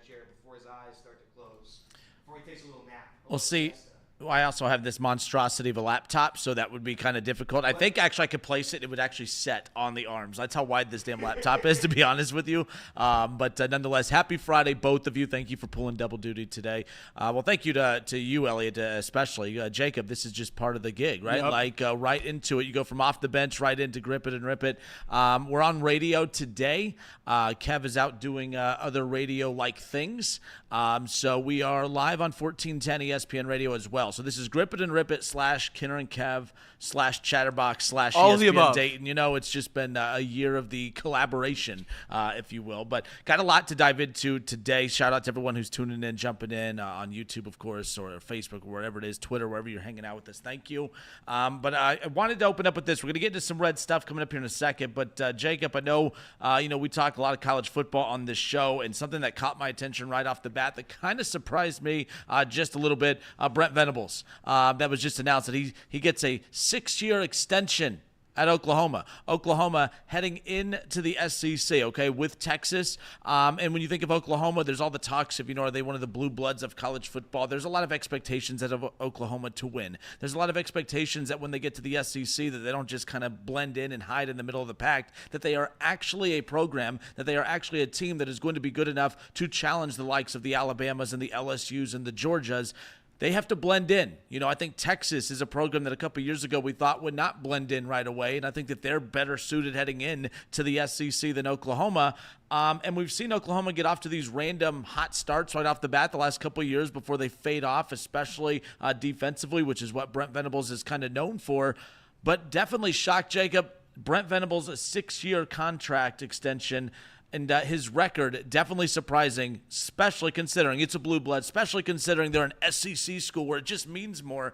that chair before his eyes start to close, before he takes a little nap. We'll see. I also have this monstrosity of a laptop, so that would be kind of difficult. I think actually I could place it. It would actually set on the arms. That's how wide this damn laptop is, to be honest with you. But nonetheless, happy Friday, both of you. Thank you for pulling double duty today. Well, thank you to you, Elliot, especially. Jacob, this is just part of the gig, right? Yep. Like right into it. You go from off the bench right into grip it and rip it. We're on radio today. Kev is out doing other radio-like things. So we are live on 1410 ESPN Radio as well. So this is Grip It and Rip It / Kinner and Kev / Chatterbox / All of the ESPN above. Dayton. You know, it's just been a year of the collaboration, if you will. But got a lot to dive into today. Shout out to everyone who's tuning in, jumping in on YouTube, of course, or Facebook, or wherever it is, Twitter, wherever you're hanging out with us. Thank you. But I wanted to open up with this. We're going to get into some Red stuff coming up here in a second. But Jacob, I know, we talk a lot of college football on this show, and something that caught my attention right off the bat that kind of surprised me just a little bit, Brent Venables. That was just announced that he gets a 6-year extension at Oklahoma. Oklahoma heading into the SEC, okay, with Texas. And when you think of Oklahoma, there's all the talks of, are they one of the blue bloods of college football? There's a lot of expectations out of Oklahoma to win. There's a lot of expectations that when they get to the SEC that they don't just kind of blend in and hide in the middle of the pack, that they are actually a program, that they are actually a team that is going to be good enough to challenge the likes of the Alabamas and the LSUs and the Georgias. They have to blend in. I think Texas is a program that a couple of years ago we thought would not blend in right away, and I think that they're better suited heading in to the SEC than Oklahoma. And we've seen Oklahoma get off to these random hot starts right off the bat the last couple of years before they fade off, especially defensively, which is what Brent Venables is kind of known for. But definitely shocked, Jacob. Brent Venables, a 6-year contract extension. And his record, definitely surprising, especially considering it's a blue blood, especially considering they're an SEC school where it just means more.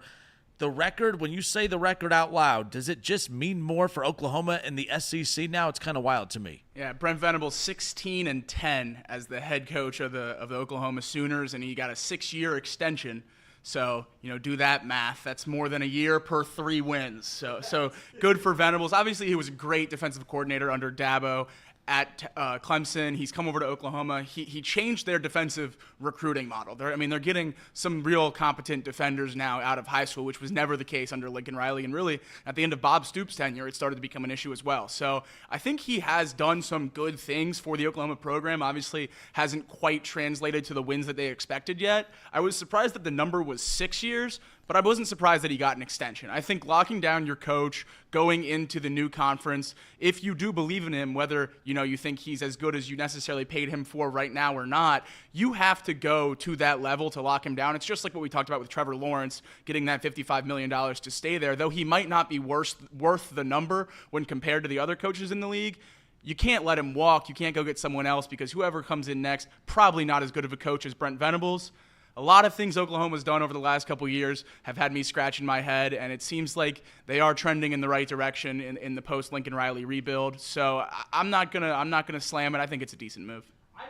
The record, when you say the record out loud, does it just mean more for Oklahoma and the SEC now? It's kind of wild to me. Yeah, Brent Venables 16-10 as the head coach of the Oklahoma Sooners, and he got a 6-year extension. So, do that math. That's more than a year per 3 wins. So good for Venables. Obviously, he was a great defensive coordinator under Dabo at Clemson. He's come over to Oklahoma. He changed their defensive recruiting model. They're getting some real competent defenders now out of high school, which was never the case under Lincoln Riley. And really, at the end of Bob Stoops' tenure, it started to become an issue as well. So I think he has done some good things for the Oklahoma program. Obviously, hasn't quite translated to the wins that they expected yet. I was surprised that the number was 6 years, but I wasn't surprised that he got an extension. I think locking down your coach going into the new conference, if you do believe in him, whether you think he's as good as you necessarily paid him for right now or not, you have to go to that level to lock him down. It's just like what we talked about with Trevor Lawrence, getting that $55 million to stay there. Though he might not be worth the number when compared to the other coaches in the league, you can't let him walk. You can't go get someone else because whoever comes in next, probably not as good of a coach as Brent Venables. A lot of things Oklahoma's done over the last couple of years have had me scratching my head, and it seems like they are trending in the right direction in the post-Lincoln Riley rebuild. So I'm not gonna slam it. I think it's a decent move. I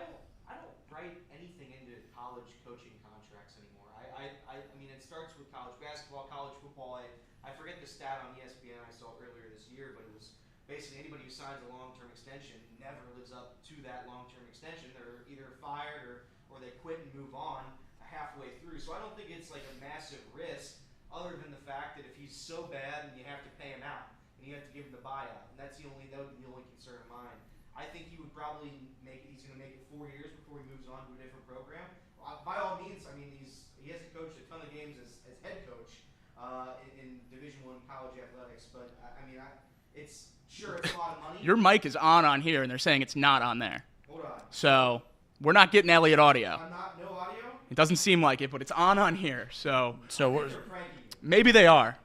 don't write anything into college coaching contracts anymore. I mean, it starts with college basketball, college football. I forget the stat on ESPN I saw earlier this year, but it was basically anybody who signs a long-term extension never lives up to that long-term extension. They're either fired or they quit and move on halfway through. So I don't think it's like a massive risk other than the fact that if he's so bad and you have to pay him out and you have to give him the buyout, and that would be the only concern of mine. I think he would probably he's going to make it 4 years before he moves on to a different program. By all means, I mean, he hasn't coached a ton of games as head coach in Division I college athletics, but it's a lot of money. Your mic is on here, and they're saying it's not on there. Hold on. So we're not getting Elliott audio. No audio? It doesn't seem like it, but it's on here. So Maybe they are.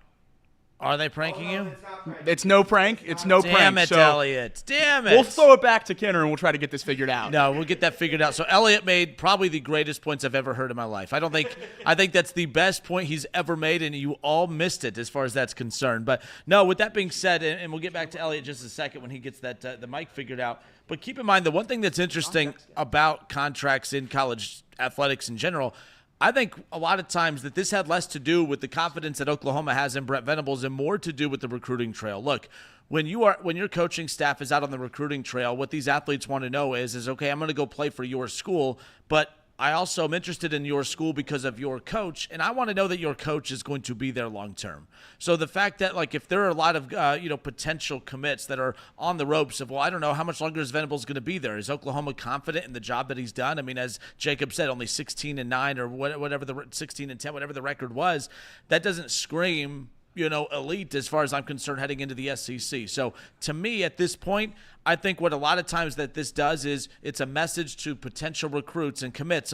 Are they pranking you? It's not pranking. It's no prank. It's no prank. Damn it, so Elliot. Damn it. We'll throw it back to Kinner, and we'll try to get this figured out. No, we'll get that figured out. So Elliot made probably the greatest points I've ever heard in my life. I think that's the best point he's ever made, and you all missed it as far as that's concerned. But no, with that being said, and we'll get back to Elliot just a second when he gets that the mic figured out. But keep in mind, the one thing that's interesting about contracts in college athletics in general, I think a lot of times that this had less to do with the confidence that Oklahoma has in Brent Venables and more to do with the recruiting trail. Look, when your coaching staff is out on the recruiting trail, what these athletes want to know is okay, I'm going to go play for your school, but I also am interested in your school because of your coach, and I want to know that your coach is going to be there long term. So the fact that, like, if there are a lot of potential commits that are on the ropes of, well, I don't know how much longer is Venables going to be there. Is Oklahoma confident in the job that he's done? I mean, as Jacob said, only 16-9 or whatever the 16-10, whatever the record was. That doesn't scream elite as far as I'm concerned heading into the SEC. So to me at this point, I think what a lot of times that this does is it's a message to potential recruits and commits,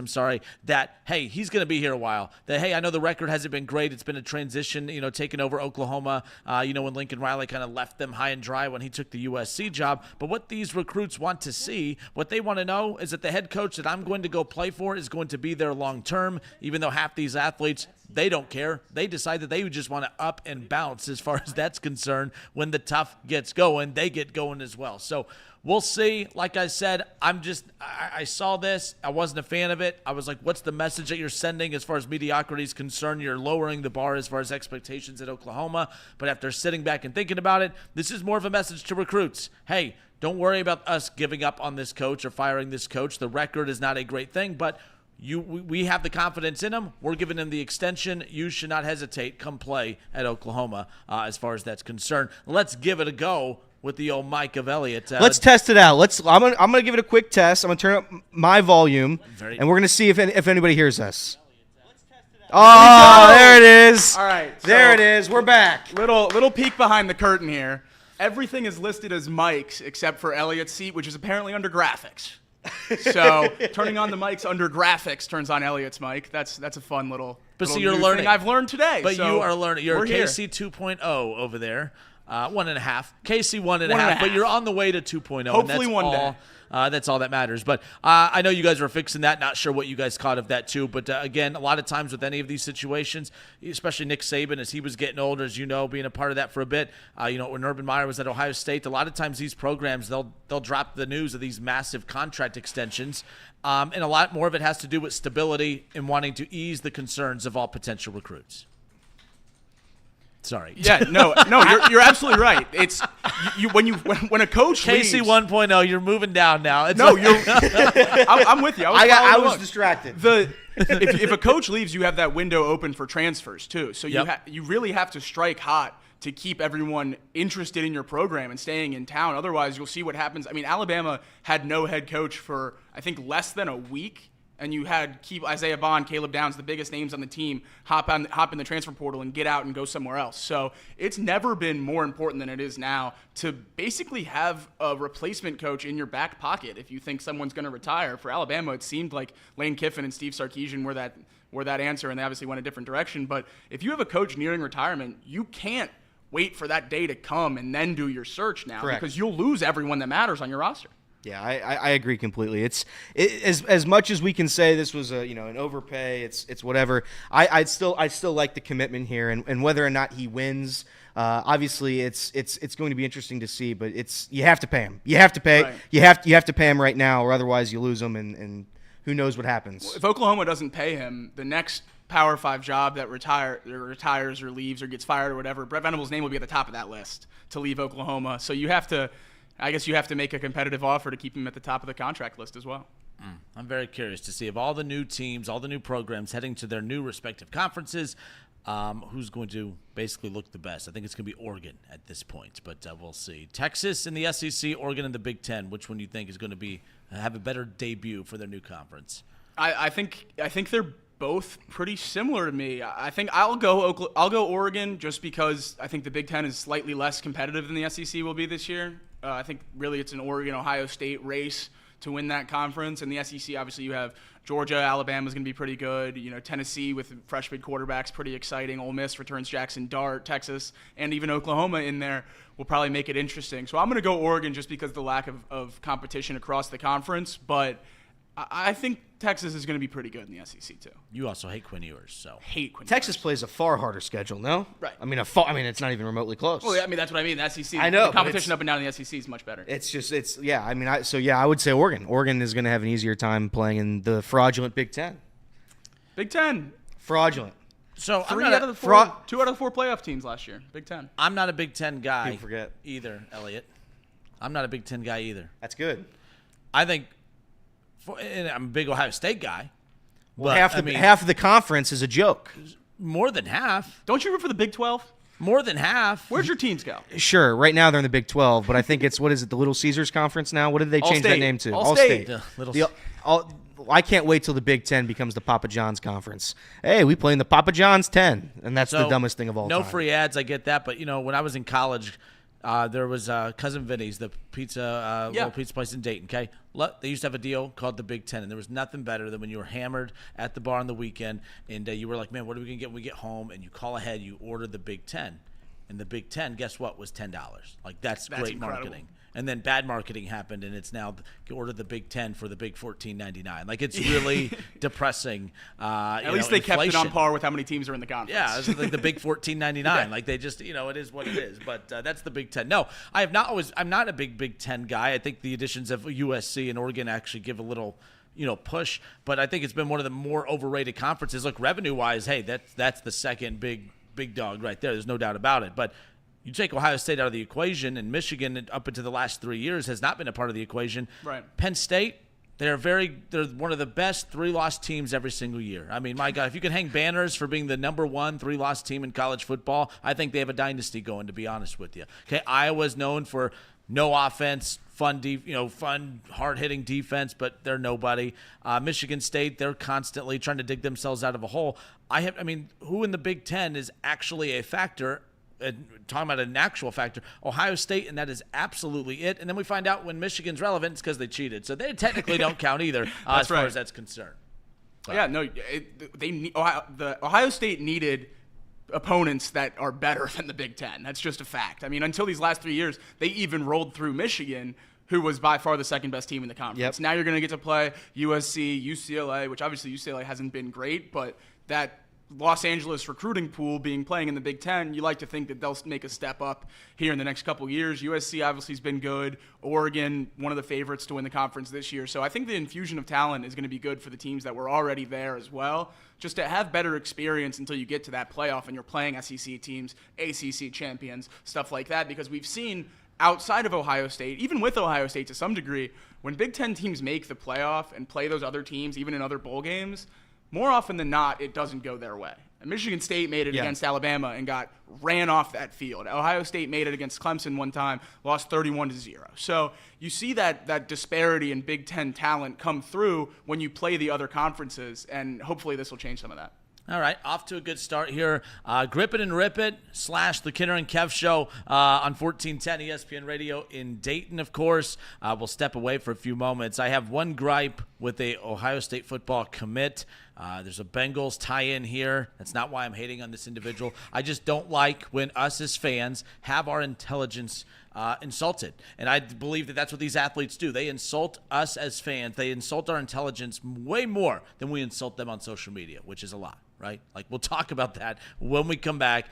that, hey, he's going to be here a while. That, hey, I know the record hasn't been great. It's been a transition, taking over Oklahoma, when Lincoln Riley kind of left them high and dry when he took the USC job. But what these recruits want to see, what they want to know is that the head coach that I'm going to go play for is going to be there long term, even though half these athletes, they don't care. They decide that they would just want to up and bounce as far as that's concerned. When the tough gets going, they get going as well. So we'll see. Like I said, I saw this. I wasn't a fan of it. I was like, what's the message that you're sending as far as mediocrity is concerned? You're lowering the bar as far as expectations at Oklahoma. But after sitting back and thinking about it, this is more of a message to recruits. Hey, don't worry about us giving up on this coach or firing this coach. The record is not a great thing, but we have the confidence in him. We're giving him the extension. You should not hesitate. Come play at Oklahoma as far as that's concerned. Let's give it a go with the old mic of Elliott. Let's test it out. I'm gonna give it a quick test. I'm gonna turn up my volume, and we're gonna see if anybody hears us. Oh, there it is. All right. There it is. We're back. Little peek behind the curtain here. Everything is listed as mics except for Elliott's seat, which is apparently under graphics. So turning on the mics under graphics turns on Elliott's mic. That's a fun little. But little you're new learning. thing I've learned today. But so you are learning. You're here. KC 2.0 over there. 1.5. KC 1.5. 1.5. But you're on the way to 2.0. Hopefully and one day. That's all that matters. But I know you guys were fixing that. Not sure what you guys caught of that too. But again, a lot of times with any of these situations, especially Nick Saban as he was getting older, as you know, being a part of that for a bit. When Urban Meyer was at Ohio State, a lot of times these programs they'll drop the news of these massive contract extensions, and a lot more of it has to do with stability and wanting to ease the concerns of all potential recruits. Sorry. Yeah, no, you're absolutely right. It's when a coach KC leaves, 1.0, you're moving down now. I'm with you. I was distracted. If a coach leaves, you have that window open for transfers too. So you really have to strike hot to keep everyone interested in your program and staying in town. Otherwise, you'll see what happens. I mean, Alabama had no head coach for I think less than a week. And you had Isaiah Bond, Caleb Downs, the biggest names on the team, hop in the transfer portal and get out and go somewhere else. So it's never been more important than it is now to basically have a replacement coach in your back pocket if you think someone's going to retire. For Alabama, it seemed like Lane Kiffin and Steve Sarkisian were that answer, and they obviously went a different direction. But if you have a coach nearing retirement, you can't wait for that day to come and then do your search now. Correct. Because you'll lose everyone that matters on your roster. Yeah, I agree completely. As much as we can say this was an overpay, it's whatever. I still like the commitment here, and whether or not he wins, obviously it's going to be interesting to see. But you have to pay him. You have to pay. Right. You have to pay him right now, or otherwise you lose him, and who knows what happens. If Oklahoma doesn't pay him, the next Power 5 job that retires or leaves or gets fired or whatever, Brett Venables' name will be at the top of that list to leave Oklahoma. So you have to make a competitive offer to keep him at the top of the contract list as well. I'm very curious to see of all the new teams, all the new programs heading to their new respective conferences, who's going to basically look the best. I think it's going to be Oregon at this point, but we'll see. Texas in the SEC, Oregon in the Big Ten. Which one do you think is going to have a better debut for their new conference? I think they're both pretty similar to me. I think I'll go Oregon just because I think the Big Ten is slightly less competitive than the SEC will be this year. I think really it's an Oregon-Ohio State race to win that conference. And the SEC, obviously, you have Georgia, Alabama's going to be pretty good. Tennessee with freshman quarterbacks, pretty exciting. Ole Miss returns Jackson Dart, Texas, and even Oklahoma in there will probably make it interesting. So I'm going to go Oregon just because of the lack of competition across the conference. But I think Texas is going to be pretty good in the SEC too. You also hate Quinn Ewers, so hate Quinn Texas Ewers. plays a far harder schedule, no? Right. I mean, it's not even remotely close. Well, that's what I mean. The SEC. I know, the competition up and down in the SEC is much better. I would say Oregon. Oregon is going to have an easier time playing in the fraudulent Big Ten. Big Ten. Fraudulent. So 2 out of the 4 playoff teams last year. Big Ten. I'm not a Big Ten guy. People forget. Either, Elliott. I'm not a Big Ten guy either. That's good. I think, and I'm a big Ohio State guy. But, half of the conference is a joke. More than half. Don't you root for the Big 12? More than half. Where's your teams go? Sure, right now they're in the Big 12, but I think it's what is it, the Little Caesars Conference now? What did they change that All-State. name to? All-State. I can't wait till the Big 10 becomes the Papa John's Conference. Hey, we play in the Papa John's 10, and that's the dumbest thing of all time. No free ads, I get that, but when I was in college, there was Cousin Vinny's, the pizza, little pizza place in Dayton. Okay, they used to have a deal called the Big 10, and there was nothing better than when you were hammered at the bar on the weekend, and you were like, "Man, what are we gonna get when we get home?" And you call ahead, you order the Big 10, and the Big 10, guess what, was $10. Like that's great incredible. marketing. And then bad marketing happened, and it's now you order the Big 10 for the Big $14.99. Like it's really depressing. At least they kept it on par with how many teams are in the conference. Yeah, it's like the Big $14.99. Like they just, it is what it is. But that's the Big 10. No, I'm not a big 10 guy. I think the additions of USC and Oregon actually give a little, push. But I think it's been one of the more overrated conferences. Look, revenue-wise, hey, that's the second big dog right there. There's no doubt about it. But you take Ohio State out of the equation, and Michigan, up into the last 3 years, has not been a part of the equation. Right. Penn State, they're one of the best 3-loss teams every single year. I mean, my God, if you can hang banners for being the number 1 3-loss team in college football, I think they have a dynasty going, to be honest with you. Okay, Iowa's known for no offense, fun, hard-hitting defense, but they're nobody. Michigan State, they're constantly trying to dig themselves out of a hole. Who in the Big 10 is actually a factor? Talking about an actual factor, Ohio State, and that is absolutely it. And then we find out when Michigan's relevant, it's because they cheated. So they technically don't count either as far as that's concerned. But. Yeah, no, Ohio State needed opponents that are better than the Big 10. That's just a fact. I mean, until these last 3 years, they even rolled through Michigan, who was by far the second best team in the conference. Yep. Now you're going to get to play USC, UCLA, which obviously UCLA hasn't been great, but that Los Angeles recruiting pool playing in the Big 10, you like to think that they'll make a step up here in the next couple of years. USC obviously has been good. Oregon, one of the favorites to win the conference this year. So I think the infusion of talent is going to be good for the teams that were already there as well, just to have better experience until you get to that playoff and you're playing SEC teams, ACC champions, stuff like that, because we've seen outside of Ohio State, even with Ohio State to some degree, when Big 10 teams make the playoff and play those other teams, even in other bowl games, more often than not, it doesn't go their way. And Michigan State made it against Alabama and got ran off that field. Ohio State made it against Clemson one time, lost 31-0. So you see that disparity in Big 10 talent come through when you play the other conferences, and hopefully this will change some of that. All right, off to a good start here. Grip It and Rip It / the Kinner and Kev Show on 1410 ESPN Radio in Dayton, of course. We'll step away for a few moments. I have one gripe with the Ohio State football commit. There's a Bengals tie-in here. That's not why I'm hating on this individual. I just don't like when us as fans have our intelligence insulted. And I believe that that's what these athletes do. They insult us as fans. They insult our intelligence way more than we insult them on social media, which is a lot, right? Like, we'll talk about that when we come back.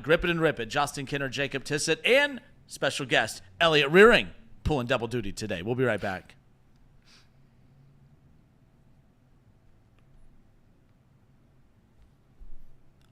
Grip It and Rip It. Justin Kinner, Jacob Tissett, and special guest Elliot Rearing pulling double duty today. We'll be right back.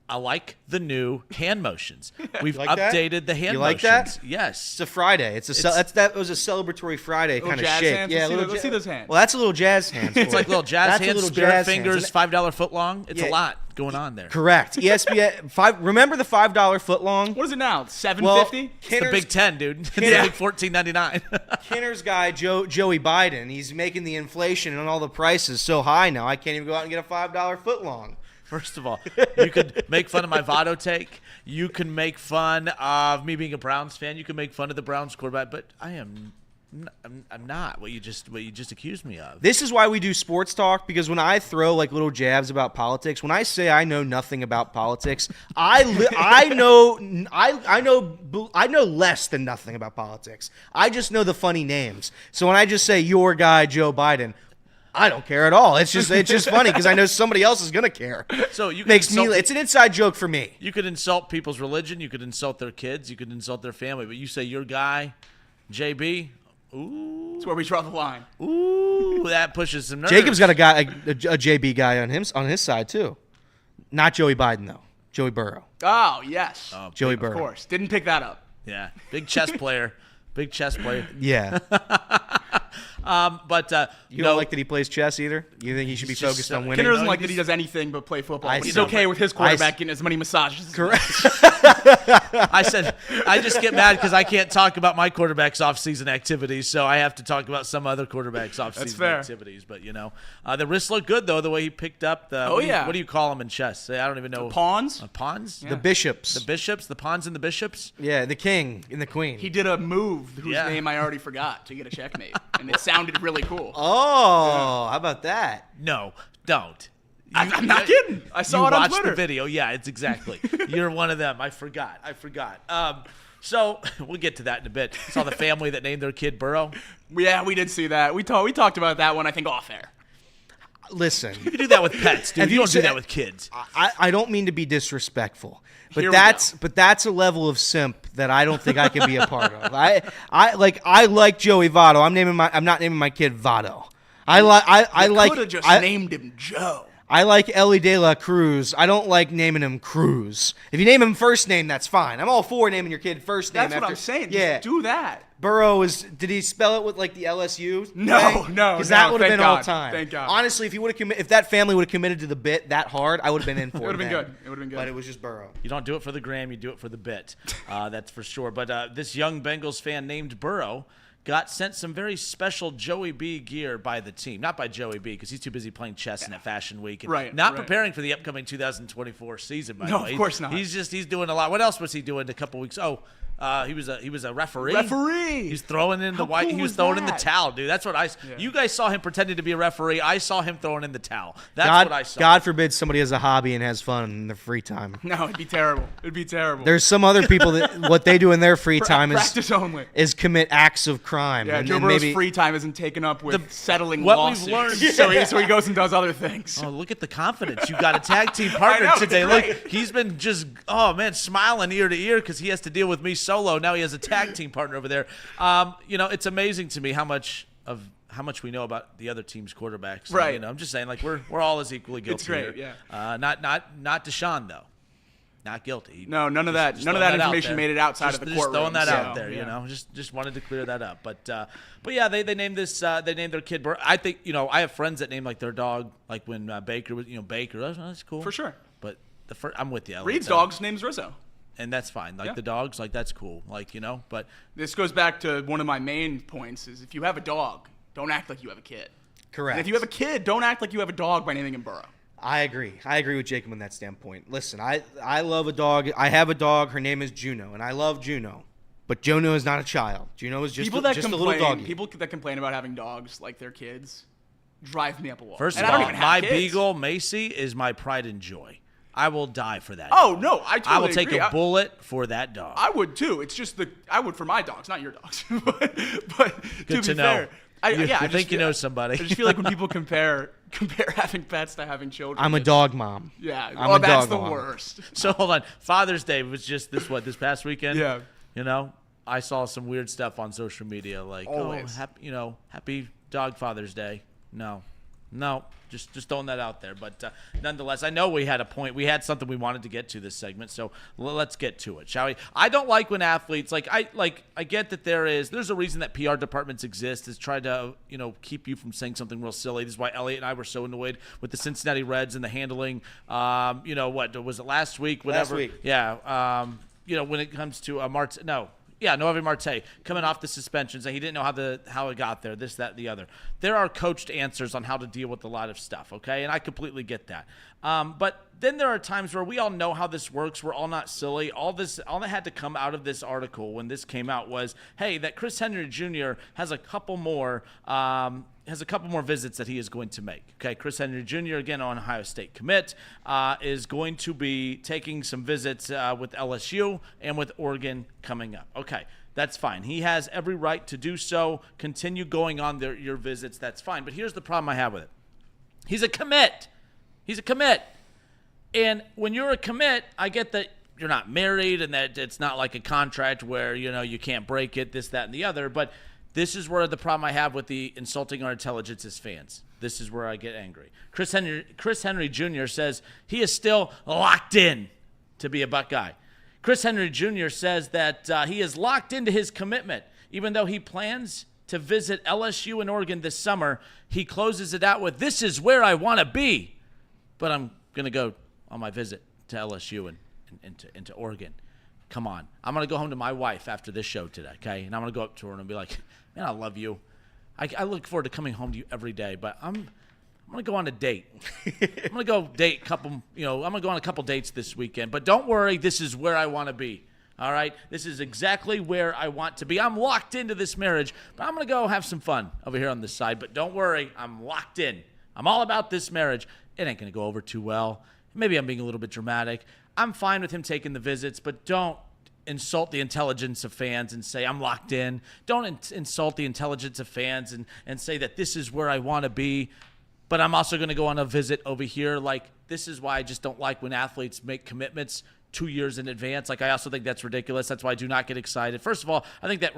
I like the new hand motions. We've like that? updated the hand You like motions. that? Yes. It's a Friday. That was a celebratory Friday kind of jazz shake. hands? Yeah, Let's see those hands. Well, that's a little jazz hands. It's like little jazz That's a hands, little spirit jazz fingers, hands. $5 foot long. It's a lot going on there. Correct. ESPN remember the $5 foot long? What is it now? $7.50? Well, It's the Big 10, dude. It's the Big $14.99. Kinner's guy, Joey Biden, he's making the inflation and all the prices so high now, I can't even go out and get a $5 foot long. First of all, you could make fun of my Votto take. You can make fun of me being a Browns fan. You can make fun of the Browns quarterback, but I'm not what you just accused me of. This is why we do sports talk, because when I throw like little jabs about politics, when I say I know nothing about politics, I know less than nothing about politics. I just know the funny names. So when I just say your guy Joe Biden, I don't care at all. It's just funny because I know somebody else is gonna care. So you it's an inside joke for me. You could insult people's religion. You could insult their kids. You could insult their family. But you say your guy, JB. Ooh, That's where we draw the line. ooh, that pushes some nerves. Jacob's got a JB guy on his side too. Not Joey Biden though. Joey Burrow. Oh, yes. Joey Burrow. Of course. Didn't pick that up. Yeah, big chess player. Big chess player. Yeah. But You don't like that he plays chess either? You think he should be He's just focused so- on winning? Kinner doesn't like that he does anything but play football. I But he's see. okay with his quarterback getting as many massages. Correct. I said I just get mad because I can't talk about my quarterback's off-season activities, so I have to talk about some other quarterback's off-season fair. activities. But the wrists look good though. The way he picked up the what do you call them in chess? I don't even know. Pawns? Pawns? The bishops. The bishops, the pawns and the bishops. Yeah, the king and the queen. He did a move whose Yeah. name I already forgot to get a checkmate, and it sounded really cool. Oh, how about that? No, don't. I'm not kidding. I saw you it on watched Twitter. the video. Yeah, it's exactly. You're one of them. I forgot. So we'll get to that in a bit. Saw the family that named their kid Burrow. Yeah, we did see that. We talked about that one, I think, off air. Listen, You can do that with pets, dude. Have You you don't do seen- that with kids. I don't mean to be disrespectful, but Here we that's a level of simp that I don't think I can be a part of. I like Joey Votto. I'm not naming my kid Votto. I Could have just named him Joe. I like Ellie De La Cruz. I don't like naming him Cruz. If you name him first name, that's fine. I'm all for naming your kid first name. That's what after, I'm saying. Yeah. Just do that. Burrow did he spell it with like the LSU? No, Because that would have thank been all God. time. Thank God. Honestly, if that family would have committed to the bit that hard, I would have been in for it. It would have been then. good. It would have been good. But it was just Burrow. You don't do it for the gram, you do it for the bit. That's for sure. But this young Bengals fan named Burrow got sent some very special Joey B gear by the team. Not by Joey B, because he's too busy playing chess and at Fashion Week. And Right, not right. preparing for the upcoming 2024 season, by No, the way. of course not. He's doing a lot. What else was he doing a couple weeks? He was a referee. Referee. He's throwing in the How white. cool He was was throwing in the that? towel, dude. That's what You guys saw him pretending to be a referee. I saw him throwing in the towel. That's what I saw. God forbid somebody has a hobby and has fun in their free time. No, it'd be terrible. It'd be terrible. There's some other people that what they do in their free time practice only. is commit acts of crime. Yeah, and Joe then Burrow's maybe free time isn't taken up with settling what we've lawsuits. learned- So he goes and does other things. Oh, look at the confidence. You got a tag team partner know, it's today. great. Look, he's been just, smiling ear to ear because he has to deal with me solo. Now he has a tag team partner over there. It's amazing to me how much we know about the other team's quarterbacks. Right. I'm just saying, like, we're all as equally guilty. It's great, here. yeah. Not Deshaun, though. Not guilty. No, none of that. Just None of throwing that out information there. made it outside Just- of the just courtroom. throwing that so, out there, yeah. Just wanted to clear that up. But yeah, they named this. They named their kid. I think I have friends that named like their dog like when Baker was Baker. That's cool For sure. But I'm with you. Elliot. Reed's dog's name's Rizzo. and that's fine. Like Yeah. the dogs, like that's cool. Like but This goes back to one of my main points: is if you have a dog, don't act like you have a kid. Correct. And if you have a kid, don't act like you have a dog by naming him Burrow. I agree. I agree with Jacob on that standpoint. Listen, I love a dog. I have a dog. Her name is Juno, and I love Juno. But Juno is not a child. Juno is just, People that just a complain, little doggy. people that complain about having dogs like their kids, drive me up a wall. first And of I don't all, even have my kids. beagle Macy is my pride and joy. I will die for that. Oh dog. no, I totally I will take agree. a bullet for that dog. I would too. It's just I would for my dogs, not your dogs. but to Good to be know. fair, I You think you know somebody. I just feel like when people compare having pets to having children. I'm a it's- dog mom. Yeah. I'm Oh, a that's dog the mom. worst. So hold on. Father's Day was just this past weekend. Yeah. I saw some weird stuff on social media like, Always. happy Dog Father's Day. No, just throwing that out there. But nonetheless, I know we had a point. We had something we wanted to get to this segment, so let's get to it, shall we? I don't like when athletes I get that there's a reason that PR departments exist is try to keep you from saying something real silly. This is why Elliot and I were so annoyed with the Cincinnati Reds and the handling. What was it last week? Whatever. Last week. Yeah. When it comes to Novi Marte coming off the suspensions, and he didn't know how it got there, this, that, and the other. There are coached answers on how to deal with a lot of stuff, okay? And I completely get that. But then there are times where we all know how this works. We're all not silly. All that had to come out of this article when this came out was, hey, that Chris Henry Jr. has a couple more visits that he is going to make. Okay, Chris Henry Jr., again, on Ohio State commit, is going to be taking some visits with LSU and with Oregon coming up. Okay, that's fine. He has every right to do so. Continue going on your visits. That's fine. But here's the problem I have with it. He's a commit. And when you're a commit, I get that you're not married and that it's not like a contract where, you can't break it, this, that, and the other. But this is where the problem I have with the insulting our intelligence as fans. This is where I get angry. Chris Henry Jr. says he is still locked in to be a Buckeye. Chris Henry Jr. says that he is locked into his commitment, even though he plans to visit LSU and Oregon this summer. He closes it out with, "This is where I want to be, but I'm going to go on my visit to LSU and to Oregon." Come on. I'm going to go home to my wife after this show today, okay? And I'm going to go up to her and be like, "Man, I love you. I look forward to coming home to you every day, but I'm going to go on a date. I'm going to go date I'm going to go on a couple dates this weekend. But don't worry, this is where I want to be. All right? This is exactly where I want to be. I'm locked into this marriage, but I'm going to go have some fun over here on this side. But don't worry, I'm locked in. I'm all about this marriage. It ain't going to go over too well. Maybe I'm being a little bit dramatic. I'm fine with him taking the visits, but don't insult the intelligence of fans and say I'm locked in. Don't insult the intelligence of fans and say that this is where I want to be, but I'm also going to go on a visit over here. Like, this is why I just don't like when athletes make commitments 2 years in advance. Like, I also think that's ridiculous. That's why I do not get excited. First of all, I think that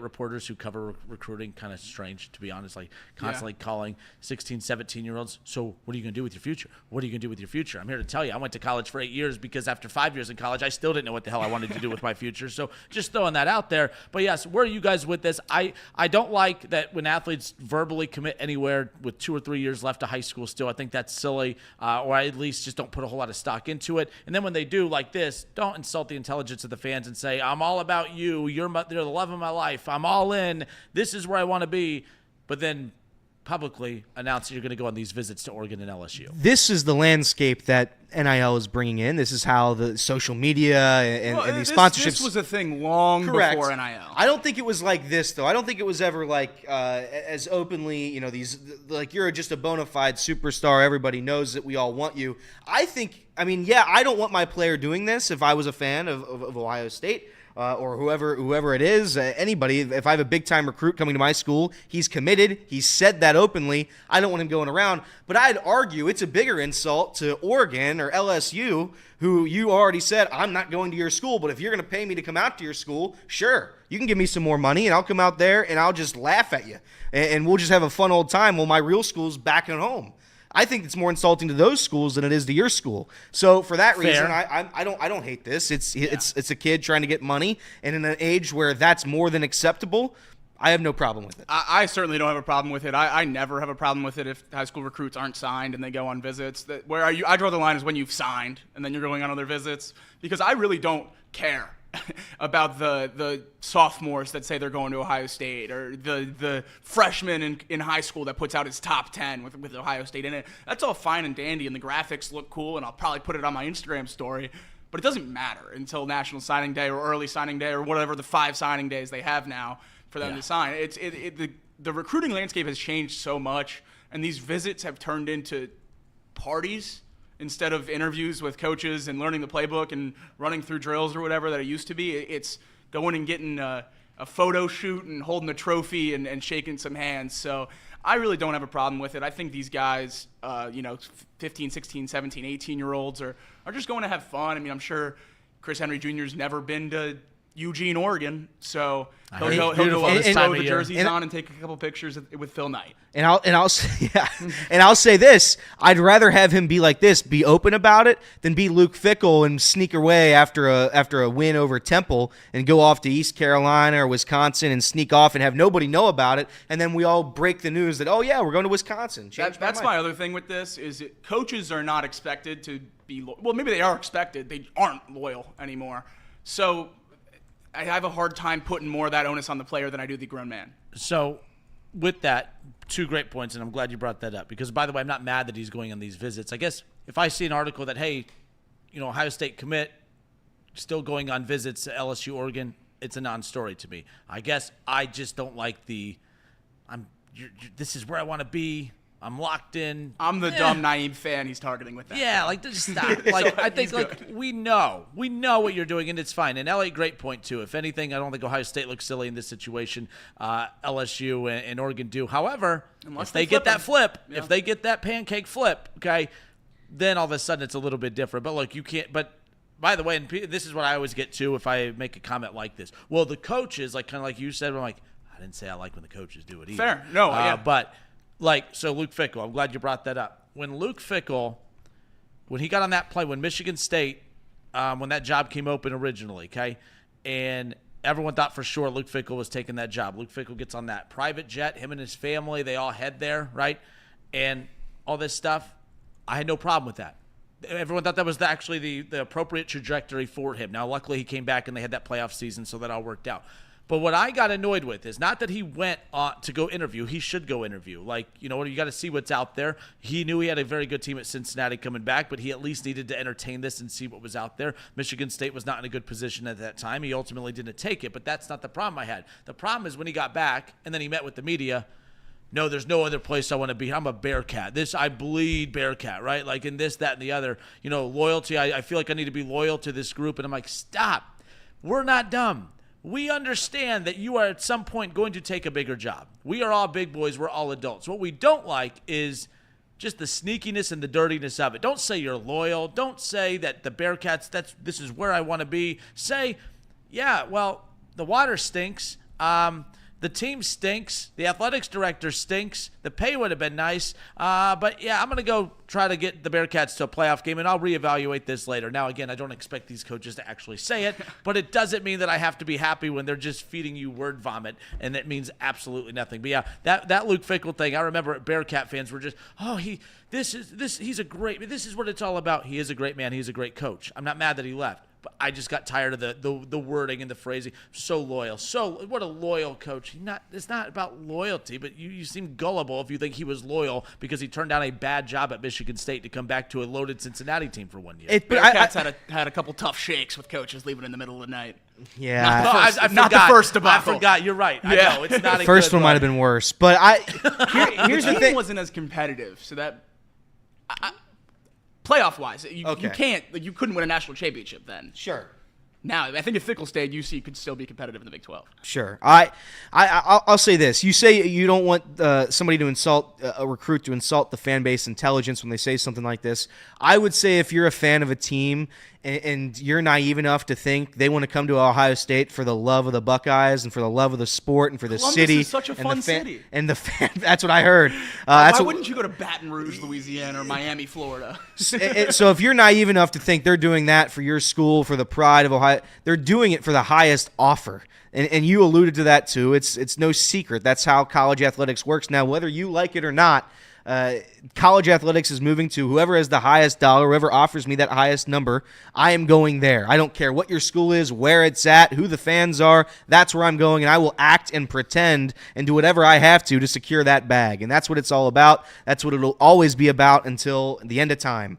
reporters who cover recruiting kind of strange, to be honest, like constantly calling 16, 17-year-olds. So what are you going to do with your future? What are you going to do with your future? I'm here to tell you, I went to college for 8 years because after 5 years in college, I still didn't know what the hell I wanted to do with my future. So just throwing that out there. But yes, where are you guys with this? I don't like that when athletes verbally commit anywhere with 2 or 3 years left of high school still. I think that's silly, or at least just don't put a whole lot of stock into it. And then when they do, like this, don't insult the intelligence of the fans and say, "I'm all about you. You're the love of my life. I'm all in. This is where I want to be." But then publicly announce that you're going to go on these visits to Oregon and LSU. This is the landscape that NIL is bringing in. This is how the social media and these sponsorships. This was a thing long before NIL. I don't think it was like this, though. I don't think it was ever like as openly, these, like, you're just a bona fide superstar. Everybody knows that we all want you. I don't want my player doing this if I was a fan of Ohio State. Or whoever it is, anybody. If I have a big-time recruit coming to my school, he's committed. He's said that openly. I don't want him going around. But I'd argue it's a bigger insult to Oregon or LSU, who you already said, "I'm not going to your school, but if you're going to pay me to come out to your school, sure, you can give me some more money, and I'll come out there, and I'll just laugh at you. And we'll just have a fun old time while my real school's back at home." I think it's more insulting to those schools than it is to your school. So for that reason, I don't hate this. It's a kid trying to get money, and in an age where that's more than acceptable, I have no problem with it. I certainly don't have a problem with it. I never have a problem with it if high school recruits aren't signed and they go on visits. I draw the line is when you've signed and then you're going on other visits, because I really don't care about the sophomores that say they're going to Ohio State, or the freshman in high school that puts out his top 10 with Ohio State in it. That's all fine and dandy, and the graphics look cool, and I'll probably put it on my Instagram story, but it doesn't matter until National Signing Day or early signing day or whatever the 5 signing days they have now for them to sign. The recruiting landscape has changed so much, and these visits have turned into parties instead of interviews with coaches and learning the playbook and running through drills or whatever that it used to be. It's going and getting a photo shoot and holding a trophy and shaking some hands. So I really don't have a problem with it. I think these guys, 15, 16, 17, 18-year-olds are just going to have fun. I mean, I'm sure Chris Henry Jr.'s never been to Eugene, Oregon, so he'll go throw the jerseys on and take a couple pictures with Phil Knight. And I'll say this: I'd rather have him be like this, be open about it, than be Luke Fickell and sneak away after a win over Temple and go off to East Carolina or Wisconsin and sneak off and have nobody know about it, and then we all break the news that, oh yeah, we're going to Wisconsin. That's my other thing with this is coaches are not expected to be well, maybe they are expected, they aren't loyal anymore. So I have a hard time putting more of that onus on the player than I do the grown man. So with that, 2 great points, and I'm glad you brought that up, because, by the way, I'm not mad that he's going on these visits. I guess if I see an article that, hey, Ohio State commit still going on visits to LSU, Oregon, it's a non-story to me. I guess I just don't like this is where I want to be. I'm locked in. I'm the dumb, naive fan he's targeting with that. Yeah, like, just stop. Like, I think, like, we know what you're doing, and it's fine. And LA, great point, too. If anything, I don't think Ohio State looks silly in this situation. LSU and Oregon do. However, if they get that flip, if they get that pancake flip, okay, then all of a sudden it's a little bit different. But, look, you can't – but, by the way, and this is what I always get to if I make a comment like this. Well, the coaches, like, kind of like you said, I'm like, I didn't say I like when the coaches do it either. Fair. No, yeah. But – so Luke Fickell, I'm glad you brought that up. When Luke Fickell, when he got on that plane, when Michigan State, when that job came open originally, okay, and everyone thought for sure Luke Fickell was taking that job. Luke Fickell gets on that private jet, him and his family, they all head there, right? And all this stuff, I had no problem with that. Everyone thought that was actually the appropriate trajectory for him. Now, luckily, he came back and they had that playoff season, so that all worked out. But what I got annoyed with is not that he went to go interview. He should go interview. Like, you know, you got to see what's out there. He knew he had a very good team at Cincinnati coming back, but he at least needed to entertain this and see what was out there. Michigan State was not in a good position at that time. He ultimately didn't take it, but that's not the problem I had. The problem is when he got back and then he met with the media, no, there's no other place I want to be. I'm a Bearcat. I bleed Bearcat, right? Like in this, that, and the other. You know, loyalty. I feel like I need to be loyal to this group. And I'm like, stop. We're not dumb. We understand that you are at some point going to take a bigger job. We are all big boys. We're all adults. What we don't like is just the sneakiness and the dirtiness of it. Don't say you're loyal. Don't say that the Bearcats, this is where I want to be. Say, yeah, well, the water stinks. The team stinks. The athletics director stinks. The pay would have been nice. But, yeah, I'm going to go try to get the Bearcats to a playoff game, and I'll reevaluate this later. Now, again, I don't expect these coaches to actually say it, but it doesn't mean that I have to be happy when they're just feeding you word vomit, and that means absolutely nothing. But, yeah, that Luke Fickell thing, I remember Bearcat fans were just, he's a great – this is what it's all about. He is a great man. He's a great coach. I'm not mad that he left. But I just got tired of the wording and the phrasing. So loyal. So what a loyal coach. It's not about loyalty, but you seem gullible if you think he was loyal because he turned down a bad job at Michigan State to come back to a loaded Cincinnati team for 1 year. Bearcats had a couple tough shakes with coaches leaving in the middle of the night. Yeah, not the first debacle. I forgot. You're right. Yeah. I know it's not. The first one might have been worse, but here's the thing. Wasn't as competitive, so that. Playoff-wise, you can't. Like, you couldn't win a national championship then. Sure. Now, I think if Fickell stayed, UC could still be competitive in the Big 12. Sure. I'll say this. You say you don't want somebody to insult a recruit to insult the fan base intelligence when they say something like this. I would say if you're a fan of a team and you're naive enough to think they want to come to Ohio State for the love of the Buckeyes and for the love of the sport and for the Columbus city. Is such a fun city. And the fan, that's what I heard. Why wouldn't you go to Baton Rouge, Louisiana, or Miami, Florida? So if you're naive enough to think they're doing that for your school, for the pride of Ohio, they're doing it for the highest offer. And you alluded to that too. It's no secret. That's how college athletics works. Now, whether you like it or not, college athletics is moving to whoever has the highest dollar, whoever offers me that highest number, I am going there. I don't care what your school is, where it's at, who the fans are. That's where I'm going, and I will act and pretend and do whatever I have to secure that bag. And that's what it's all about. That's what it'll always be about until the end of time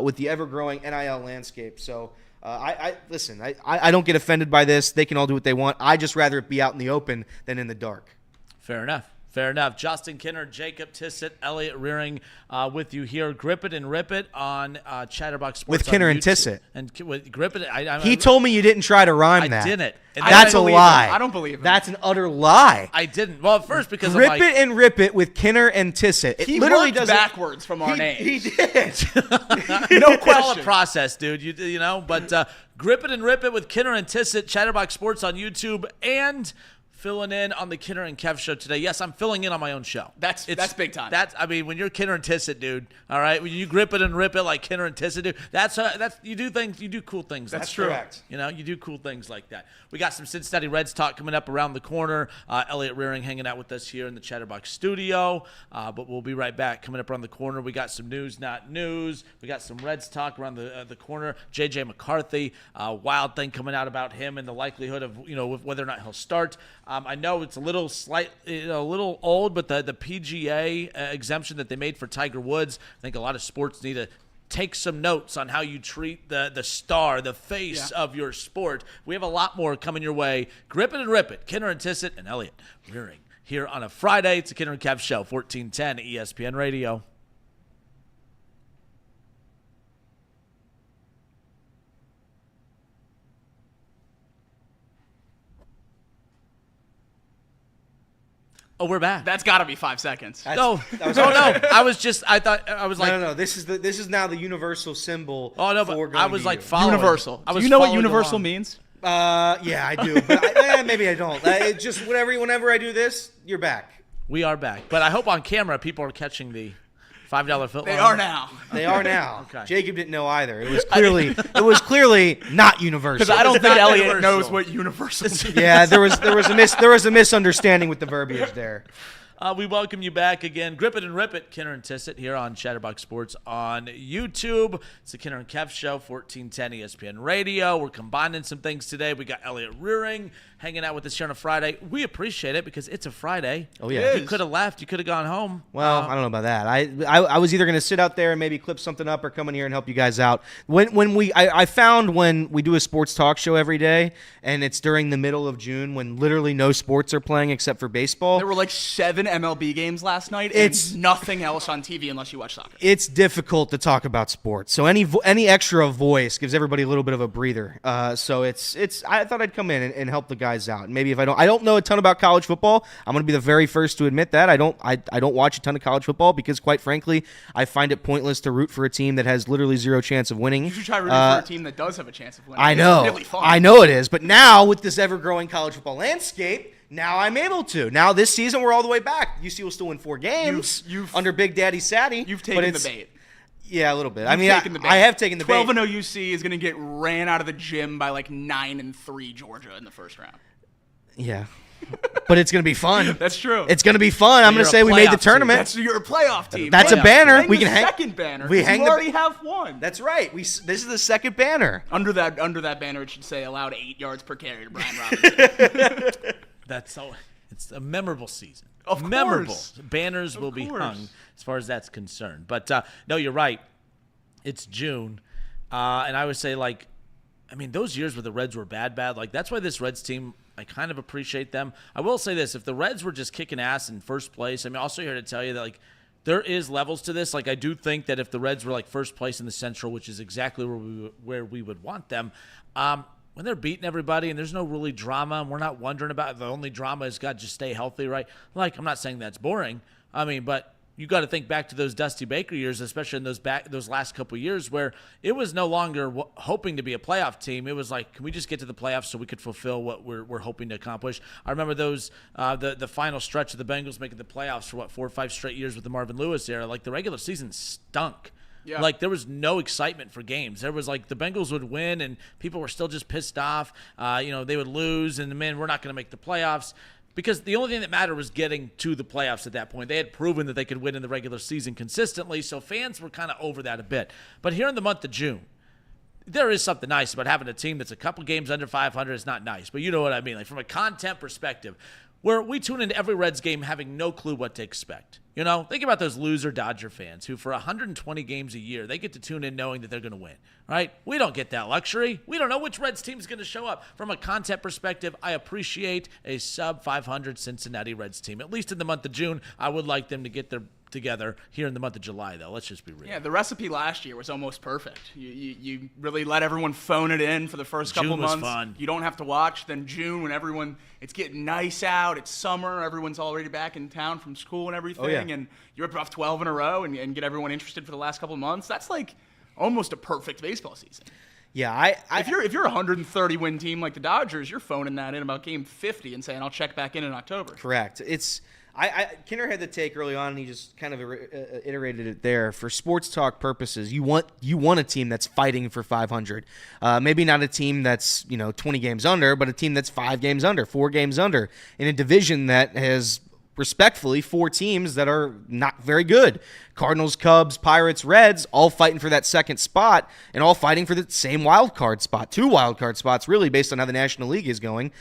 with the ever-growing NIL landscape. So listen, I don't get offended by this. They can all do what they want. I just rather it be out in the open than in the dark. Fair enough. Justin Kinner, Jacob Tissett, Elliot Rearing with you here. Grip It and Rip It on Chatterbox Sports. With Kinner and Tissett. And with Grip It. He told me you didn't try to rhyme that. I didn't. And that's a lie. I don't believe him. That's an utter lie. I didn't. Well, at first because Grip It and Rip It with Kinner and Tissett. It he literally worked backwards from our names. He did. No question. All a process, dude. You know, but Grip It and Rip It with Kinner and Tissett, Chatterbox Sports on YouTube, and filling in on the Kinner and Kev show today. Yes, I'm filling in on my own show. That's big time. When you're Kinner and Tissett, dude. All right, when you grip it and rip it like Kinner and Tissett, dude. That's you do things. You do cool things. That's true. Correct. You know, you do cool things like that. We got some Cincinnati Reds talk coming up around the corner. Elliot Rearing hanging out with us here in the Chatterbox studio. But we'll be right back. Coming up around the corner, we got some news, not news. We got some Reds talk around the corner. J.J. McCarthy, wild thing coming out about him and the likelihood of whether or not he'll start. I know it's a little old, but the PGA exemption that they made for Tiger Woods, I think a lot of sports need to take some notes on how you treat the star, the face of your sport. We have a lot more coming your way. Grip It and Rip It. Kinner and Tissett and Elliot Rearing here on a Friday. It's a Kinner and Kev show, 1410 ESPN Radio. Oh, we're back. That's got to be 5 seconds. No. I was like, no. This is now the universal symbol. Oh no, but I was like following. Universal. Do you know what universal means? Yeah, I do. But maybe I don't. It just whenever I do this, you're back. We are back, but I hope on camera people are catching the $5 foot. They are now. They are now. Okay. Jacob didn't know either. It was clearly not universal. Because I don't think not Elliot universal. knows what universal is. Yeah, there was a misunderstanding with the verbiage there. We welcome you back again. Grip it and rip it, Kinner and Tissett here on Chatterbox Sports on YouTube. It's the Kinner and Kev Show, 1410 ESPN Radio. We're combining some things today. We got Elliot Rearing hanging out with us here on a Friday. We appreciate it because it's a Friday. Oh, yeah. You could have left. You could have gone home. Well, I don't know about that. I was either going to sit out there and maybe clip something up or come in here and help you guys out. I found when we do a sports talk show every day and it's during the middle of June when literally no sports are playing except for baseball. There were like 7 MLB games last night, and It's nothing else on TV unless you watch soccer. It's difficult to talk about sports, so any extra voice gives everybody a little bit of a breather. So it's. I thought I'd come in and help the guys out. And maybe if I don't know a ton about college football. I'm going to be the very first to admit that I don't watch a ton of college football because, quite frankly, I find it pointless to root for a team that has literally zero chance of winning. You should try rooting for a team that does have a chance of winning. I know, It's really fun. I know it is, but now with this ever-growing college football landscape. Now I'm able to. Now this season we're all the way back. UC will still win 4 games under Big Daddy Sadie. You've taken the bait. Yeah, a little bit. I have taken the bait. 12-0 UC is going to get ran out of the gym by like 9-3 Georgia in the first round. Yeah. But it's going to be fun. That's true. It's going to be fun. I'm going to say we made the tournament. You're a playoff team. That's a banner. Hang We the can hang second banner. We hang you the already have one. That's right. This is the second banner. Under that banner, it should say allowed 8 yards per carry to Brian Robinson. It's a memorable season. Of course. Memorable. Banners will be hung as far as that's concerned. But, no, you're right. It's June. And I would say, those years where the Reds were bad, that's why this Reds team, I kind of appreciate them. I will say this. If the Reds were just kicking ass in first place, also here to tell you that, there is levels to this. I do think that if the Reds were, first place in the Central, which is exactly where we would want them, when they're beating everybody and there's no really drama and we're not wondering about it, the only drama is got to just stay healthy, right? I'm not saying that's boring. But you got to think back to those Dusty Baker years, especially in those last couple of years where it was no longer hoping to be a playoff team. It was can we just get to the playoffs so we could fulfill what we're hoping to accomplish? I remember those the final stretch of the Bengals making the playoffs for 4 or 5 straight years with the Marvin Lewis era. The regular season stunk. Yeah. There was no excitement for games. There was the Bengals would win and people were still just pissed off. They would lose and we're not going to make the playoffs. Because the only thing that mattered was getting to the playoffs at that point. They had proven that they could win in the regular season consistently, so fans were kind of over that a bit. But here in the month of June, there is something nice about having a team that's a couple games under 500. It's not nice, but you know what I mean. From a content perspective, where we tune into every Reds game having no clue what to expect. Think about those loser Dodger fans who for 120 games a year, they get to tune in knowing that they're going to win, right? We don't get that luxury. We don't know which Reds team is going to show up. From a content perspective, I appreciate a sub-500 Cincinnati Reds team. At least in the month of June, I would like them to get their together here in the month of July, though. Let's just be real. Yeah, the recipe last year was almost perfect. You really let everyone phone it in for the first couple June was months. fun. You don't have to watch. Then June, when it's getting nice out, it's summer, everyone's already back in town from school and everything, and you rip off 12 in a row and get everyone interested for the last couple of months. That's almost a perfect baseball season. Yeah, if you're a 130 win team like the Dodgers, you're phoning that in about game 50 and saying I'll check back in October. Correct. Kinner had the take early on, and he just kind of iterated it there. For sports talk purposes, you want a team that's fighting for 500. Maybe not a team that's 20 games under, but a team that's 5 games under, 4 games under, in a division that has respectfully 4 teams that are not very good. Cardinals, Cubs, Pirates, Reds, all fighting for that second spot and all fighting for the same wild card spot. 2 wild card spots, really, based on how the National League is going,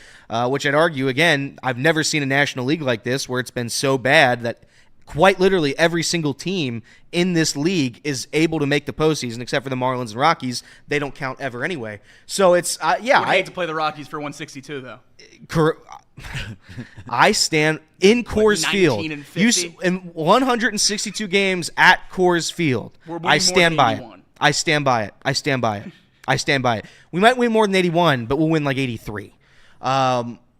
which I'd argue, again, I've never seen a National League like this where it's been so bad that quite literally every single team in this league is able to make the postseason, except for the Marlins and Rockies. They don't count ever anyway. So it's, I hate to play the Rockies for 162, though. I stand in Coors Field. And 50? In 162 games at Coors Field. I stand by it. I stand by it. I stand by it. I stand by it. We might win more than 81, but we'll win 83.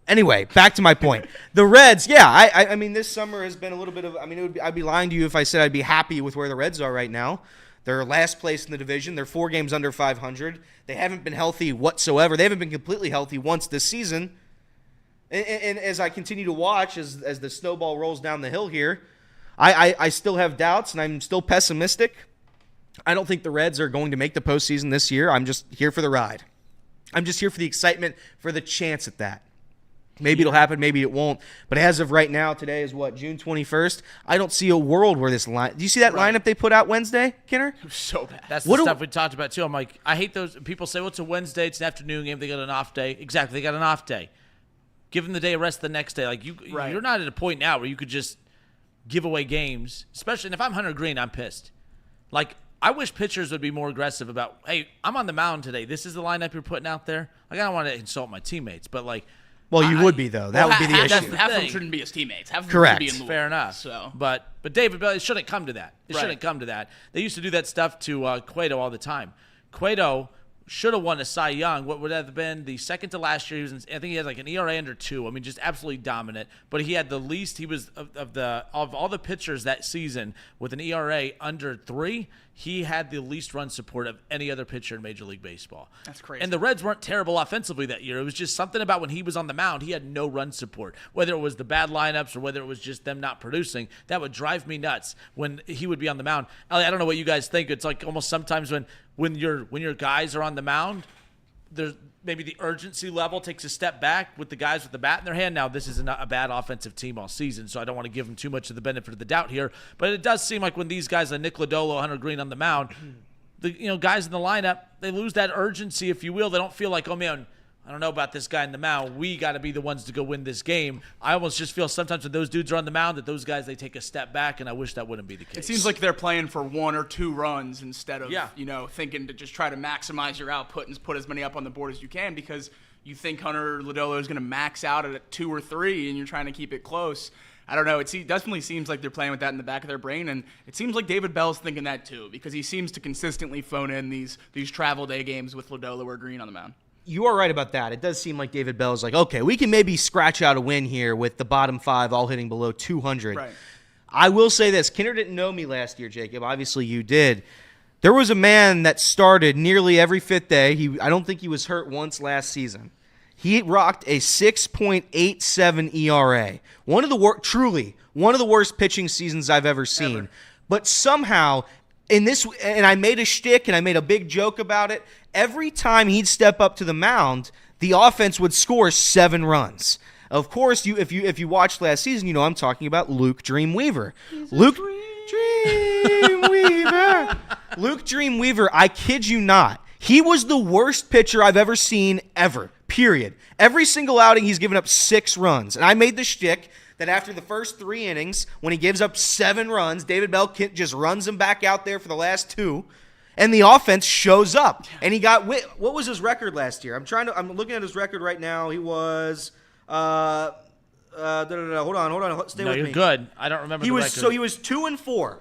Anyway, back to my point. The Reds, I mean, this summer has been a little bit of, I'd be lying to you if I said I'd be happy with where the Reds are right now. They're last place in the division. They're 4 games under 500. They haven't been healthy whatsoever. They haven't been completely healthy once this season. And as I continue to watch, as the snowball rolls down the hill here, I still have doubts, and I'm still pessimistic. I don't think the Reds are going to make the postseason this year. I'm just here for the ride. I'm just here for the excitement, for the chance at that. Maybe it'll happen, maybe it won't. But as of right now, today is what, June 21st? I don't see a world where this line. Do you see that lineup they put out Wednesday, Kinner? It was so bad. That's the stuff we talked about too. I'm like, I hate those. People say, well, it's a Wednesday, it's an afternoon game, they got an off day. Exactly, they got an off day. Give them the day of rest the next day. Like you're not at a point now where you could just give away games. Especially, and if I'm Hunter Green, I'm pissed. Like, I wish pitchers would be more aggressive about, hey, I'm on the mound today. This is the lineup you're putting out there. Like, I don't want to insult my teammates, but like. Well, you would be, though. That would be the issue. Half of them shouldn't be his teammates. Half of them Correct. should be in the Fair enough. So. But David Bell, it shouldn't come to that. It shouldn't come to that. They used to do that stuff to Cueto all the time. Cueto should have won a Cy Young. What would have been the second to last year? I think he had like an ERA under 2. I mean, just absolutely dominant. But he had the least. He was of all the pitchers that season with an ERA under 3. He had the least run support of any other pitcher in Major League Baseball. That's crazy. And the Reds weren't terrible offensively that year. It was just something about when he was on the mound, he had no run support. Whether it was the bad lineups or whether it was just them not producing, that would drive me nuts when he would be on the mound. I don't know what you guys think. It's like almost sometimes when your guys are on the mound, there's maybe the urgency level takes a step back with the guys with the bat in their hand. Now, this isn't a bad offensive team all season, so I don't want to give them too much of the benefit of the doubt here. But it does seem like when these guys like Nick Lodolo, Hunter Green on the mound, the guys in the lineup, they lose that urgency, if you will. They don't feel like, oh, man, I don't know about this guy in the mound. We got to be the ones to go win this game. I almost just feel sometimes when those dudes are on the mound that those guys, they take a step back, and I wish that wouldn't be the case. It seems like they're playing for 1 or 2 runs instead of, thinking to just try to maximize your output and put as many up on the board as you can because you think Hunter Lodolo is going to max out at 2 or 3 and you're trying to keep it close. I don't know. It definitely seems like they're playing with that in the back of their brain, and it seems like David Bell's thinking that too because he seems to consistently phone in these travel day games with Lodolo or Green on the mound. You are right about that. It does seem like David Bell is like, okay, we can maybe scratch out a win here with the bottom 5 all hitting below 200. Right. I will say this. Kinner didn't know me last year, Jacob. Obviously, you did. There was a man that started nearly every 5th day. I don't think he was hurt once last season. He rocked a 6.87 ERA. Truly, one of the worst pitching seasons I've ever seen. Ever. But somehow, and I made a shtick and I made a big joke about it. Every time he'd step up to the mound, the offense would score 7 runs. Of course, if you watched last season, you know I'm talking about Luke Dreamweaver. Luke Dreamweaver. Luke Dreamweaver, I kid you not, he was the worst pitcher I've ever seen ever, period. Every single outing, he's given up 6 runs. And I made the shtick that after the first 3 innings, when he gives up 7 runs, David Bell just runs him back out there for the last 2. And the offense shows up. And he got what was his record last year? I'm looking at his record right now. He was hold on. Stay with me. No, you're good. I don't remember the record. So he was 2-4.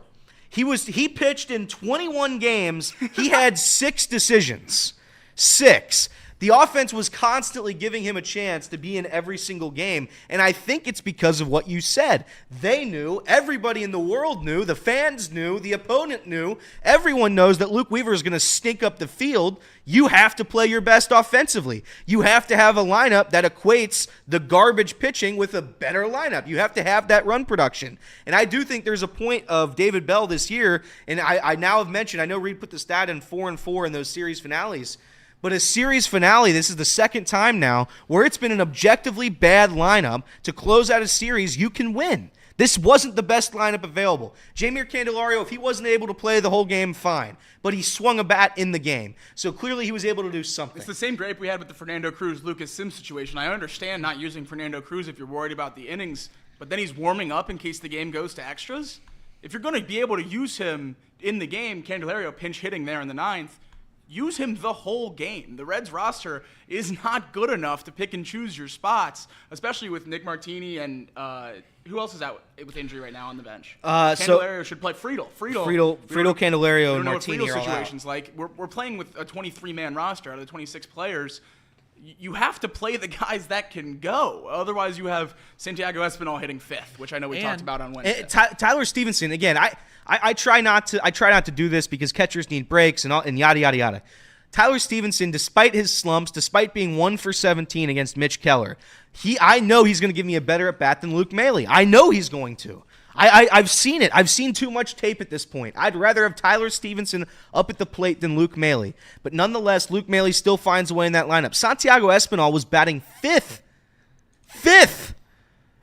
He pitched in 21 games. He had 6 decisions. 6. The offense was constantly giving him a chance to be in every single game, and I think it's because of what you said. They knew, everybody in the world knew, the fans knew, the opponent knew, everyone knows that Luke Weaver is going to stink up the field. You have to play your best offensively. You have to have a lineup that equates the garbage pitching with a better lineup. You have to have that run production. And I do think there's a point of David Bell this year, and I now have mentioned, I know Reed put the stat in 4-4 in those series finales, but a series finale, this is the second time now, where it's been an objectively bad lineup to close out a series, you can win. This wasn't the best lineup available. Jeimer Candelario, if he wasn't able to play the whole game, fine. But he swung a bat in the game. So clearly he was able to do something. It's the same gripe we had with the Fernando Cruz-Lucas Sims situation. I understand not using Fernando Cruz if you're worried about the innings, but then he's warming up in case the game goes to extras. If you're going to be able to use him in the game, Candelario pinch hitting there in the 9th, use him the whole game. The Reds roster is not good enough to pick and choose your spots, especially with Nick Martini and who else is out with injury right now on the bench? Candelario should play Friedel, Candelario, and Martini are all situations out. Like we're playing with a 23-man roster out of the 26 players. You have to play the guys that can go. Otherwise, you have Santiago Espinal hitting 5th, which I know we talked about on Wednesday. Tyler Stevenson, again, I try not to do this because catchers need breaks and yada yada yada. Tyler Stevenson, despite his slumps, despite being 1 for 17 against Mitch Keller, I know he's going to give me a better at bat than Luke Maile. I know he's going to. I've seen it. I've seen too much tape at this point. I'd rather have Tyler Stevenson up at the plate than Luke Maile. But nonetheless, Luke Maile still finds a way in that lineup. Santiago Espinal was batting fifth. Fifth!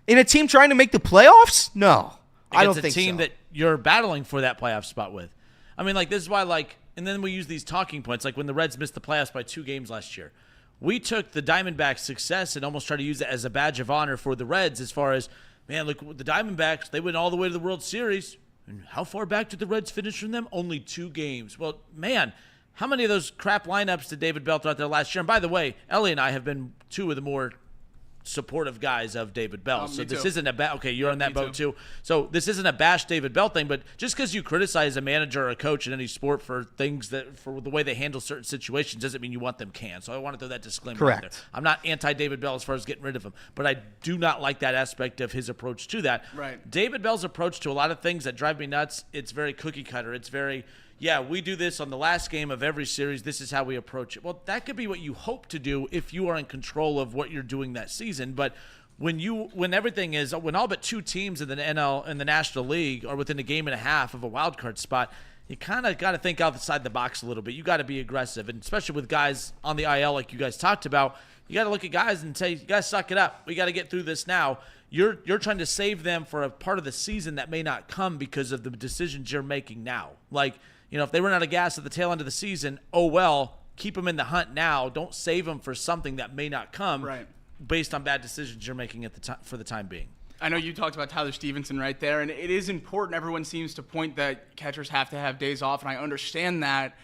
In a team trying to make the playoffs? No. I don't think so. It's a team that you're battling for that playoff spot with. I mean, like, this is why, like, and then we use these talking points, like when the Reds missed the playoffs by 2 games last year. We took the Diamondbacks' success and almost tried to use it as a badge of honor for the Reds as far as, man, look, the Diamondbacks, they went all the way to the World Series. And how far back did the Reds finish from them? Only 2 games. Well, man, how many of those crap lineups did David Bell throw out there last year? And by the way, Ellie and I have been 2 of the more supportive guys of David Bell. So this isn't a okay, you're on that boat too. So this isn't a bash David Bell thing, but just because you criticize a manager or a coach in any sport for things that for the way they handle certain situations doesn't mean you want them canned. So I want to throw that disclaimer Correct. out there. I'm not anti-David Bell as far as getting rid of him, but I do not like that aspect of his approach to that. Right. David Bell's approach to a lot of things that drive me nuts, it's very cookie cutter. It's very, yeah, we do this on the last game of every series. This is how we approach it. Well, that could be what you hope to do if you are in control of what you're doing that season. But when everything is, when all but 2 teams in the National League are within a game and a half of a wild card spot, you kind of got to think outside the box a little bit. You got to be aggressive, and especially with guys on the IL like you guys talked about, you got to look at guys and say, you guys suck it up. We got to get through this now. You're trying to save them for a part of the season that may not come because of the decisions you're making now. Like, you know, if they run out of gas at the tail end of the season, oh well, keep them in the hunt now. Don't save them for something that may not come. Right. Based on bad decisions you're making at the time for the time being. I know you talked about Tyler Stevenson right there, and it is important. Everyone seems to point that catchers have to have days off, and I understand that.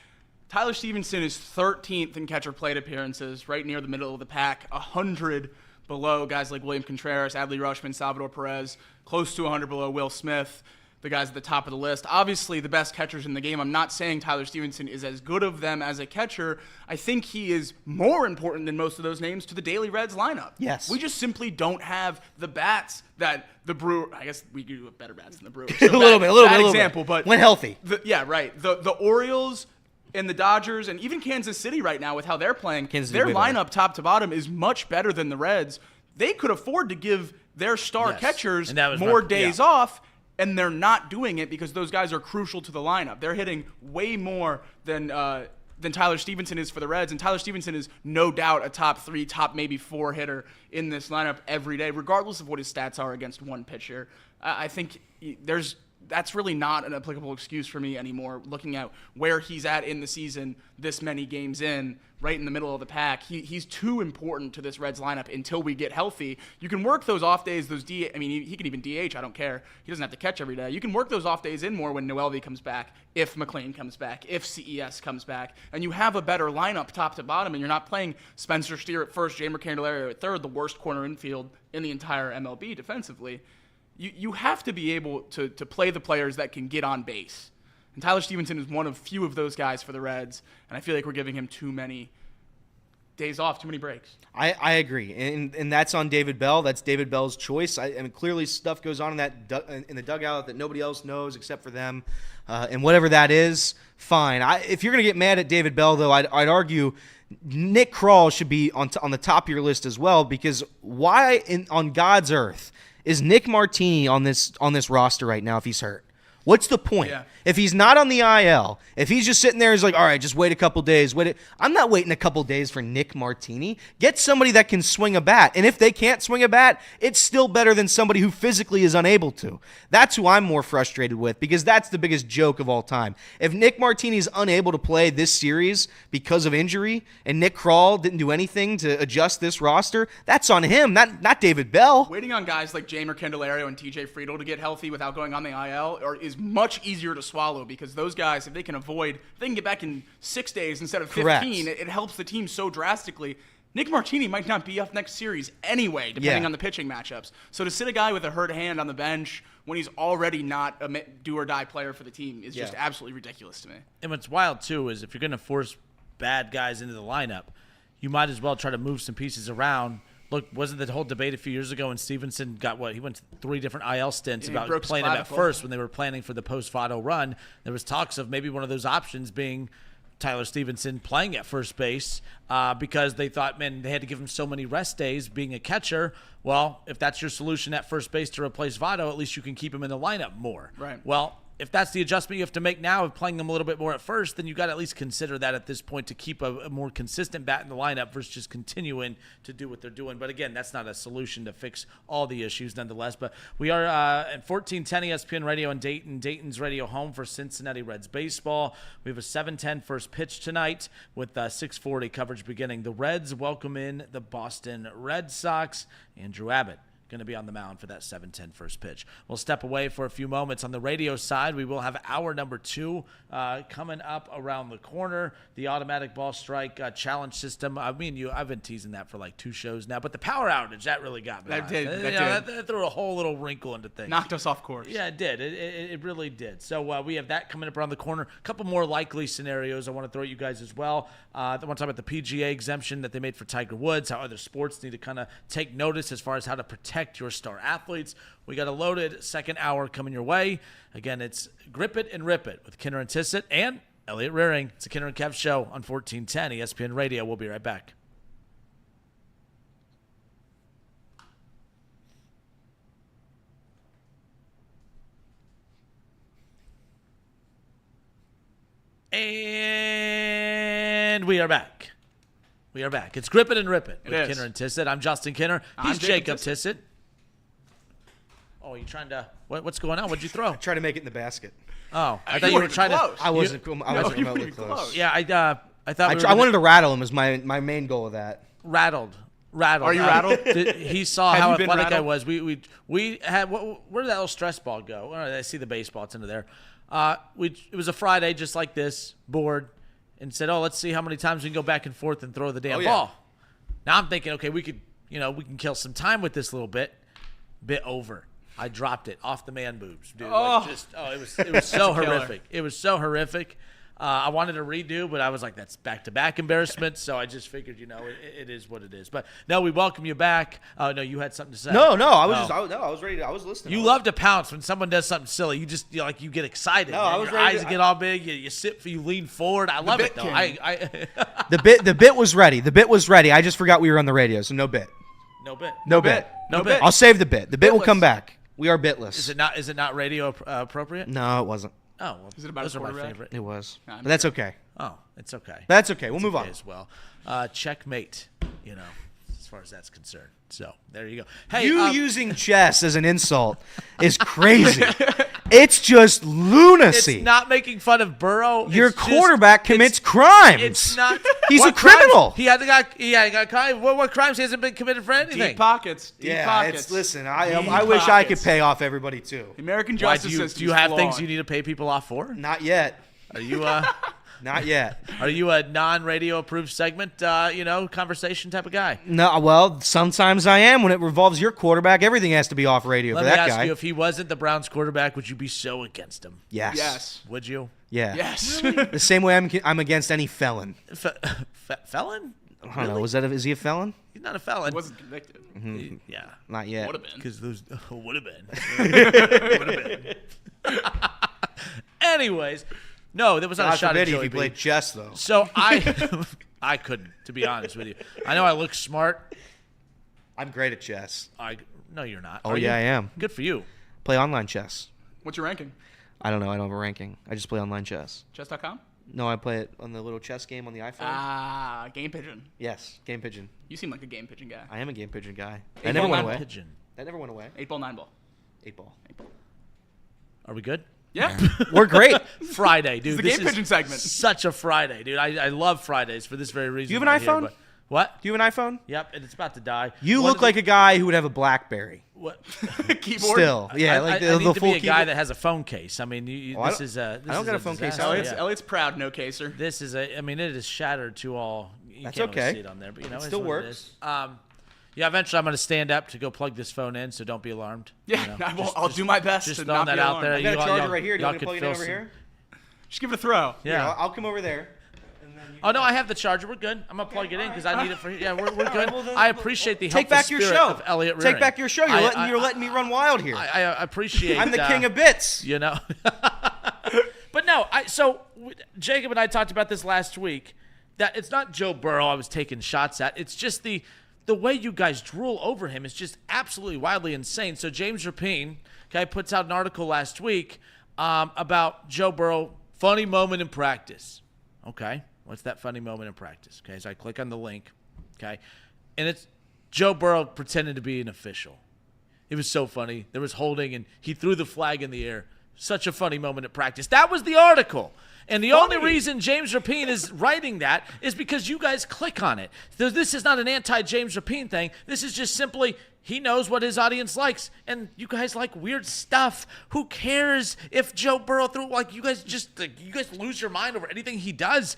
Tyler Stevenson is 13th in catcher plate appearances, right near the middle of the pack, 100 below guys like William Contreras, Adley Rutschman, Salvador Perez, close to 100 below Will Smith, the guys at the top of the list. Obviously, the best catchers in the game. I'm not saying Tyler Stevenson is as good of them as a catcher. I think he is more important than most of those names to the Daily Reds lineup. Yes. We just simply don't have the bats that the Brewers, I guess we do have better bats than the Brewers. a little bit. Example, but when healthy. Yeah, right. The Orioles and the Dodgers and even Kansas City right now with how they're playing, their lineup top to bottom is much better than the Reds. They could afford to give their star catchers more days off, and they're not doing it because those guys are crucial to the lineup. They're hitting way more than Tyler Stevenson is for the Reds, and Tyler Stevenson is no doubt a top 3, top maybe 4 hitter in this lineup every day, regardless of what his stats are against one pitcher. I think that's really not an applicable excuse for me anymore, looking at where he's at in the season this many games in, right in the middle of the pack. He's too important to this Reds lineup until we get healthy. You can work those off days, he can even DH, I don't care. He doesn't have to catch every day. You can work those off days in more when Noelvi comes back, if McLean comes back, if CES comes back, and you have a better lineup top to bottom, and you're not playing Spencer Steer at first, Jeimer Candelario at third, the worst corner infield in the entire MLB defensively. You have to be able to play the players that can get on base. And Tyler Stevenson is one of few of those guys for the Reds, and I feel like we're giving him too many days off, too many breaks. I agree, and that's on David Bell. That's David Bell's choice. I mean, clearly stuff goes on in the dugout that nobody else knows except for them, and whatever that is, fine. If you're going to get mad at David Bell, though, I'd argue Nick Krall should be on the top of your list as well, because why on God's earth is Nick Martini on this roster right now if he's hurt? What's the point? Yeah. If he's not on the IL, if he's just sitting there, he's like, all right, just wait a couple days. I'm not waiting a couple days for Nick Martini. Get somebody that can swing a bat. And if they can't swing a bat, it's still better than somebody who physically is unable to. That's who I'm more frustrated with, because that's the biggest joke of all time. If Nick Martini is unable to play this series because of injury, and Nick Krall didn't do anything to adjust this roster, that's on him, not David Bell. Waiting on guys like Jeimer Candelario and TJ Friedl to get healthy without going on the IL is much easier to swallow, because those guys, if they can get back in 6 days instead of 15, Correct. it helps the team so drastically. Nick Martini might not be up next series anyway, depending on the pitching matchups. So to sit a guy with a hurt hand on the bench when he's already not a do-or-die player for the team is just absolutely ridiculous to me. And what's wild, too, is if you're going to force bad guys into the lineup, you might as well try to move some pieces around. Look, wasn't the whole debate a few years ago when Stevenson got he went to 3 different IL stints about playing him at first when they were planning for the post-Votto run. There was talks of maybe one of those options being Tyler Stevenson playing at first base because they thought, man, they had to give him so many rest days being a catcher. Well, if that's your solution at first base to replace Votto, at least you can keep him in the lineup more. Right. Well, if that's the adjustment you have to make now of playing them a little bit more at first, then you got to at least consider that at this point to keep a more consistent bat in the lineup versus just continuing to do what they're doing. But again, that's not a solution to fix all the issues nonetheless. But we are at 1410 ESPN Radio in Dayton, Dayton's radio home for Cincinnati Reds baseball. We have a 7:10 first pitch tonight with 6:40 coverage beginning. The Reds welcome in the Boston Red Sox. Andrew Abbott going to be on the mound for that 7:10 first pitch. We'll step away for a few moments. On the radio side, we will have hour number 2 coming up around the corner. The automatic ball strike challenge system. I mean, I've been teasing that for like 2 shows now, but the power outage, that really got me. That did. That threw a whole little wrinkle into things. Knocked us off course. Yeah, it did. It really did. So we have that coming up around the corner. A couple more likely scenarios I want to throw at you guys as well. I want to talk about the PGA exemption that they made for Tiger Woods, how other sports need to kind of take notice as far as how to protect your star athletes. We got a loaded second hour coming your way. Again, it's Grip It and Rip It with Kinner and Tissett and Elliot Rearing. It's a Kinner and Kev show on 1410 ESPN Radio. We'll be right back. And we are back. We are back. It's Grip It and Rip It with Kinner and Tissett. I'm Justin Kinner. He's Jacob Tissett. Oh, you trying to? What's going on? What'd you throw? Try to make it in the basket. Oh, I thought you were trying to. I wasn't remotely close. Yeah, I thought I wanted to rattle him. Was my main goal of that. Rattled. Are you rattled? He saw Have how you been athletic I rattled? was. We had where did that little stress ball go? I see the baseball. It's into there. It was a Friday just like this, bored, and said, "Oh, let's see how many times we can go back and forth and throw the damn ball." Now I'm thinking, okay, we can kill some time with this little bit over. I dropped it off the man boobs, dude. It was so horrific. It was so horrific. I wanted to redo, but I was like, that's back-to-back embarrassment. So I just figured, it is what it is. But no, we welcome you back. Oh no, you had something to say. No, I was ready. I was listening. You love to pounce when someone does something silly. You just you get excited. No, I was Your ready eyes get all big. You lean forward. I love it though. The bit was ready. The bit was ready. I just forgot we were on the radio, so no bit. No bit. No bit. No bit. I'll save the bit. The bit will come back. We are bitless. Is it not radio appropriate? No, it wasn't. Oh, well, Is it about those a are my quarterback? favorite. It was. No, But that's okay. Oh, it's okay. That's okay. We'll move on. As well. Checkmate, as far as that's concerned. So there you go. Hey, Using chess as an insult is crazy. It's just lunacy. It's not making fun of Burrow. Your quarterback commits crimes. It's not. He's what a criminal. crimes? He got crime. What crimes? He hasn't been committed for anything. Deep pockets. Deep pockets. Listen, I wish I could pay off everybody too. The American Why, justice system. do you have things you need to pay people off for? Not yet. Are you Not yet. Are you a non-radio approved segment, conversation type of guy? No, well, sometimes I am. When it revolves your quarterback, everything has to be off radio Let for me that ask guy. you, if he wasn't the Browns quarterback, would you be so against him? Yes. Yes. Would you? Yeah. Yes. The same way I'm against any felon. Felon? I don't know. Is he a felon? He's not a felon. He wasn't convicted. Yeah. Not yet. Would have been. Because those would have been. Would have been. Anyways, no, there was not God a shot at forbid Joey if he B. played chess, though. So I couldn't, to be honest with you. I know I look smart. I'm great at chess. No, you're not. Oh, Are yeah, you? I am. Good for you. Play online chess. What's your ranking? I don't know. I don't have a ranking. I just play online chess. Chess.com? No, I play it on the little chess game on the iPhone. Ah, Game Pigeon. Yes, Game Pigeon. You seem like a Game Pigeon guy. I am a Game Pigeon guy. Eight That never ball, went nine away. Pigeon. That never went away. 8-ball, 9-ball. 8-ball. Are we good? Yeah. We're great. Friday, dude. It's the This Game is Pigeon segment. Such a Friday, dude. I love Fridays for this very reason. Do you have an right here, iPhone? but- What? Do you have an iPhone? Yep, and it's about to die. You One look of the- like a guy who would have a BlackBerry. What? Keyboard. Still, yeah, I, like I the need to full be a guy keyboard. that has a phone case. I mean, Oh, I this don't- is a. This I don't is got a phone case. disaster. Elliot's, Yeah. Elliot's proud, no caser. This is a. I mean, it is shattered to all. You That's can't okay. really see it on there, but It it's still what it works. is. Yeah, eventually I'm going to stand up to go plug this phone in, so don't be alarmed. Yeah, I'll do my best Just to throwing not that be out alarmed. there. I got a y'all- charger y'all- right here. Do you y'all want me to could plug it in feel over some- here? Just give it a throw. Yeah. Here, I'll come over there. Oh no, I have the charger. We're good. I'm gonna plug it in because I need it for. Yeah, we're good. well, then- I appreciate the Take helpful back your spirit show. of Elliot Rearing. Take back your show. You're letting me run wild here. I appreciate. I'm the king of bits. But no, so Jacob and I talked about this last week, that it's not Joe Burrow I was taking shots at. It's just the way you guys drool over him is just absolutely wildly insane. So James Rapine, puts out an article last week about Joe Burrow, funny moment in practice. Okay, what's that funny moment in practice? Okay, so I click on the link, and it's Joe Burrow pretending to be an official. It was so funny. There was holding, and he threw the flag in the air. Such a funny moment at practice. That was the article. And the only reason James Rapine is writing that is because you guys click on it. So this is not an anti-James Rapine thing. This is just simply he knows what his audience likes. And you guys like weird stuff. Who cares if Joe Burrow threw, you guys lose your mind over anything he does.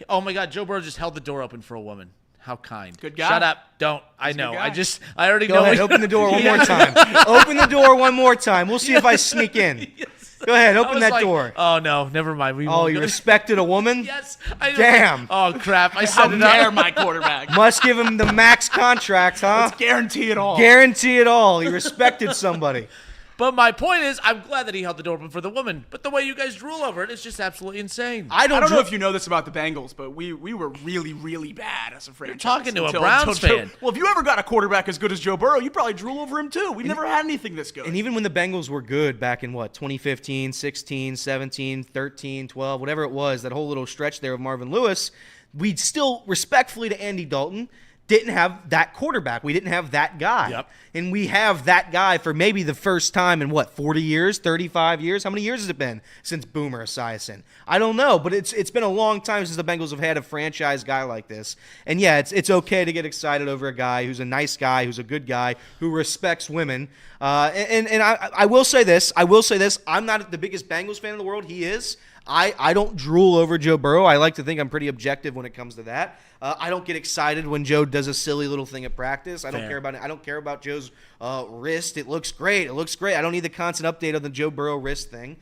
Oh, my God, Joe Burrow just held the door open for a woman. How kind. Good guy. Shut up. Don't. I know. I already know. Go ahead. Open the door one more time. Open the door one more time. We'll see if I sneak in. Yes. Go ahead. Open that door. Oh, no. Never mind. You respected a woman? Yes. Damn. Oh, crap. I said it dare my quarterback. Must give him the max contract, huh? Let's guarantee it all. Guarantee it all. He respected somebody. But my point is, I'm glad that he held the door open for the woman. But the way you guys drool over it is just absolutely insane. I don't know if you know this about the Bengals, but we were really, really bad as a franchise. You're talking to a Browns fan. Well, if you ever got a quarterback as good as Joe Burrow, you'd probably drool over him too. We've never had anything this good. And even when the Bengals were good back in 2015, 16, 17, 13, 12, whatever it was, that whole little stretch there of Marvin Lewis, we'd still, respectfully to Andy Dalton, didn't have that quarterback. We didn't have that guy. Yep. And we have that guy for maybe the first time in 40 years, 35 years? How many years has it been since Boomer Esiason? I don't know, but it's been a long time since the Bengals have had a franchise guy like this. And yeah, it's okay to get excited over a guy who's a nice guy, who's a good guy, who respects women. And I will say this. I'm not the biggest Bengals fan in the world. He is. I don't drool over Joe Burrow. I like to think I'm pretty objective when it comes to that. I don't get excited when Joe does a silly little thing at practice. I don't care about it. I don't care about Joe's wrist. It looks great. I don't need the constant update on the Joe Burrow wrist thing,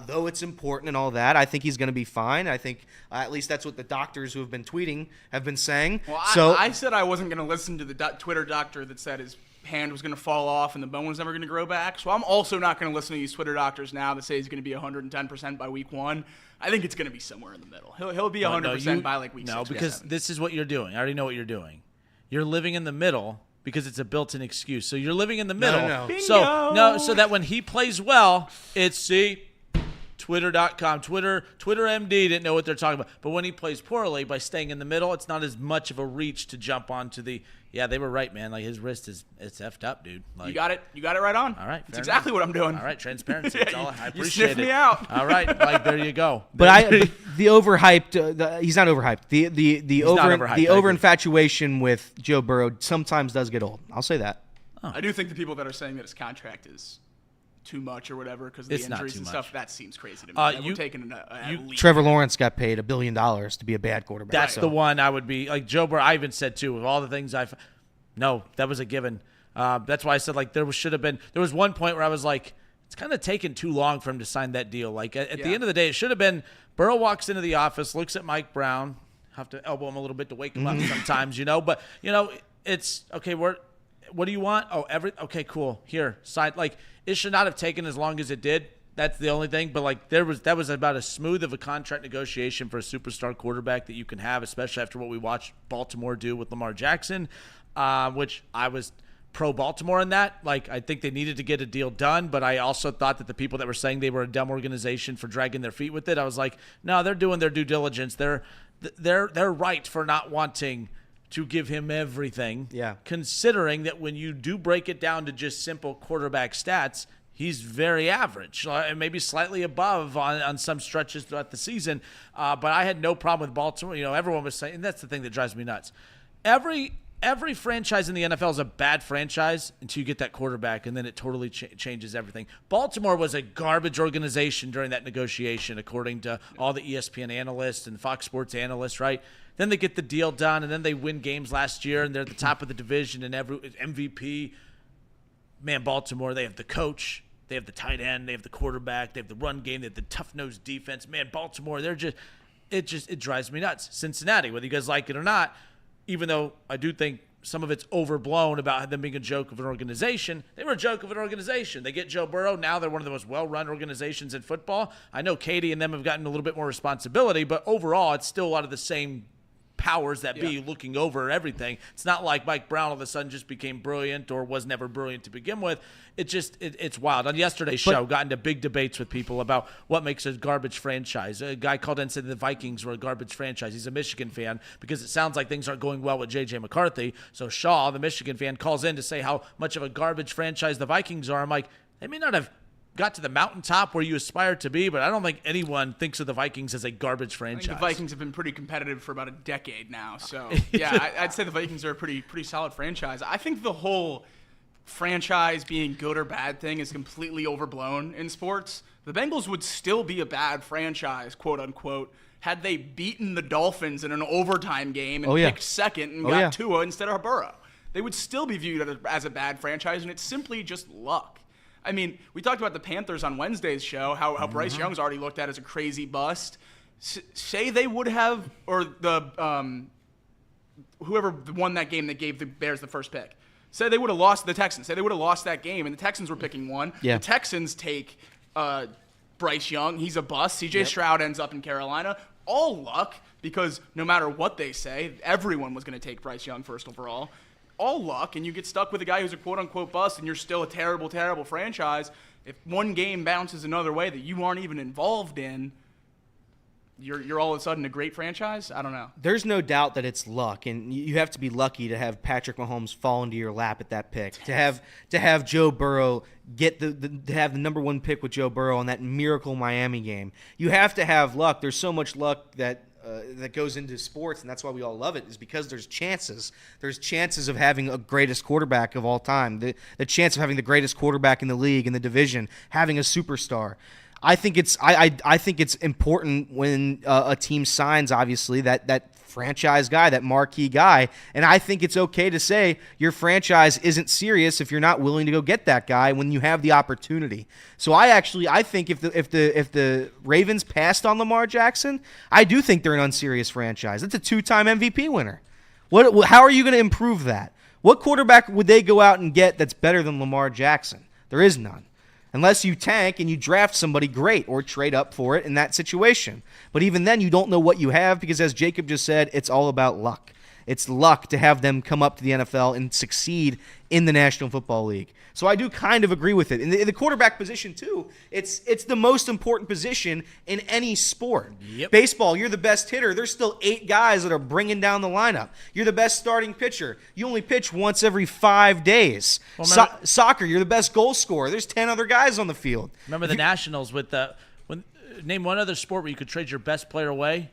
though it's important and all that. I think he's going to be fine. I think at least that's what the doctors who have been tweeting have been saying. Well, so I said I wasn't going to listen to the Twitter doctor that said his hand was going to fall off and the bone was never going to grow back. So I'm also not going to listen to these Twitter doctors now that say he's going to be 110% by week 1. I think it's going to be somewhere in the middle. He'll be 100% by week 6. No, because this is what you're doing. I already know what you're doing. You're living in the middle because it's a built-in excuse. So you're living in the middle. No. So that when he plays well, it's Twitter.com. Twitter MD didn't know what they're talking about. But when he plays poorly, by staying in the middle, it's not as much of a reach to jump onto the, they were right, man. His wrist it's effed up, dude. You got it right on. All right. That's exactly what I'm doing. All right, transparency. That's all. I appreciate you sniffed it. me out. All right, there you go. But the overhyped, he's not overhyped. The over infatuation with Joe Burrow sometimes does get old. I'll say that. I do think the people that are saying that his contract is too much or whatever because of the injuries and stuff, that seems crazy to me. We're taking a leap. Trevor Lawrence got paid $1 billion to be a bad quarterback. That's the one I would be like Joe Burrow. I even said too, with all the things no, that was a given. That's why I said there was one point where I was like, it's kind of taken too long for him to sign that deal. At the end of the day, it should have been Burrow walks into the office, looks at Mike Brown, have to elbow him a little bit to wake him up sometimes, but it's okay. What do you want? Oh, okay, cool. Here, sign. It should not have taken as long as it did. That's the only thing. But that was about as smooth of a contract negotiation for a superstar quarterback that you can have, especially after what we watched Baltimore do with Lamar Jackson, which I was pro Baltimore in that. I think they needed to get a deal done, but I also thought that the people that were saying they were a dumb organization for dragging their feet with it, I was like, no, they're doing their due diligence. They're right for not wanting to give him everything. Yeah. Considering that when you do break it down to just simple quarterback stats, he's very average, maybe slightly above on some stretches throughout the season. But I had no problem with Baltimore. Everyone was saying, and that's the thing that drives me nuts. Every franchise in the NFL is a bad franchise until you get that quarterback, and then it totally changes everything. Baltimore was a garbage organization during that negotiation, according to all the ESPN analysts and Fox Sports analysts, right? Then they get the deal done, and then they win games last year, and they're at the top of the division and MVP. Man, Baltimore, they have the coach, they have the tight end, they have the quarterback, they have the run game, they have the tough-nosed defense. Man, Baltimore, it drives me nuts. Cincinnati, whether you guys like it or not, even though I do think some of it's overblown about them being a joke of an organization. They were a joke of an organization. They get Joe Burrow. Now they're one of the most well-run organizations in football. I know Katie and them have gotten a little bit more responsibility, but overall it's still a lot of the same powers that be looking over everything. It's not like Mike Brown all of a sudden just became brilliant or was never brilliant to begin with. It's wild. On yesterday's show, got into big debates with people about what makes a garbage franchise. A guy called in and said the Vikings were a garbage franchise. He's a Michigan fan because it sounds like things aren't going well with J.J. McCarthy. So Shaw, the Michigan fan, calls in to say how much of a garbage franchise the Vikings are. I'm like, they may not have got to the mountaintop where you aspire to be, but I don't think anyone thinks of the Vikings as a garbage franchise. I think the Vikings have been pretty competitive for about a decade now. So, yeah, I'd say the Vikings are a pretty solid franchise. I think the whole franchise being good or bad thing is completely overblown in sports. The Bengals would still be a bad franchise, quote unquote, had they beaten the Dolphins in an overtime game and picked second and got Tua instead of Burrow. They would still be viewed as a bad franchise, and it's simply just luck. I mean, we talked about the Panthers on Wednesday's show, how Bryce Young's already looked at as a crazy bust. Say they would have, or the whoever won that game that gave the Bears the first pick. Say they would have lost the Texans. Say they would have lost that game, and the Texans were picking one. Yeah. The Texans take Bryce Young. He's a bust. C.J. Stroud ends up in Carolina. All luck, because no matter what they say, everyone was going to take Bryce Young first overall. All luck, and you get stuck with a guy who's a quote-unquote bust, and you're still a terrible, terrible franchise. If one game bounces another way that you aren't even involved in, you're all of a sudden a great franchise? I don't know. There's no doubt that it's luck, and you have to be lucky to have Patrick Mahomes fall into your lap at that pick. To have Joe Burrow get to have the number one pick with Joe Burrow on that miracle Miami game. You have to have luck. There's so much luck that goes into sports, and that's why we all love it, is because there's chances. There's chances of having a greatest quarterback of all time, the chance of having the greatest quarterback in the league, in the division, having a superstar. I think it's I think it's important when a team signs, obviously, that franchise guy, that marquee guy, and I think it's okay to say your franchise isn't serious if you're not willing to go get that guy when you have the opportunity. So I think if the Ravens passed on Lamar Jackson, I do think they're an unserious franchise. It's a 2-time MVP winner. How are you going to improve that? What quarterback would they go out and get that's better than Lamar Jackson? There is none. Unless you tank and you draft somebody great or trade up for it in that situation. But even then, you don't know what you have because, as Jacob just said, it's all about luck. It's luck to have them come up to the NFL and succeed in the National Football League. So I do kind of agree with it. In the quarterback position, too, it's the most important position in any sport. Yep. Baseball, you're the best hitter. There's still 8 guys that are bringing down the lineup. You're the best starting pitcher. You only pitch once every 5 days. Well, soccer, you're the best goal scorer. There's 10 other guys on the field. Remember the Nationals with name one other sport where you could trade your best player away.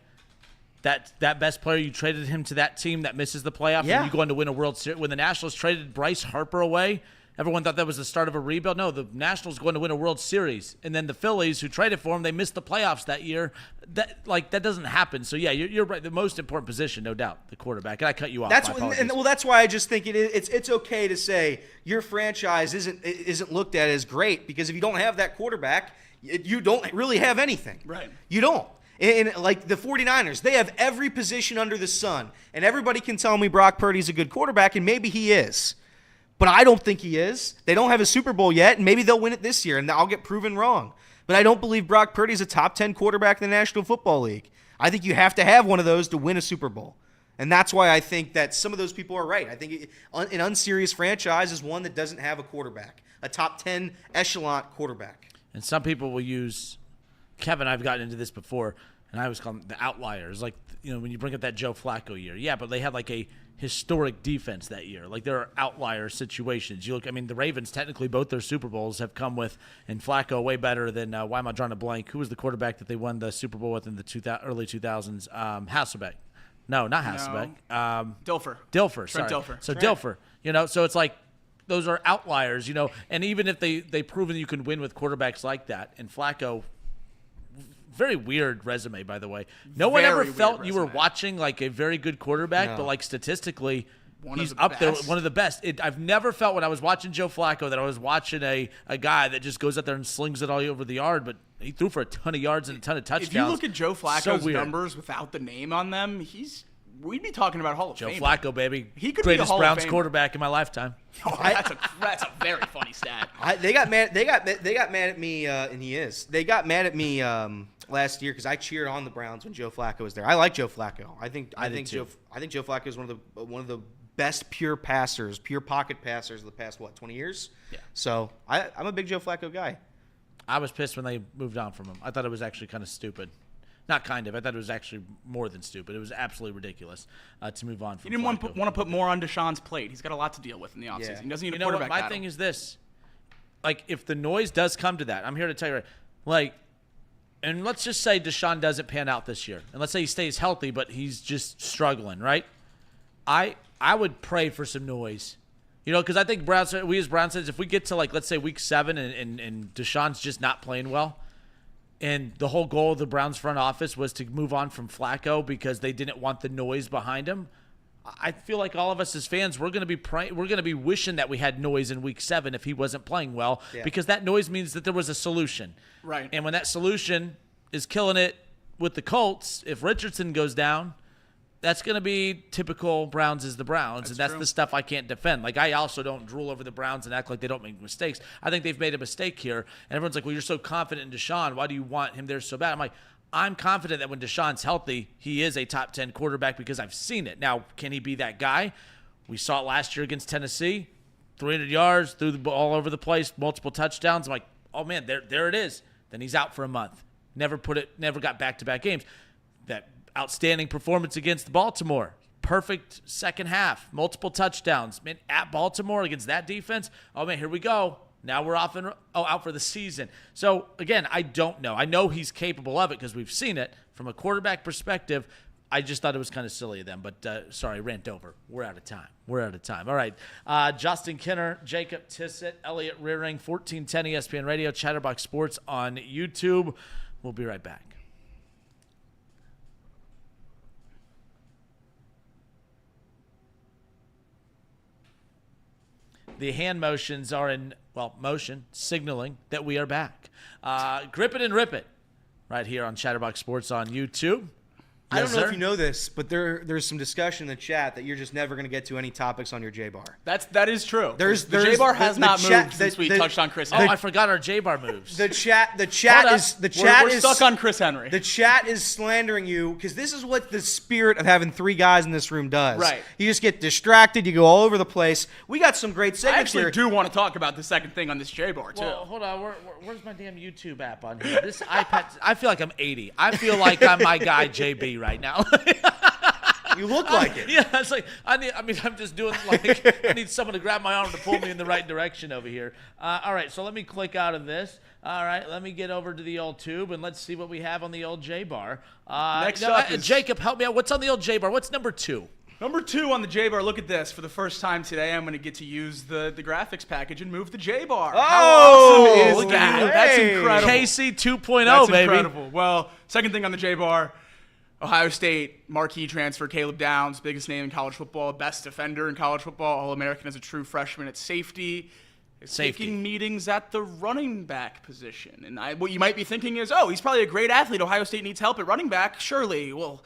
That best player, you traded him to that team that misses the playoff, and you go on to win a World Series. When the Nationals traded Bryce Harper away, everyone thought that was the start of a rebuild. No, the Nationals going to win a World Series, and then the Phillies, who traded for him, they missed the playoffs that year. That doesn't happen. So yeah, you're right. The most important position, no doubt, the quarterback. And I cut you off. That's why I just think it's okay to say your franchise isn't looked at as great, because if you don't have that quarterback, you don't really have anything. Right. You don't. And like the 49ers, they have every position under the sun. And everybody can tell me Brock Purdy's a good quarterback, and maybe he is. But I don't think he is. They don't have a Super Bowl yet, and maybe they'll win it this year, and I'll get proven wrong. But I don't believe Brock Purdy's a top 10 quarterback in the National Football League. I think you have to have one of those to win a Super Bowl. And that's why I think that some of those people are right. I think an unserious franchise is one that doesn't have a quarterback, a top 10 echelon quarterback. And some people will use – Kevin, I've gotten into this before, and I always call them the outliers. Like, when you bring up that Joe Flacco year. Yeah, but they had like a historic defense that year. Like, there are outlier situations. You look, the Ravens, technically both their Super Bowls have come with, and Flacco way better than, why am I drawing a blank? Who was the quarterback that they won the Super Bowl with in the early 2000s? Hasselbeck. No, not Hasselbeck. Dilfer. Sorry. Dilfer. So Dilfer. So it's like, those are outliers, and even if they've proven you can win with quarterbacks like that, and Flacco, very weird resume, by the way. No one ever felt you were watching like a very good quarterback, but like statistically, he's up there, one of the best. I've never felt when I was watching Joe Flacco that I was watching a guy that just goes out there and slings it all over the yard, but he threw for a ton of yards and a ton of touchdowns. If you look at Joe Flacco's numbers without the name on them, he's we'd be talking about Hall of Joe Fame. Flacco, baby. He could be the Greatest Hall of Browns Famer. quarterback in my lifetime. Oh, that's a very funny stat. They got mad at me, and he is. They got mad at me last year because I cheered on the Browns when Joe Flacco was there. I like Joe Flacco. I think Joe Flacco is one of the best pure pocket passers of the past 20 years. Yeah. So I'm a big Joe Flacco guy. I was pissed when they moved on from him. I thought it was actually kind of stupid. Not kind of. I thought it was actually more than stupid. It was absolutely ridiculous to move on from You didn't want Flacco. to put more on Deshaun's plate. He's got a lot to deal with in the offseason. Yeah. He doesn't need You a know what? quarterback My battle. thing is this. Like, if the noise does come to that, I'm here to tell you, like, and let's just say Deshaun doesn't pan out this year. And let's say he stays healthy, but he's just struggling, right? I would pray for some noise. You know, because I think we as Browns fans, if we get to, like, let's say week 7 and Deshaun's just not playing well, and the whole goal of the Browns front office was to move on from Flacco because they didn't want the noise behind him, I feel like all of us as fans, we're going to be wishing that we had noise in week 7 if he wasn't playing well, because that noise means that there was a solution. Right. And when that solution is killing it with the Colts, if Richardson goes down, that's going to be typical Browns is the Browns, and that's true. the stuff I can't defend. Like, I also don't drool over the Browns and act like they don't make mistakes. I think they've made a mistake here, and everyone's like, well, you're so confident in Deshaun. Why do you want him there so bad? I'm like, I'm confident that when Deshaun's healthy, he is a top 10 quarterback because I've seen it. Now, can he be that guy? We saw it last year against Tennessee, 300 yards, threw the ball all over the place, multiple touchdowns. I'm like, oh, man, there it is. Then he's out for a month. Never got back-to-back games. That outstanding performance against Baltimore. Perfect second half. Multiple touchdowns. Man, at Baltimore against that defense, oh, man, here we go. Now we're out for the season. So, again, I don't know. I know he's capable of it because we've seen it. From a quarterback perspective, I just thought it was kind of silly of them. But, sorry, rant over. We're out of time. All right. Justin Kinner, Jacob Tissett, Elliot Rearing, 1410 ESPN Radio, Chatterbox Sports on YouTube. We'll be right back. The hand motions are motion, signaling that we are back. Grip it and rip it right here on Chatterbox Sports on YouTube. I don't know sir? if you know this, but there's some discussion in the chat that you're just never going to get to any topics on your J-Bar. That is true. The J-Bar has not chat- moved since we the- touched on Chris Oh, Henry. I forgot our J-Bar moves. The chat Hold is up. the chat We're is stuck on Chris Henry. The chat is slandering you because this is what the spirit of having 3 guys in this room does. Right. You just get distracted. You go all over the place. We got some great I segments actually here. do want to talk about the second thing on this J-Bar, too. Well, hold on. Where's my damn YouTube app on here? This iPad. I feel like I'm 80. I feel like I'm my guy JB right now. You look like it. Yeah, it's like I'm just doing like I need someone to grab my arm to pull me in the right direction over here. All right, so let me click out of this. All right, let me get over to the old tube and let's see what we have on the old J-Bar. Next up is- Jacob, help me out. What's on the old J-Bar? What's number 2? Number 2 on the J-Bar, look at this. For the first time today, I'm going to get to use the graphics package and move the J-Bar. Oh, How awesome look is at that? you. That's Hey. incredible. KC 2.0, That's baby. incredible. Well, second thing on the J-Bar, Ohio State marquee transfer Caleb Downs, biggest name in college football, best defender in college football, All-American as a true freshman at safety. Is taking meetings at the running back position. And what you might be thinking is, oh, he's probably a great athlete. Ohio State needs help at running back. Surely. Well,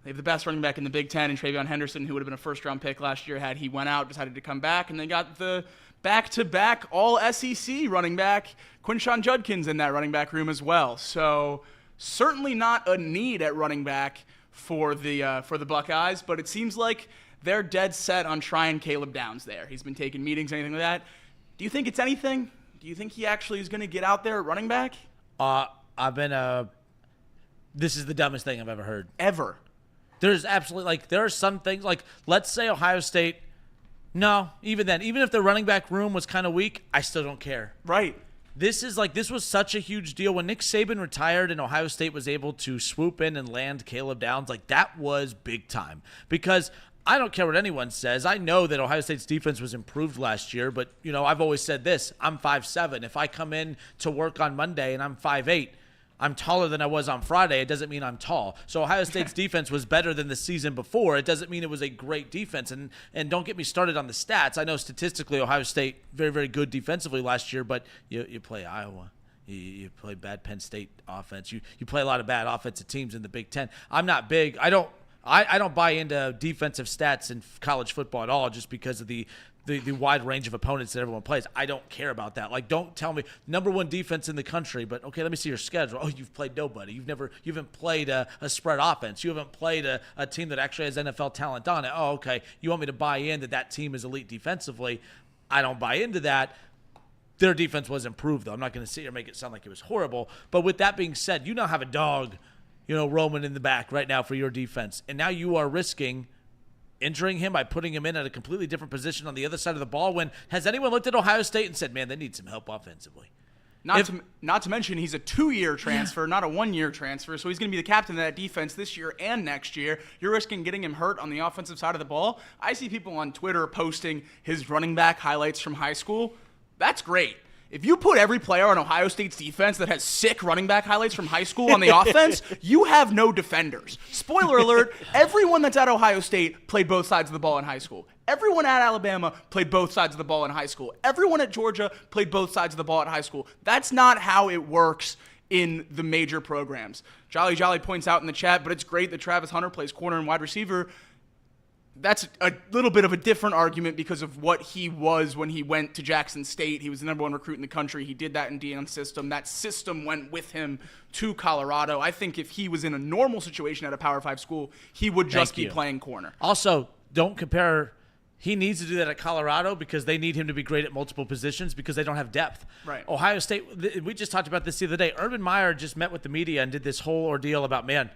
they have the best running back in the Big Ten in Travion Henderson, who would have been a first-round pick last year had he went out, decided to come back. And they got the back-to-back all-SEC running back, Quinshon Judkins, in that running back room as well. So certainly not a need at running back for the Buckeyes, but it seems like they're dead set on trying Caleb Downs there. He's been taking meetings, anything like that. Do you think it's anything? Do you think he actually is going to get out there at running back? This is the dumbest thing I've ever heard. Ever. There's absolutely, there are some things, let's say Ohio State, no, even then, even if the running back room was kind of weak, I still don't care. Right. This was such a huge deal. When Nick Saban retired and Ohio State was able to swoop in and land Caleb Downs, that was big time. Because I don't care what anyone says. I know that Ohio State's defense was improved last year, but, I've always said this. I'm 5'7". If I come in to work on Monday and I'm 5'8", I'm taller than I was on Friday. It doesn't mean I'm tall. So Ohio State's defense was better than the season before. It doesn't mean it was a great defense. And don't get me started on the stats. I know statistically Ohio State very, very good defensively last year, but you play Iowa. You play bad Penn State offense. You play a lot of bad offensive teams in the Big Ten. I'm not big. I don't buy into defensive stats in college football at all just because of the wide range of opponents that everyone plays. I don't care about that. Like, don't tell me number one defense in the country, but okay, let me see your schedule. Oh, you've played nobody. You haven't played a spread offense. You haven't played a team that actually has NFL talent on it. Oh, okay. You want me to buy in that team is elite defensively? I don't buy into that. Their defense was improved, though. I'm not going to sit here and make it sound like it was horrible. But with that being said, you now have a dog, roaming in the back right now for your defense. And now you are risking injuring him by putting him in at a completely different position on the other side of the ball. When has anyone looked at Ohio State and said, man, they need some help offensively? Not to mention he's a 2-year transfer, not a 1-year transfer, so he's going to be the captain of that defense this year and next year. You're risking getting him hurt on the offensive side of the ball. I see people on Twitter posting his running back highlights from high school. That's great. If you put every player on Ohio State's defense that has sick running back highlights from high school on the offense, you have no defenders. Spoiler alert, everyone that's at Ohio State played both sides of the ball in high school. Everyone at Alabama played both sides of the ball in high school. Everyone at Georgia played both sides of the ball at high school. That's not how it works in the major programs. Jolly points out in the chat, but it's great that Travis Hunter plays corner and wide receiver. That's a little bit of a different argument because of what he was when he went to Jackson State. He was the number one recruit in the country. He did that in Deion's system. That system went with him to Colorado. I think if he was in a normal situation at a Power 5 school, he would just be playing corner. Also, don't compare. He needs to do that at Colorado because they need him to be great at multiple positions because they don't have depth. Right. Ohio State, we just talked about this the other day. Urban Meyer just met with the media and did this whole ordeal about, man,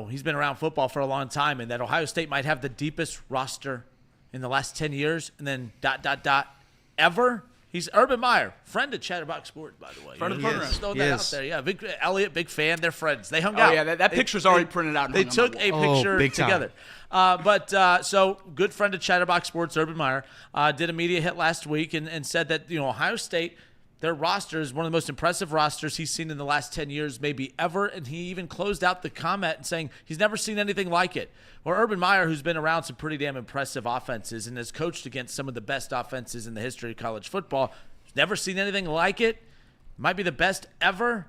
he's been around football for a long time, and that Ohio State might have the deepest roster in the last 10 years, and then ... ever. He's Urban Meyer, friend of Chatterbox Sports, by the way. Friend of the program. Just throw that out there. Yeah, Elliot, big fan. They're friends. They hung out. Oh, yeah, that picture's already printed out. They took a picture together. So good friend of Chatterbox Sports, Urban Meyer, did a media hit last week and said that, Ohio State, their roster is one of the most impressive rosters he's seen in the last 10 years, maybe ever. And he even closed out the comment and saying he's never seen anything like it. Or Urban Meyer, who's been around some pretty damn impressive offenses and has coached against some of the best offenses in the history of college football, never seen anything like it. Might be the best ever.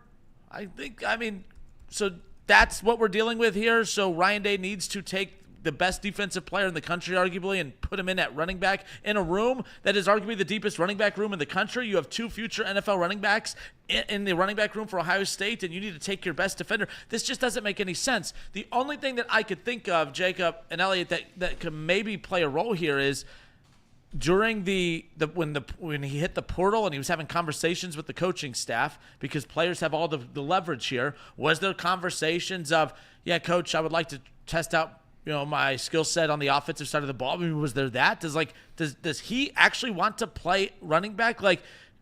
So that's what we're dealing with here. So Ryan Day needs to take the best defensive player in the country, arguably, and put him in at running back in a room that is arguably the deepest running back room in the country. You have 2 future NFL running backs in the running back room for Ohio State, and you need to take your best defender. This just doesn't make any sense. The only thing that I could think of, Jacob and Elliot, that could maybe play a role here is during when he hit the portal and he was having conversations with the coaching staff, because players have all the leverage here. Was there conversations of, yeah, coach, I would like to test out my skill set on the offensive side of the ball? Was there that? Does he actually want to play running back?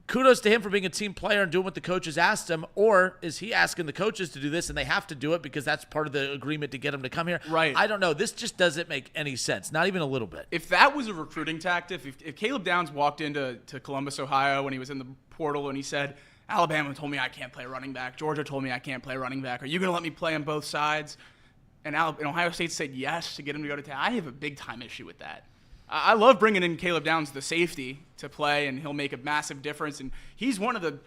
Kudos to him for being a team player and doing what the coaches asked him, or is he asking the coaches to do this and they have to do it because that's part of the agreement to get him to come here? Right. I don't know. This just doesn't make any sense, not even a little bit. If that was a recruiting tactic, if Caleb Downs walked into Columbus, Ohio when he was in the portal and he said, Alabama told me I can't play running back, Georgia told me I can't play running back, are you going to let me play on both sides? And Ohio State said yes to get him to go to town. I have a big-time issue with that. I love bringing in Caleb Downs, the safety, to play, and he'll make a massive difference. And he's one of the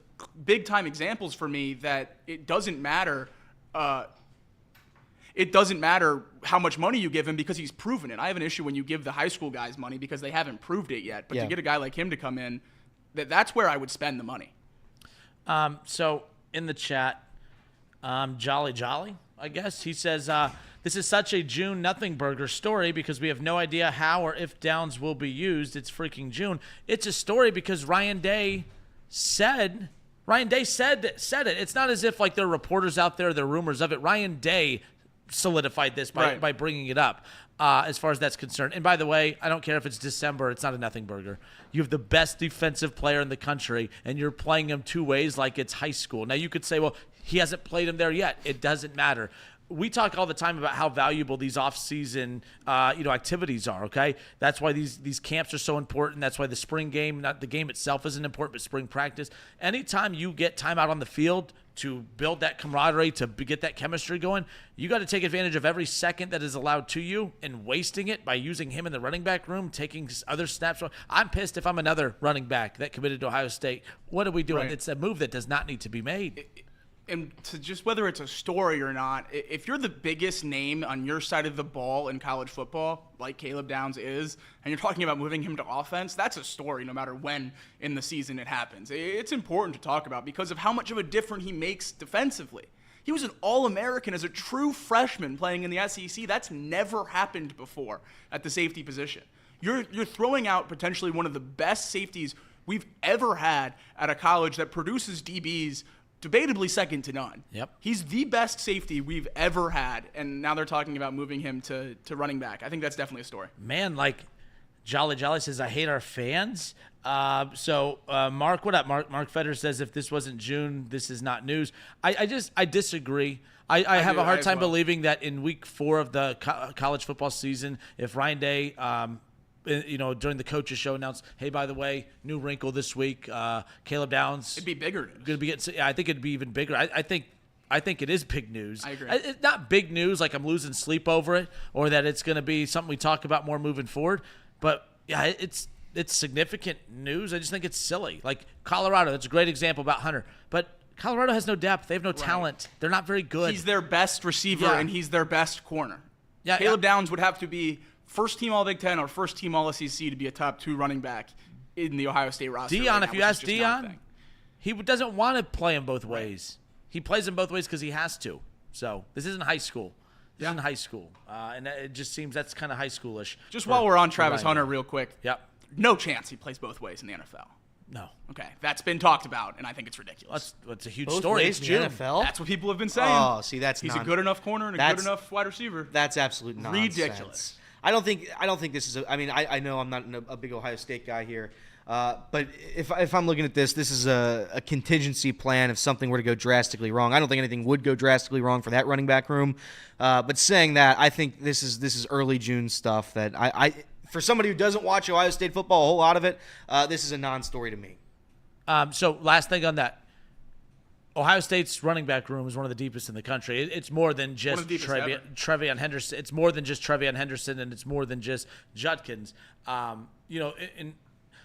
big-time examples for me that it doesn't matter how much money you give him because he's proven it. I have an issue when you give the high school guys money because they haven't proved it yet. But to get a guy like him to come in, that's where I would spend the money. So in the chat, Jolly, I guess, he says, this is such a June nothing burger story because we have no idea how or if Downs will be used. It's freaking June. It's a story because Ryan Day said it. It's not as if there are reporters out there, there are rumors of it. Ryan Day solidified this by bringing it up as far as that's concerned. And by the way, I don't care if it's December. It's not a nothing burger. You have the best defensive player in the country, and you're playing him 2 ways like it's high school. Now, you could say, well, he hasn't played him there yet. It doesn't matter. We talk all the time about how valuable these off-season, activities are. Okay, that's why these camps are so important. That's why the spring game, not the game itself, isn't important, but spring practice. Anytime you get time out on the field to build that camaraderie, to get that chemistry going, you got to take advantage of every second that is allowed to you, and wasting it by using him in the running back room, taking other snaps. I'm pissed if I'm another running back that committed to Ohio State. What are we doing? Right. It's a move that does not need to be made. And to just whether it's a story or not, if you're the biggest name on your side of the ball in college football, like Caleb Downs is, and you're talking about moving him to offense, that's a story no matter when in the season it happens. It's important to talk about because of how much of a difference he makes defensively. He was an All-American as a true freshman playing in the SEC. That's never happened before at the safety position. You're throwing out potentially one of the best safeties we've ever had at a college that produces DBs debatably second to none. Yep. He's the best safety we've ever had, and now they're talking about moving him to running back. I think that's definitely a story. Man, like Jolly says, I hate our fans. Mark, what up? Mark Fetter says, if this wasn't June, this is not news. I disagree. I have a hard time believing that in week 4 of the college football season, if Ryan Day during the coaches show announced, hey, by the way, new wrinkle this week, Caleb Downs. It'd be bigger. Going to be I think it'd be even bigger. I think it is big news. I agree. It's not big news like I'm losing sleep over it or that it's going to be something we talk about more moving forward. But yeah, it's significant news. I just think it's silly. Like Colorado, that's a great example about Hunter. But Colorado has no depth. They have no talent. They're not very good. He's their best receiver and he's their best corner. Yeah, Caleb Downs would have to be first team All Big Ten or first team All SEC to be a top 2 running back in the Ohio State roster. Deion, right if you ask Deion, he doesn't want to play him both ways. He plays him both ways because he has to. So this isn't high school. This isn't high school. And it just seems that's kind of high schoolish. Just while we're on Travis Hunter real quick. Yep. No chance he plays both ways in the NFL. No. Okay, that's been talked about, and I think it's ridiculous. That's a huge Both story. ways It's in the June. NFL? That's what people have been saying. Oh, see, He's a good enough corner and a good enough wide receiver. That's absolute nonsense. Ridiculous. I don't think this is. I know I'm not a big Ohio State guy here, but if I'm looking at this is a contingency plan if something were to go drastically wrong. I don't think anything would go drastically wrong for that running back room. But saying that, I think this is early June stuff that I for somebody who doesn't watch Ohio State football, a whole lot of it, this is a non-story to me. So last thing on that. Ohio State's running back room is one of the deepest in the country. It's more than just Trevion Henderson. It's more than just Trevion Henderson, and it's more than just Judkins.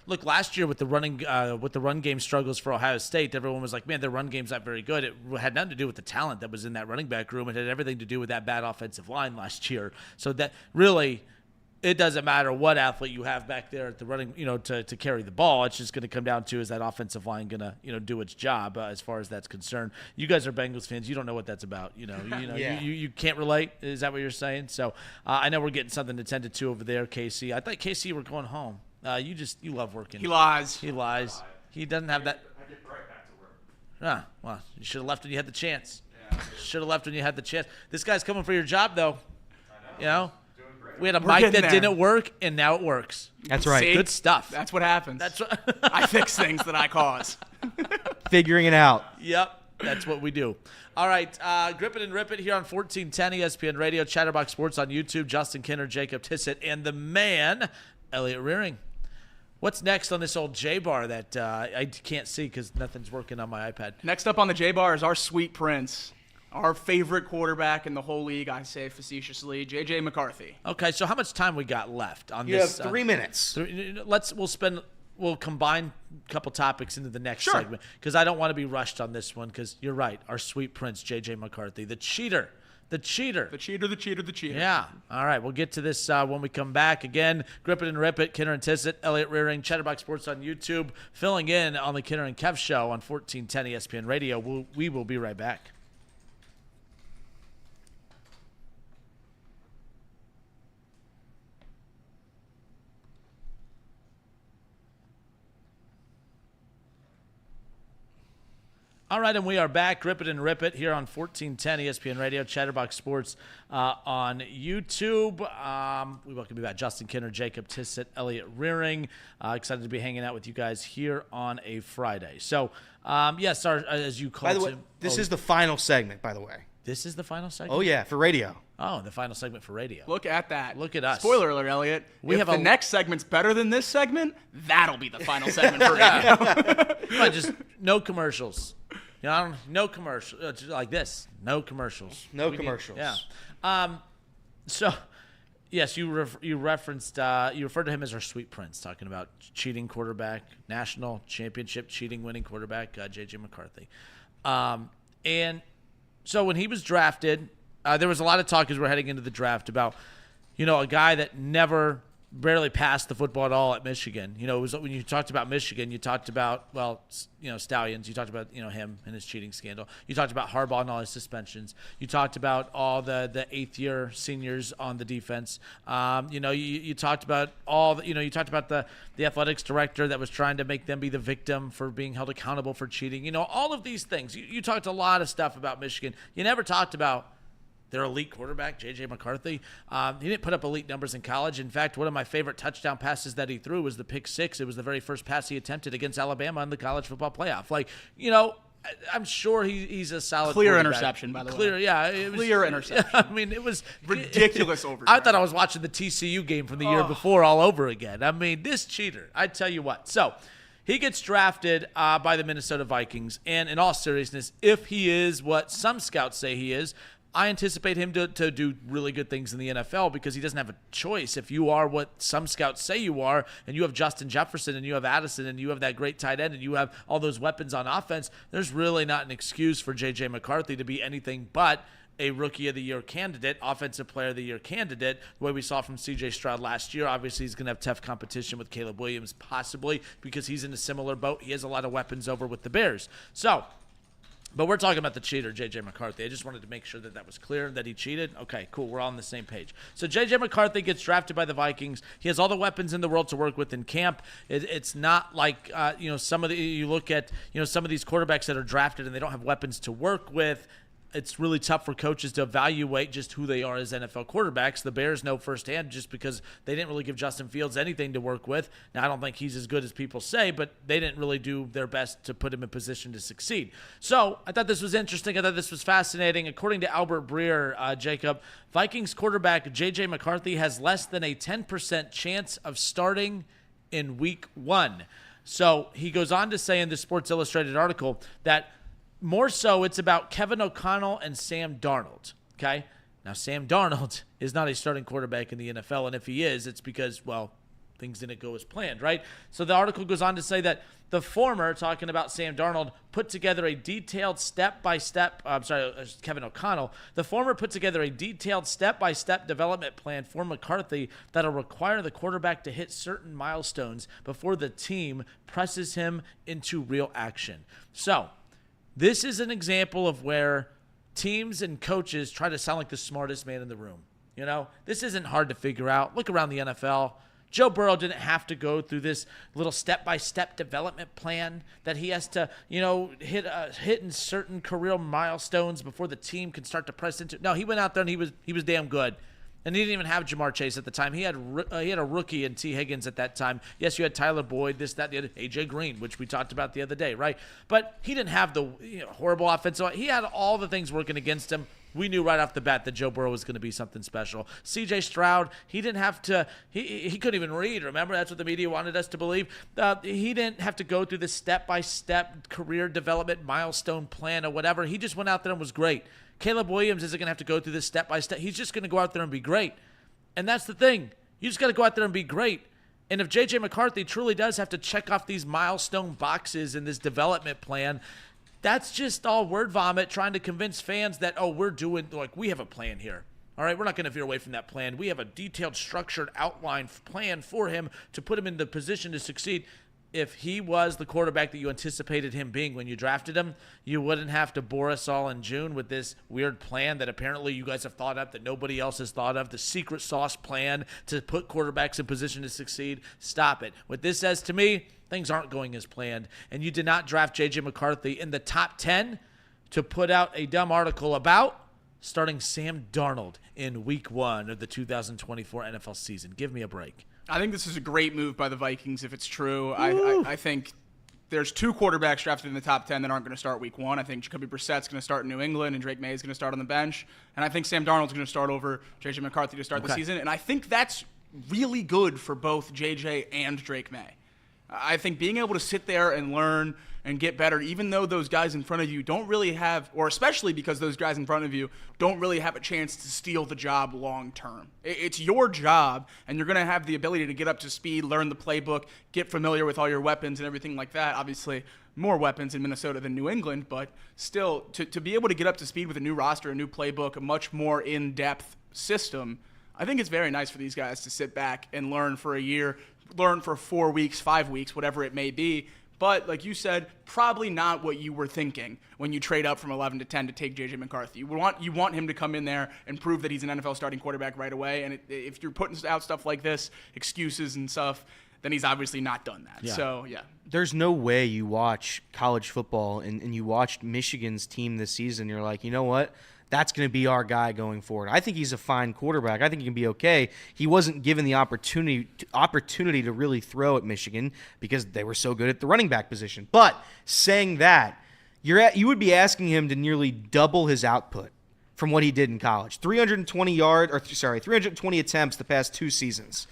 Look, last year with the run game struggles for Ohio State, everyone was like, man, their run game's not very good. It had nothing to do with the talent that was in that running back room. It had everything to do with that bad offensive line last year. So that really – it doesn't matter what athlete you have back there at the running, to carry the ball. It's just going to come down to, is that offensive line going to, do its job as far as that's concerned. You guys are Bengals fans. You don't know what that's about. Yeah. You can't relate. Is that what you're saying? So I know we're getting something attended to over there, KC. I thought KC were going home. You love working. He lies. He lies. He doesn't have that. I get right back to work. Well, you should have left when you had the chance. Should have left when you had the chance. This guy's coming for your job, though. I know. We had a mic that didn't work, and now it works. That's right. See? Good stuff. That's what happens. That's I fix things that I cause. Figuring it out. Yep, that's what we do. All right, Grip It and Rip It here on 1410 ESPN Radio, Chatterbox Sports on YouTube, Justin Kinner, Jacob Tissett, and the man, Elliot Rearing. What's next on this old J-Bar that I can't see because nothing's working on my iPad? Next up on the J-Bar is our sweet prince, our favorite quarterback in the whole league, I say facetiously, J.J. McCarthy. Okay, so how much time we got left on You this? have 3 minutes. We'll combine a couple topics into the next segment because I don't want to be rushed on this one because you're right. Our sweet prince, J.J. McCarthy, the cheater. The cheater. Yeah. All right. We'll get to this when we come back. Again, Grip It and Rip It, Kinner and Tissett, Elliot Rearing, Chatterbox Sports on YouTube, filling in on the Kinner and Kev Show on 1410 ESPN Radio. We will be right back. All right, and we are back. Grip It and Rip It here on 1410 ESPN Radio, Chatterbox Sports on YouTube. We welcome you back. Justin Kinner, Jacob Tissett, Elliot Rearing. Excited to be hanging out with you guys here on a Friday. So, yes, as you called By the way, this is the final segment, by the way. This is the final segment? Oh, yeah, for radio. Oh, the final segment for radio. Look at that. Look at us. Spoiler alert, Elliot. If the next segment's better than this segment, that'll be the final segment for radio. Come on, just no commercials. No commercials like this. No commercials. No commercials. Yeah. So, yes, you referenced. You referred to him as our sweet prince, talking about cheating quarterback, national championship cheating winning quarterback, J.J. McCarthy. And so when he was drafted, there was a lot of talk as we're heading into the draft about, a guy that barely passed the football at all at Michigan. It was when you talked about Michigan, you talked about, Stallions. You talked about, him and his cheating scandal. You talked about Harbaugh and all his suspensions. You talked about all the eighth-year seniors on the defense. You talked about you talked about the athletics director that was trying to make them be the victim for being held accountable for cheating. All of these things. You talked a lot of stuff about Michigan. You never talked about their elite quarterback, J.J. McCarthy. He didn't put up elite numbers in college. In fact, one of my favorite touchdown passes that he threw was the pick six. It was the very first pass he attempted against Alabama in the college football playoff. I'm sure he's a solid clear interception, by the way. Clear interception. I mean, it was ridiculous overtime. I thought I was watching the TCU game from the year before all over again. I mean, this cheater, I tell you what. So he gets drafted by the Minnesota Vikings, and in all seriousness, if he is what some scouts say he is, I anticipate him to do really good things in the NFL because he doesn't have a choice. If you are what some scouts say you are, and you have Justin Jefferson, and you have Addison, and you have that great tight end, and you have all those weapons on offense, there's really not an excuse for J.J. McCarthy to be anything but a Rookie of the Year candidate, Offensive Player of the Year candidate, the way we saw from C.J. Stroud last year. Obviously, he's going to have tough competition with Caleb Williams, possibly, because he's in a similar boat. He has a lot of weapons over with the Bears. But we're talking about the cheater, J.J. McCarthy. I just wanted to make sure that was clear, that he cheated. Okay, cool. We're all on the same page. So J.J. McCarthy gets drafted by the Vikings. He has all the weapons in the world to work with in camp. It's not like, you look at, some of these quarterbacks that are drafted and they don't have weapons to work with. It's really tough for coaches to evaluate just who they are as NFL quarterbacks. The Bears know firsthand just because they didn't really give Justin Fields anything to work with. Now, I don't think he's as good as people say, but they didn't really do their best to put him in position to succeed. So I thought this was interesting. I thought this was fascinating. According to Albert Breer, Jacob, Vikings quarterback J.J. McCarthy has less than a 10% chance of starting in week 1. So he goes on to say in the Sports Illustrated article that more so, it's about Kevin O'Connell and Sam Darnold, okay? Now, Sam Darnold is not a starting quarterback in the NFL, and if he is, it's because, things didn't go as planned, right? So the article goes on to say that the former, talking about Sam Darnold, put together a detailed Kevin O'Connell, the former put together a detailed step-by-step development plan for McCarthy that'll require the quarterback to hit certain milestones before the team presses him into real action. So this is an example of where teams and coaches try to sound like the smartest man in the room. This isn't hard to figure out. Look around the NFL. Joe Burrow didn't have to go through this little step-by-step development plan that he has to, hit in certain career milestones before the team can start to press into. No, he went out there and he was damn good. And he didn't even have Jamar Chase at the time. He had a rookie in T. Higgins at that time. Yes, you had Tyler Boyd, this, that, the other, A.J. Green, which we talked about the other day, right? But he didn't have the horrible offensive. He had all the things working against him. We knew right off the bat that Joe Burrow was going to be something special. C.J. Stroud, he didn't have to – he couldn't even read, remember? That's what the media wanted us to believe. He didn't have to go through the step-by-step career development milestone plan or whatever. He just went out there and was great. Caleb Williams isn't going to have to go through this step-by-step. He's just going to go out there and be great. And that's the thing. You just got to go out there and be great. And if J.J. McCarthy truly does have to check off these milestone boxes in this development plan, that's just all word vomit trying to convince fans that, we have a plan here. All right, we're not going to veer away from that plan. We have a detailed, structured outline plan for him to put him in the position to succeed. If he was the quarterback that you anticipated him being when you drafted him, you wouldn't have to bore us all in June with this weird plan that apparently you guys have thought up that nobody else has thought of, the secret sauce plan to put quarterbacks in position to succeed. Stop it. What this says to me, things aren't going as planned, and you did not draft J.J. McCarthy in the top 10 to put out a dumb article about starting Sam Darnold in week 1 of the 2024 NFL season. Give me a break. I think this is a great move by the Vikings if it's true. I think there's 2 quarterbacks drafted in the top 10 that aren't going to start week 1. I think Jacoby Brissett's going to start in New England and Drake May is going to start on the bench. And I think Sam Darnold's going to start over J.J. McCarthy to start the season. And I think that's really good for both J.J. and Drake May. I think being able to sit there and learn and get better, even though those guys in front of you don't really have, or especially because those guys in front of you don't really have a chance to steal the job long term. It's your job, and you're going to have the ability to get up to speed, learn the playbook, get familiar with all your weapons and everything like that, obviously. more weapons in Minnesota than New England, but still, to be able to get up to speed with a new roster, a new playbook, a much more in-depth system, I think it's very nice for these guys to sit back and learn for a year, learn for 4 weeks, 5 weeks, whatever it may be. But like you said, probably not what you were thinking when you trade up from 11 to 10 to take J.J. McCarthy. You want him to come in there and prove that he's an NFL starting quarterback right away. And if you're putting out stuff like this, excuses and stuff, then he's obviously not done that. Yeah. So, yeah. There's no way you watch college football and you watched Michigan's team this season. You're like, you know what? That's going to be our guy going forward. I think he's a fine quarterback. I think he can be okay. He wasn't given the opportunity to really throw at Michigan because they were so good at the running back position. But saying that, you would be asking him to nearly double his output from what he did in college. 320 attempts the past 2 seasons.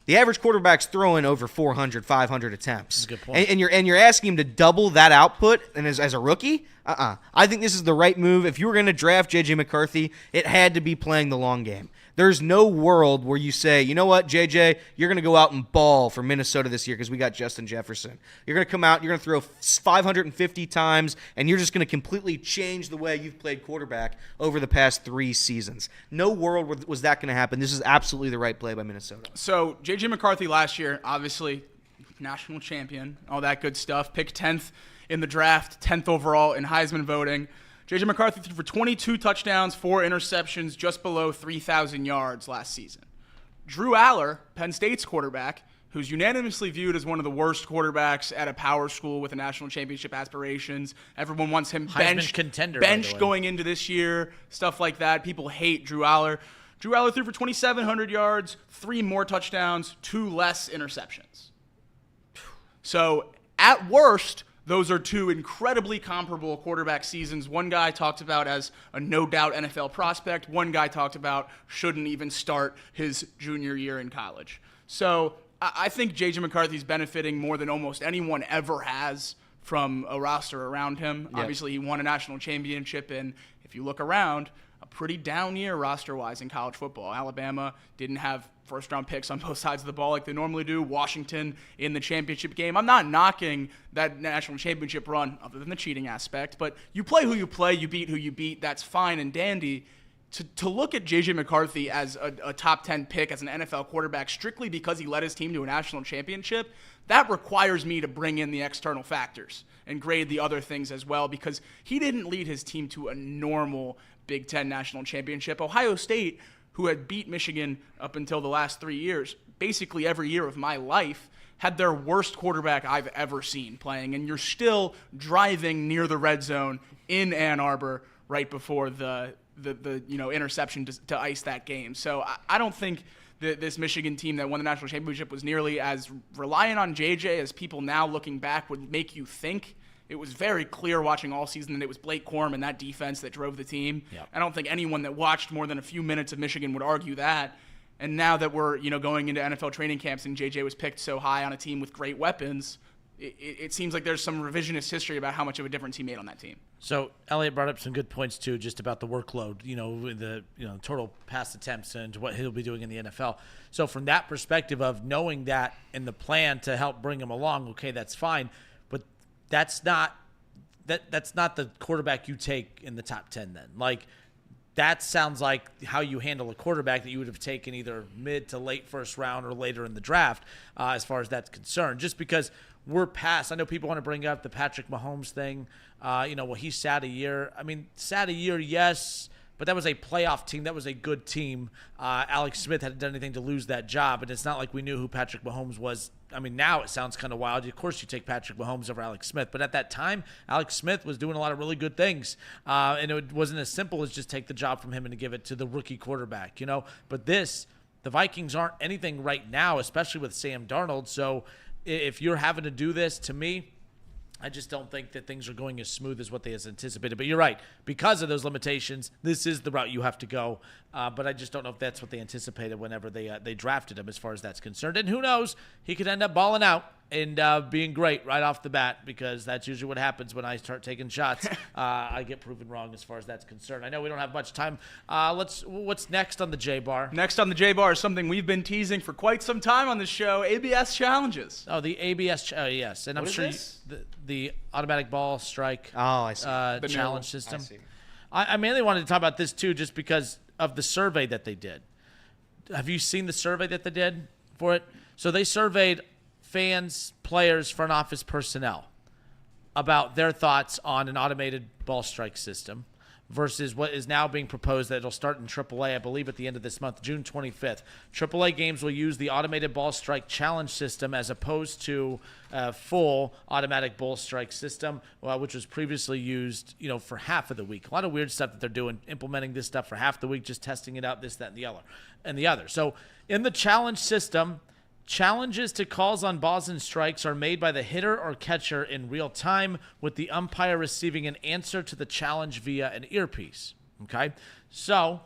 The average quarterback's throwing over 400, 500 attempts. That's a good point. And you're asking him to double that output and as a rookie? I think this is the right move. If you were going to draft J.J. McCarthy, it had to be playing the long game. There's no world where you say, you know what, J.J., you're going to go out and ball for Minnesota this year because we got Justin Jefferson. You're going to come out, you're going to throw 550 times, and you're just going to completely change the way you've played quarterback over the past 3 seasons. No world was that going to happen. This is absolutely the right play by Minnesota. So J.J. McCarthy last year, obviously national champion, all that good stuff, picked 10th in the draft, 10th overall in Heisman voting. J.J. McCarthy threw for 22 touchdowns, 4 interceptions, just below 3,000 yards last season. Drew Aller, Penn State's quarterback, who's unanimously viewed as one of the worst quarterbacks at a power school with a national championship aspirations. Everyone wants him Heisman contender, by the way. going into this year, stuff like that. People hate Drew Aller. Drew Aller threw for 2,700 yards, 3 more touchdowns, 2 less interceptions. So, at worst, those are 2 incredibly comparable quarterback seasons. One guy talked about as a no-doubt NFL prospect. One guy talked about shouldn't even start his junior year in college. So I think J.J. McCarthy's benefiting more than almost anyone ever has from a roster around him. Yep. Obviously, he won a national championship, and if you look around, a pretty down year roster-wise in college football. Alabama didn't have first-round picks on both sides of the ball like they normally do. Washington in the championship game. I'm not knocking that national championship run other than the cheating aspect, but you play who you play, you beat who you beat. That's fine and dandy. To look at J.J. McCarthy as a top 10 pick as an NFL quarterback strictly because he led his team to a national championship, that requires me to bring in the external factors and grade the other things as well because he didn't lead his team to a normal Big Ten national championship. Ohio State, who had beat Michigan up until the last 3 years, basically every year of my life, had their worst quarterback I've ever seen playing, and you're still driving near the red zone in Ann Arbor right before the interception to ice that game. So I don't think that this Michigan team that won the national championship was nearly as reliant on JJ as people now looking back would make you think. It was very clear watching all season that it was Blake Corum and that defense that drove the team. Yep. I don't think anyone that watched more than a few minutes of Michigan would argue that. And now that we're going into NFL training camps and JJ was picked so high on a team with great weapons, it seems like there's some revisionist history about how much of a difference he made on that team. So Elliot brought up some good points too, just about the workload, the total pass attempts and what he'll be doing in the NFL. So from that perspective of knowing that and the plan to help bring him along, okay, that's fine, but that's not the quarterback you take in the top 10 then. Like, that sounds like how you handle a quarterback that you would have taken either mid to late first round or later in the draft, as far as that's concerned. Just because we're past, I know people want to bring up the Patrick Mahomes thing. He sat a year. I mean, sat a year, yes, but that was a playoff team. That was a good team. Alex Smith hadn't done anything to lose that job, and it's not like we knew who Patrick Mahomes was. I mean, now it sounds kind of wild. Of course you take Patrick Mahomes over Alex Smith. But at that time, Alex Smith was doing a lot of really good things. And it wasn't as simple as just take the job from him and give it to the rookie quarterback, But the Vikings aren't anything right now, especially with Sam Darnold. So if you're having to do this, to me, I just don't think that things are going as smooth as what they has anticipated. But you're right. Because of those limitations, this is the route you have to go. But I just don't know if that's what they anticipated whenever they drafted him as far as that's concerned. And who knows? He could end up balling out and being great right off the bat, because that's usually what happens when I start taking shots. I get proven wrong as far as that's concerned. I know we don't have much time. What's next on the J-Bar? Next on the J-Bar is something we've been teasing for quite some time on the show, ABS challenges. Oh, the ABS, yes. And What I'm is sure this? the automatic ball strike Oh, I see. The challenge new- system. I see. I mainly wanted to talk about this too, just because of the survey that they did. Have you seen the survey that they did for it? So they surveyed fans, players, front office personnel about their thoughts on an automated ball strike system versus what is now being proposed that it'll start in AAA, I believe, at the end of this month, June 25th. AAA games will use the automated ball strike challenge system as opposed to full automatic ball strike system, which was previously used, for half of the week. A lot of weird stuff that they're doing, implementing this stuff for half the week, just testing it out, this, that, and the other. So in the challenge system, challenges to calls on balls and strikes are made by the hitter or catcher in real time, with the umpire receiving an answer to the challenge via an earpiece. Okay? So,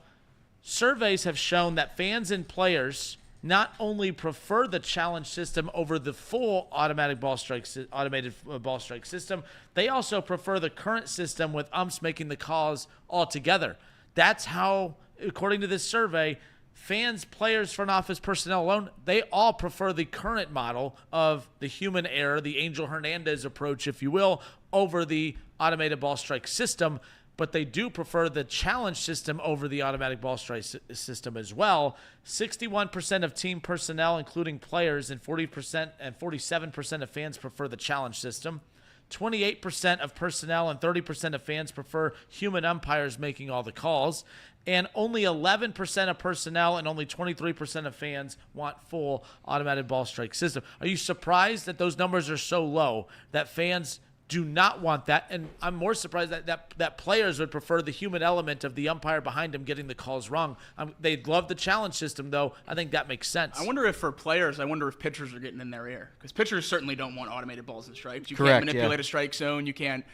surveys have shown that fans and players not only prefer the challenge system over the full automated ball strike system, they also prefer the current system with umps making the calls altogether. That's how, according to this survey, fans, players, front office personnel alone, they all prefer the current model of the human error, the Angel Hernandez approach, if you will, over the automated ball strike system. But they do prefer the challenge system over the automatic ball strike system as well. 61% of team personnel, including players, and 40% and 47% of fans prefer the challenge system. 28% of personnel and 30% of fans prefer human umpires making all the calls. And only 11% of personnel and only 23% of fans want full automated ball strike system. Are you surprised that those numbers are so low, that fans do not want that? And I'm more surprised that players would prefer the human element of the umpire behind them getting the calls wrong. They'd love the challenge system, though. I think that makes sense. I wonder if for players, pitchers are getting in their ear. Because pitchers certainly don't want automated balls and strikes. You Correct, can't manipulate a strike zone. You can't,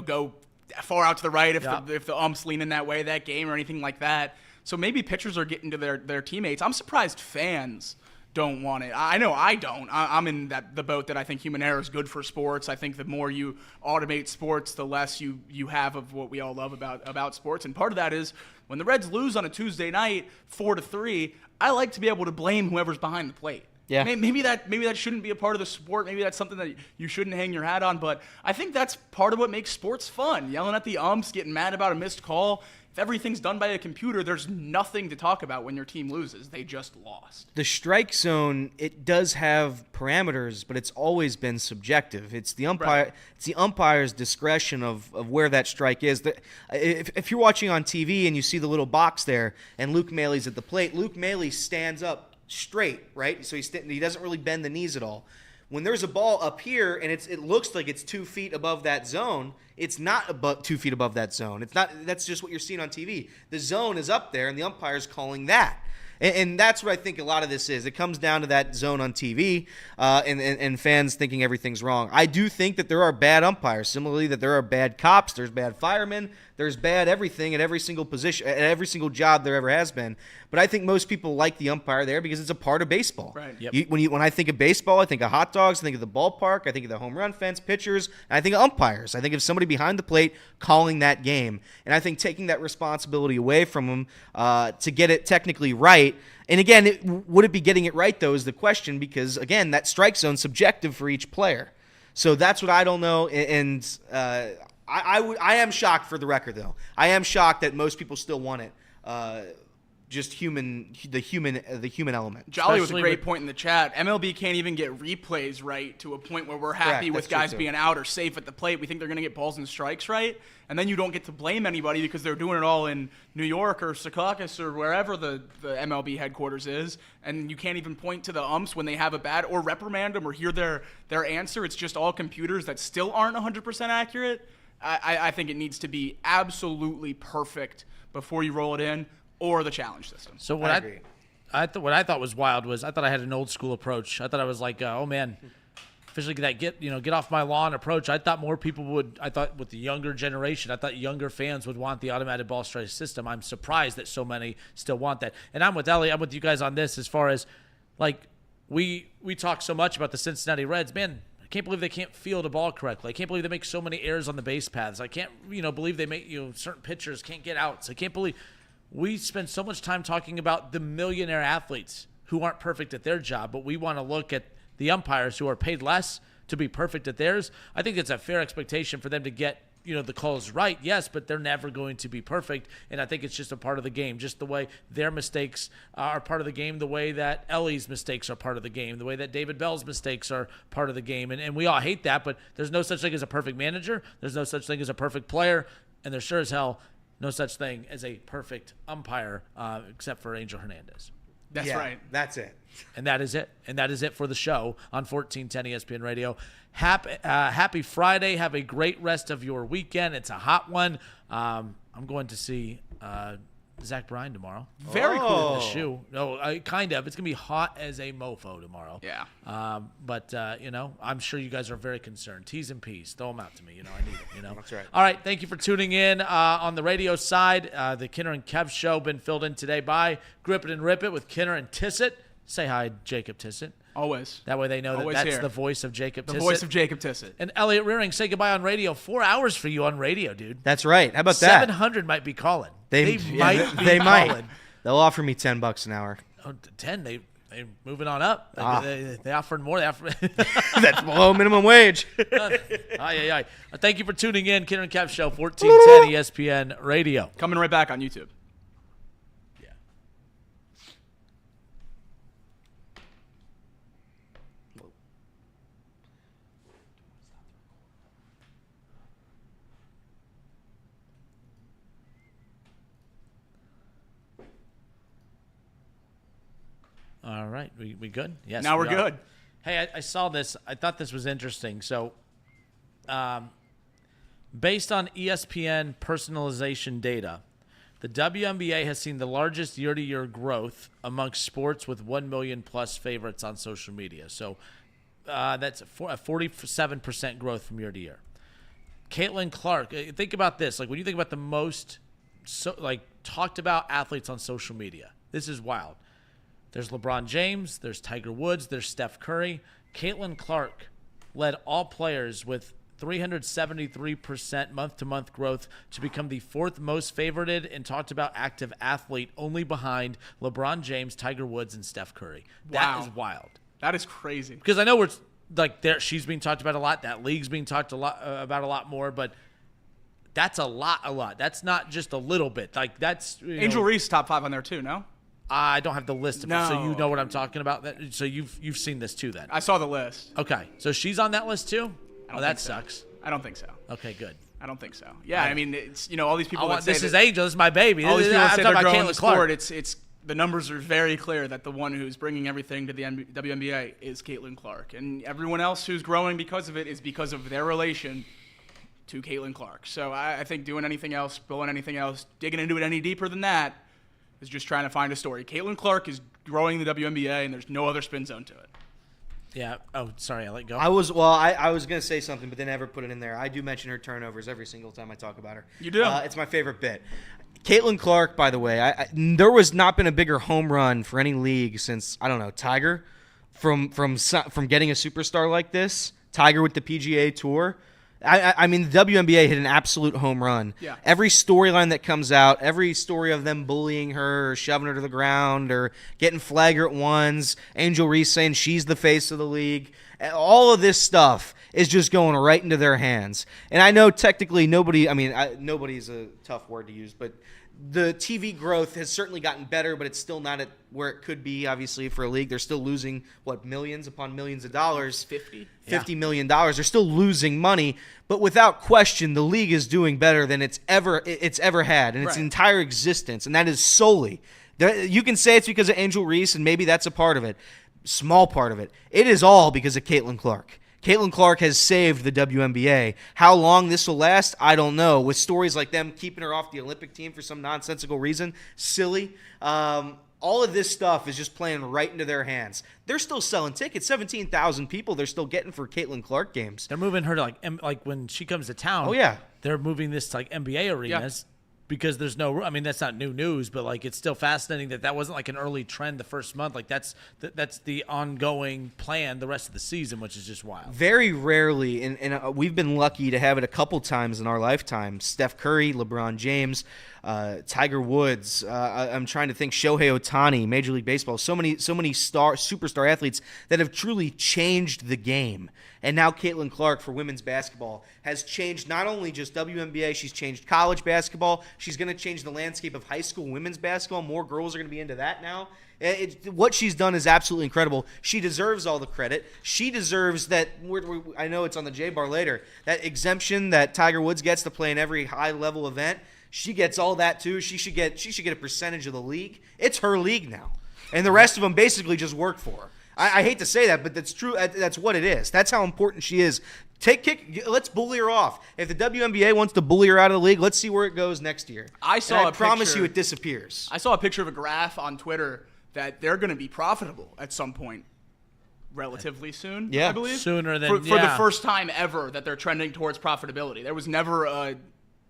go far out to the right if the ump's leaning that way that game or anything like that. So maybe pitchers are getting to their teammates. I'm surprised fans don't want it. I know I don't. I'm in the boat that I think human error is good for sports. I think the more you automate sports, the less you have of what we all love about sports. And part of that is when the Reds lose on a Tuesday night 4-3, I like to be able to blame whoever's behind the plate. Yeah. Maybe that shouldn't be a part of the sport. Maybe that's something that you shouldn't hang your hat on. But I think that's part of what makes sports fun. Yelling at the umps, getting mad about a missed call. If everything's done by a computer, there's nothing to talk about when your team loses. They just lost. The strike zone, it does have parameters, but it's always been subjective. It's the umpire. Right. It's the umpire's discretion of where that strike is. If you're watching on TV and you see the little box there, and Luke Maley's at the plate, Luke Maley stands up straight, right? So he doesn't really bend the knees at all. When there's a ball up here and it looks like it's 2 feet above that zone, it's not above 2 feet above that zone. It's not. That's just what you're seeing on TV. The zone is up there, and the umpire's calling that. And that's what I think a lot of this is. It comes down to that zone on TV and fans thinking everything's wrong. I do think that there are bad umpires. Similarly, that there are bad cops, there's bad firemen, there's bad everything at every single position, at every single job there ever has been. But I think most people like the umpire there because it's a part of baseball. Right. Yep. When I think of baseball, I think of hot dogs, I think of the ballpark, I think of the home run fence, pitchers, and I think of umpires. I think of somebody behind the plate calling that game. And I think taking that responsibility away from them to get it technically right. And again, would it be getting it right, though, is the question, because, again, that strike zone's subjective for each player. So that's what I don't know. And I am shocked, for the record, though. I am shocked that most people still want it. Just the human element. Jolly was a Especially great with- point in the chat. MLB can't even get replays right to a point where we're happy Correct, with that's true, guys too. being out or safe at the plate. We think they're going to get balls and strikes right, and then you don't get to blame anybody because they're doing it all in New York or Secaucus or wherever the MLB headquarters is, and you can't even point to the umps when they have a bad or reprimand them or hear their answer. It's just all computers that still aren't 100% accurate. I think it needs to be absolutely perfect before you roll it in, or the challenge system. So I agree. what I thought was wild was I thought I had an old school approach. I thought I was like, oh man, officially that get off my lawn approach. I thought more people would. I thought with the younger generation, I thought younger fans would want the automated ball strike system. I'm surprised that so many still want that. And I'm with Ellie. I'm with you guys on this as far as like we talk so much about the Cincinnati Reds. Man, I can't believe they can't field a ball correctly. I can't believe they make so many errors on the base paths. I can't, believe they make, certain pitchers can't get outs. I can't believe we spend so much time talking about the millionaire athletes who aren't perfect at their job, but we want to look at the umpires who are paid less to be perfect at theirs. I think it's a fair expectation for them to get, the calls right, yes, but they're never going to be perfect, and I think it's just a part of the game, just the way their mistakes are part of the game, the way that Ellie's mistakes are part of the game, the way that David Bell's mistakes are part of the game, and we all hate that, but there's no such thing as a perfect manager, there's no such thing as a perfect player, and there's sure as hell no such thing as a perfect umpire, except for Angel Hernandez. That's right. That's it. And that is it. And that is it for the show on 1410 ESPN Radio. Happy Friday. Have a great rest of your weekend. It's a hot one. I'm going to see Zach Bryan tomorrow. Very cool. The shoe. No, kind of. It's going to be hot as a mofo tomorrow. Yeah. But I'm sure you guys are very concerned. T's and P's. Throw them out to me. I need it. That's right. All right. Thank you for tuning in on the radio side. The Kinner and Kev show been filled in today by Grip It and Rip It with Kinner and Tissett. Say hi, Jacob Tissett. Always. That way they know Always that's here. the voice of Jacob Tissett. The voice of Jacob Tissett. And Elliot Rearing, say goodbye on radio. 4 hours for you on radio, dude. That's right. How about that? 700 might be calling. They might be They might. calling. They'll offer me $10 an hour. Oh, 10. They moving on up. They offered more. They offered. That's below minimum wage. Thank you for tuning in. Kinner and Kev Show, 1410 ESPN Radio. Coming right back on YouTube. Yeah. All right. We good? Yes. Now we're we are. good. Hey, I saw this. I thought this was interesting. So, based on ESPN personalization data, the WNBA has seen the largest year-to-year growth amongst sports with 1 million plus favorites on social media. So, that's a 47% growth from year to year. Caitlin Clark, think about this. Like when you think about the most talked about athletes on social media, this is wild. There's LeBron James, there's Tiger Woods, there's Steph Curry. Caitlin Clark led all players with 373% month-to-month growth to become the fourth most favorited and talked about active athlete, only behind LeBron James, Tiger Woods, and Steph Curry. Wow. That is wild. That is crazy. Because I know we're she's being talked about a lot. That league's being talked about a lot more, but that's a lot. That's not just a little bit. Like that's Angel Reese top 5 on there too. No. I don't have the list, so No. you know what I'm talking about. So you've seen this too, then? I saw the list. Okay, so she's on that list too. don't That think so. sucks. I don't think so. Okay, good. I don't think so. Yeah, I mean, it's all these people. This is Angel. This is my baby. All these people I'm that say talking they're about growing the Caitlin Clark. sport. It's the numbers are very clear that the one who's bringing everything to the WNBA is Caitlin Clark, and everyone else who's growing because of it is because of their relation to Caitlin Clark. So I think doing anything else, blowing anything else, digging into it any deeper than that is just trying to find a story. Caitlin Clark is growing the WNBA, and there's no other spin zone to it. Yeah. Oh, sorry. I let go. I was going to say something, but they never put it in there. I do mention her turnovers every single time I talk about her. You do? It's my favorite bit. Caitlin Clark, by the way, there was not been a bigger home run for any league since, I don't know, Tiger, from getting a superstar like this. Tiger with the PGA Tour. I mean, the WNBA hit an absolute home run. Yeah. Every storyline that comes out, every story of them bullying her or shoving her to the ground or getting flagrant ones, Angel Reese saying she's the face of the league, all of this stuff is just going right into their hands. And I know technically nobody's a tough word to use, but the TV growth has certainly gotten better, but it's still not at where it could be, obviously, for a league. They're still losing, millions upon millions of dollars. $50 million. They're still losing money, but without question, the league is doing better than it's ever had in its entire existence, and that is solely. You can say it's because of Angel Reese, and maybe that's a part of it, small part of it. It is all because of Caitlin Clark. Caitlin Clark has saved the WNBA. How long this will last, I don't know. With stories like them keeping her off the Olympic team for some nonsensical reason, silly. All of this stuff is just playing right into their hands. They're still selling tickets. 17,000 people they're still getting for Caitlin Clark games. They're moving her to like when she comes to town. Oh, yeah. They're moving this to like NBA arenas. because there's no, I mean, that's not new news, but like it's still fascinating that wasn't like an early trend the first month. Like that's the ongoing plan the rest of the season, which is just wild. Very rarely, and we've been lucky to have it a couple times in our lifetime. Steph Curry, LeBron James, Tiger Woods. I'm trying to think. Shohei Ohtani, Major League Baseball. So many superstar athletes that have truly changed the game. And now Caitlin Clark for women's basketball has changed not only just WNBA, she's changed college basketball. She's going to change the landscape of high school women's basketball. More girls are going to be into that now. What she's done is absolutely incredible. She deserves all the credit. She deserves that. I know it's on the J-Bar later. That exemption that Tiger Woods gets to play in every high-level event, she gets all that too. She should get a percentage of the league. It's her league now, and the rest of them basically just work for her. I hate to say that, but that's true. That's what it is. That's how important she is. Let's bully her off. If the WNBA wants to bully her out of the league, let's see where it goes next year. I promise you it disappears. I saw a picture of a graph on Twitter that they're going to be profitable at some point relatively soon, yeah. I believe. Sooner than for the first time ever that they're trending towards profitability. There was never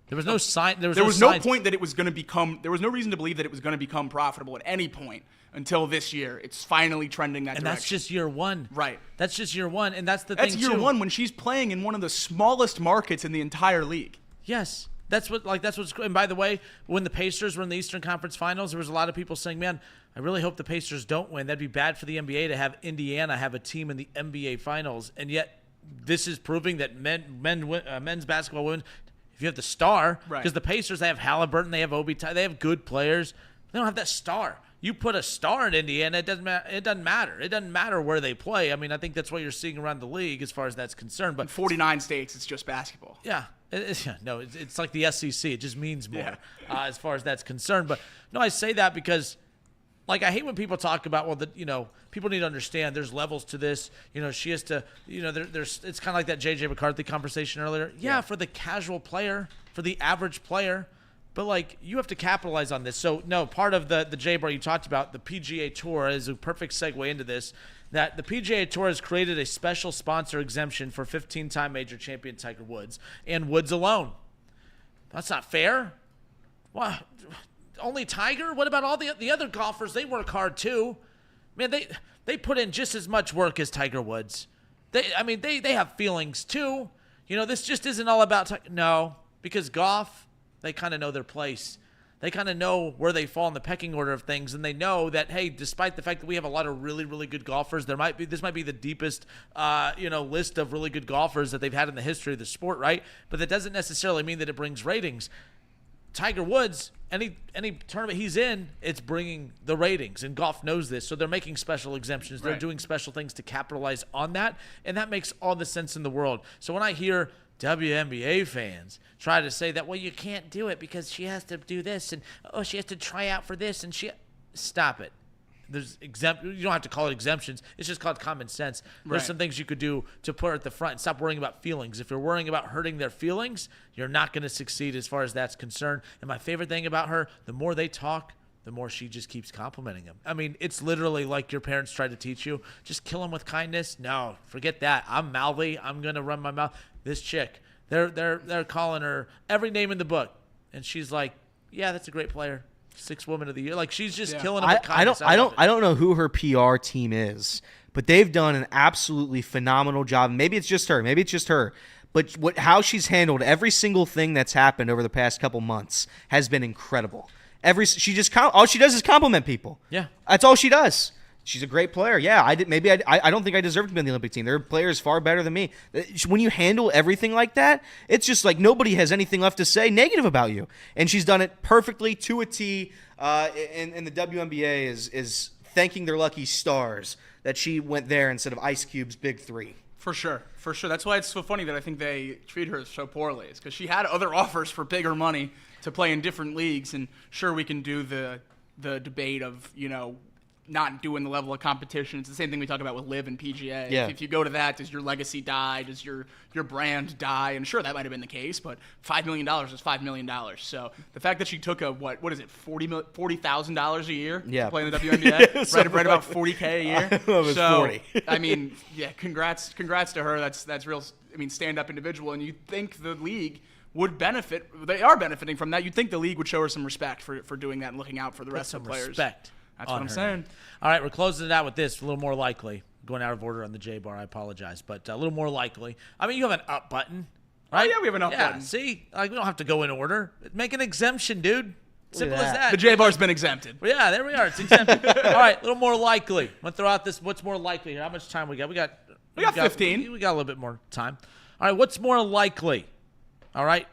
there was no sign. There was no point that it was going to become. There was no reason to believe that it was going to become profitable at any point until this year. It's finally trending that direction. And that's just year one. Right. That's just year one, and that's the thing. That's year one when she's playing in one of the smallest markets in the entire league. Yes. That's what's. And by the way, when the Pacers were in the Eastern Conference Finals, there was a lot of people saying, "Man, I really hope the Pacers don't win. That'd be bad for the NBA to have Indiana have a team in the NBA Finals." And yet, this is proving that men's basketball women. If you have the star, because the Pacers, they have Halliburton, they have Obi, they have good players. They don't have that star. You put a star in Indiana, it doesn't matter. It doesn't matter where they play. I mean, I think that's what you're seeing around the league as far as that's concerned. But in 49 states, it's just basketball. Yeah. It's like the SEC. It just means more as far as that's concerned. But no, I say that because, like, I hate when people talk about, people need to understand there's levels to this. She has to, there's. It's kind of like that J.J. McCarthy conversation earlier. Yeah, for the casual player, for the average player. But, like, you have to capitalize on this. So, no, part of the J-Bar you talked about, the PGA Tour, is a perfect segue into this, that the PGA Tour has created a special sponsor exemption for 15-time major champion Tiger Woods, and Woods alone. That's not fair. What? Only Tiger? What about all the other golfers? They work hard, too. Man, they put in just as much work as Tiger Woods. They have feelings, too. This just isn't all about Tiger. No, because golf, they kind of know their place. They kind of know where they fall in the pecking order of things, and they know that, hey, despite the fact that we have a lot of really, really good golfers, this might be the deepest, list of really good golfers that they've had in the history of the sport, right? But that doesn't necessarily mean that it brings ratings. Tiger Woods, any tournament he's in, it's bringing the ratings, and golf knows this, so they're making special exemptions. They're doing special things to capitalize on that, and that makes all the sense in the world. So when I hear WNBA fans try to say that, well, you can't do it because she has to do this, and she has to try out for this, and stop it. There's you don't have to call it exemptions. It's just called common sense. There's some things you could do to put her at the front and stop worrying about feelings. If you're worrying about hurting their feelings, you're not going to succeed as far as that's concerned. And my favorite thing about her, the more they talk, the more she just keeps complimenting him. I mean, it's literally like your parents tried to teach you. Just kill him with kindness. No, forget that. I'm mouthy. I'm going to run my mouth. This chick, they're calling her every name in the book. And she's like, yeah, that's a great player. 6th woman of the year. Like, she's just killing him with kindness. I don't know who her PR team is, but they've done an absolutely phenomenal job. Maybe it's just her. But how she's handled every single thing that's happened over the past couple months has been incredible. All she does is compliment people. Yeah, that's all she does. She's a great player. Yeah, I don't think I deserve to be on the Olympic team. There are players far better than me. When you handle everything like that, it's just like nobody has anything left to say negative about you. And she's done it perfectly to a T. And the WNBA is thanking their lucky stars that she went there instead of Ice Cube's Big Three. For sure. That's why it's so funny that I think they treat her so poorly. It's because she had other offers for bigger money to play in different leagues. And sure, we can do the debate of, not doing the level of competition. It's the same thing we talk about with LIV and PGA. Yeah. If you go to that, does your legacy die? Does your brand die? And sure, that might have been the case, but $5 million is $5 million. So the fact that she took what is it, $40,000 a year to play in the WNBA, right about $40K a year. It was 40. I mean, yeah, congrats to her. That's real. I mean, stand-up individual. And you think the league would benefit. They are benefiting from that. You'd think the league would show her some respect for doing that and looking out for the rest of the players. Respect. That's what I'm saying. All right, we're closing it out with this. A little more likely. Going out of order on the J bar. I apologize, but a little more likely. I mean, you have an up button, right? Oh, yeah, we have an up button. See, like we don't have to go in order. Make an exemption, dude. Simple as that. The J bar's been exempted. Well, yeah, there we are. It's exempted. All right, a little more likely. I'm gonna throw out this. What's more likely here? How much time we got? We got 15. We got a little bit more time. All right, what's more likely? All right,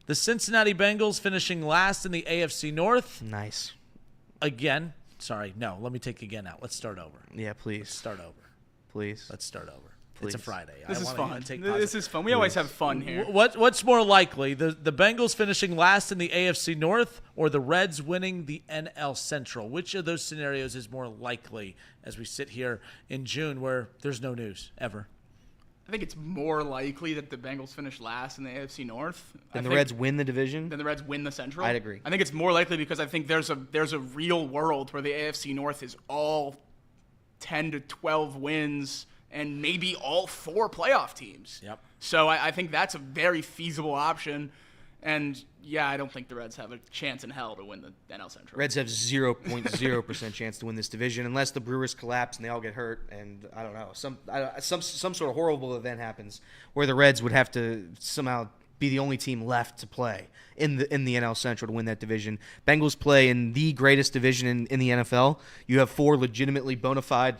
the Cincinnati Bengals finishing last in the AFC North. Nice. Again. Sorry, no. Let me take again out. Let's start over. Yeah, please. Let's start over. Please. Let's start over. Please. It's a Friday. This is fun. Take This is fun. We always have fun here. What's more likely, the Bengals finishing last in the AFC North or the Reds winning the NL Central? Which of those scenarios is more likely as we sit here in June where there's no news ever? I think it's more likely that the Bengals finish last in the AFC North. And the Reds win the division? Then the Reds win the Central. I'd agree. I think it's more likely because I think there's a real world where the AFC North is all 10 to 12 wins and maybe all 4 playoff teams. Yep. So I think that's a very feasible option. And, yeah, I don't think the Reds have a chance in hell to win the NL Central. Reds have 0.0% chance to win this division unless the Brewers collapse and they all get hurt. And I don't know, some sort of horrible event happens where the Reds would have to somehow be the only team left to play in the NL Central to win that division. Bengals play in the greatest division in the NFL. You have 4 legitimately bona fide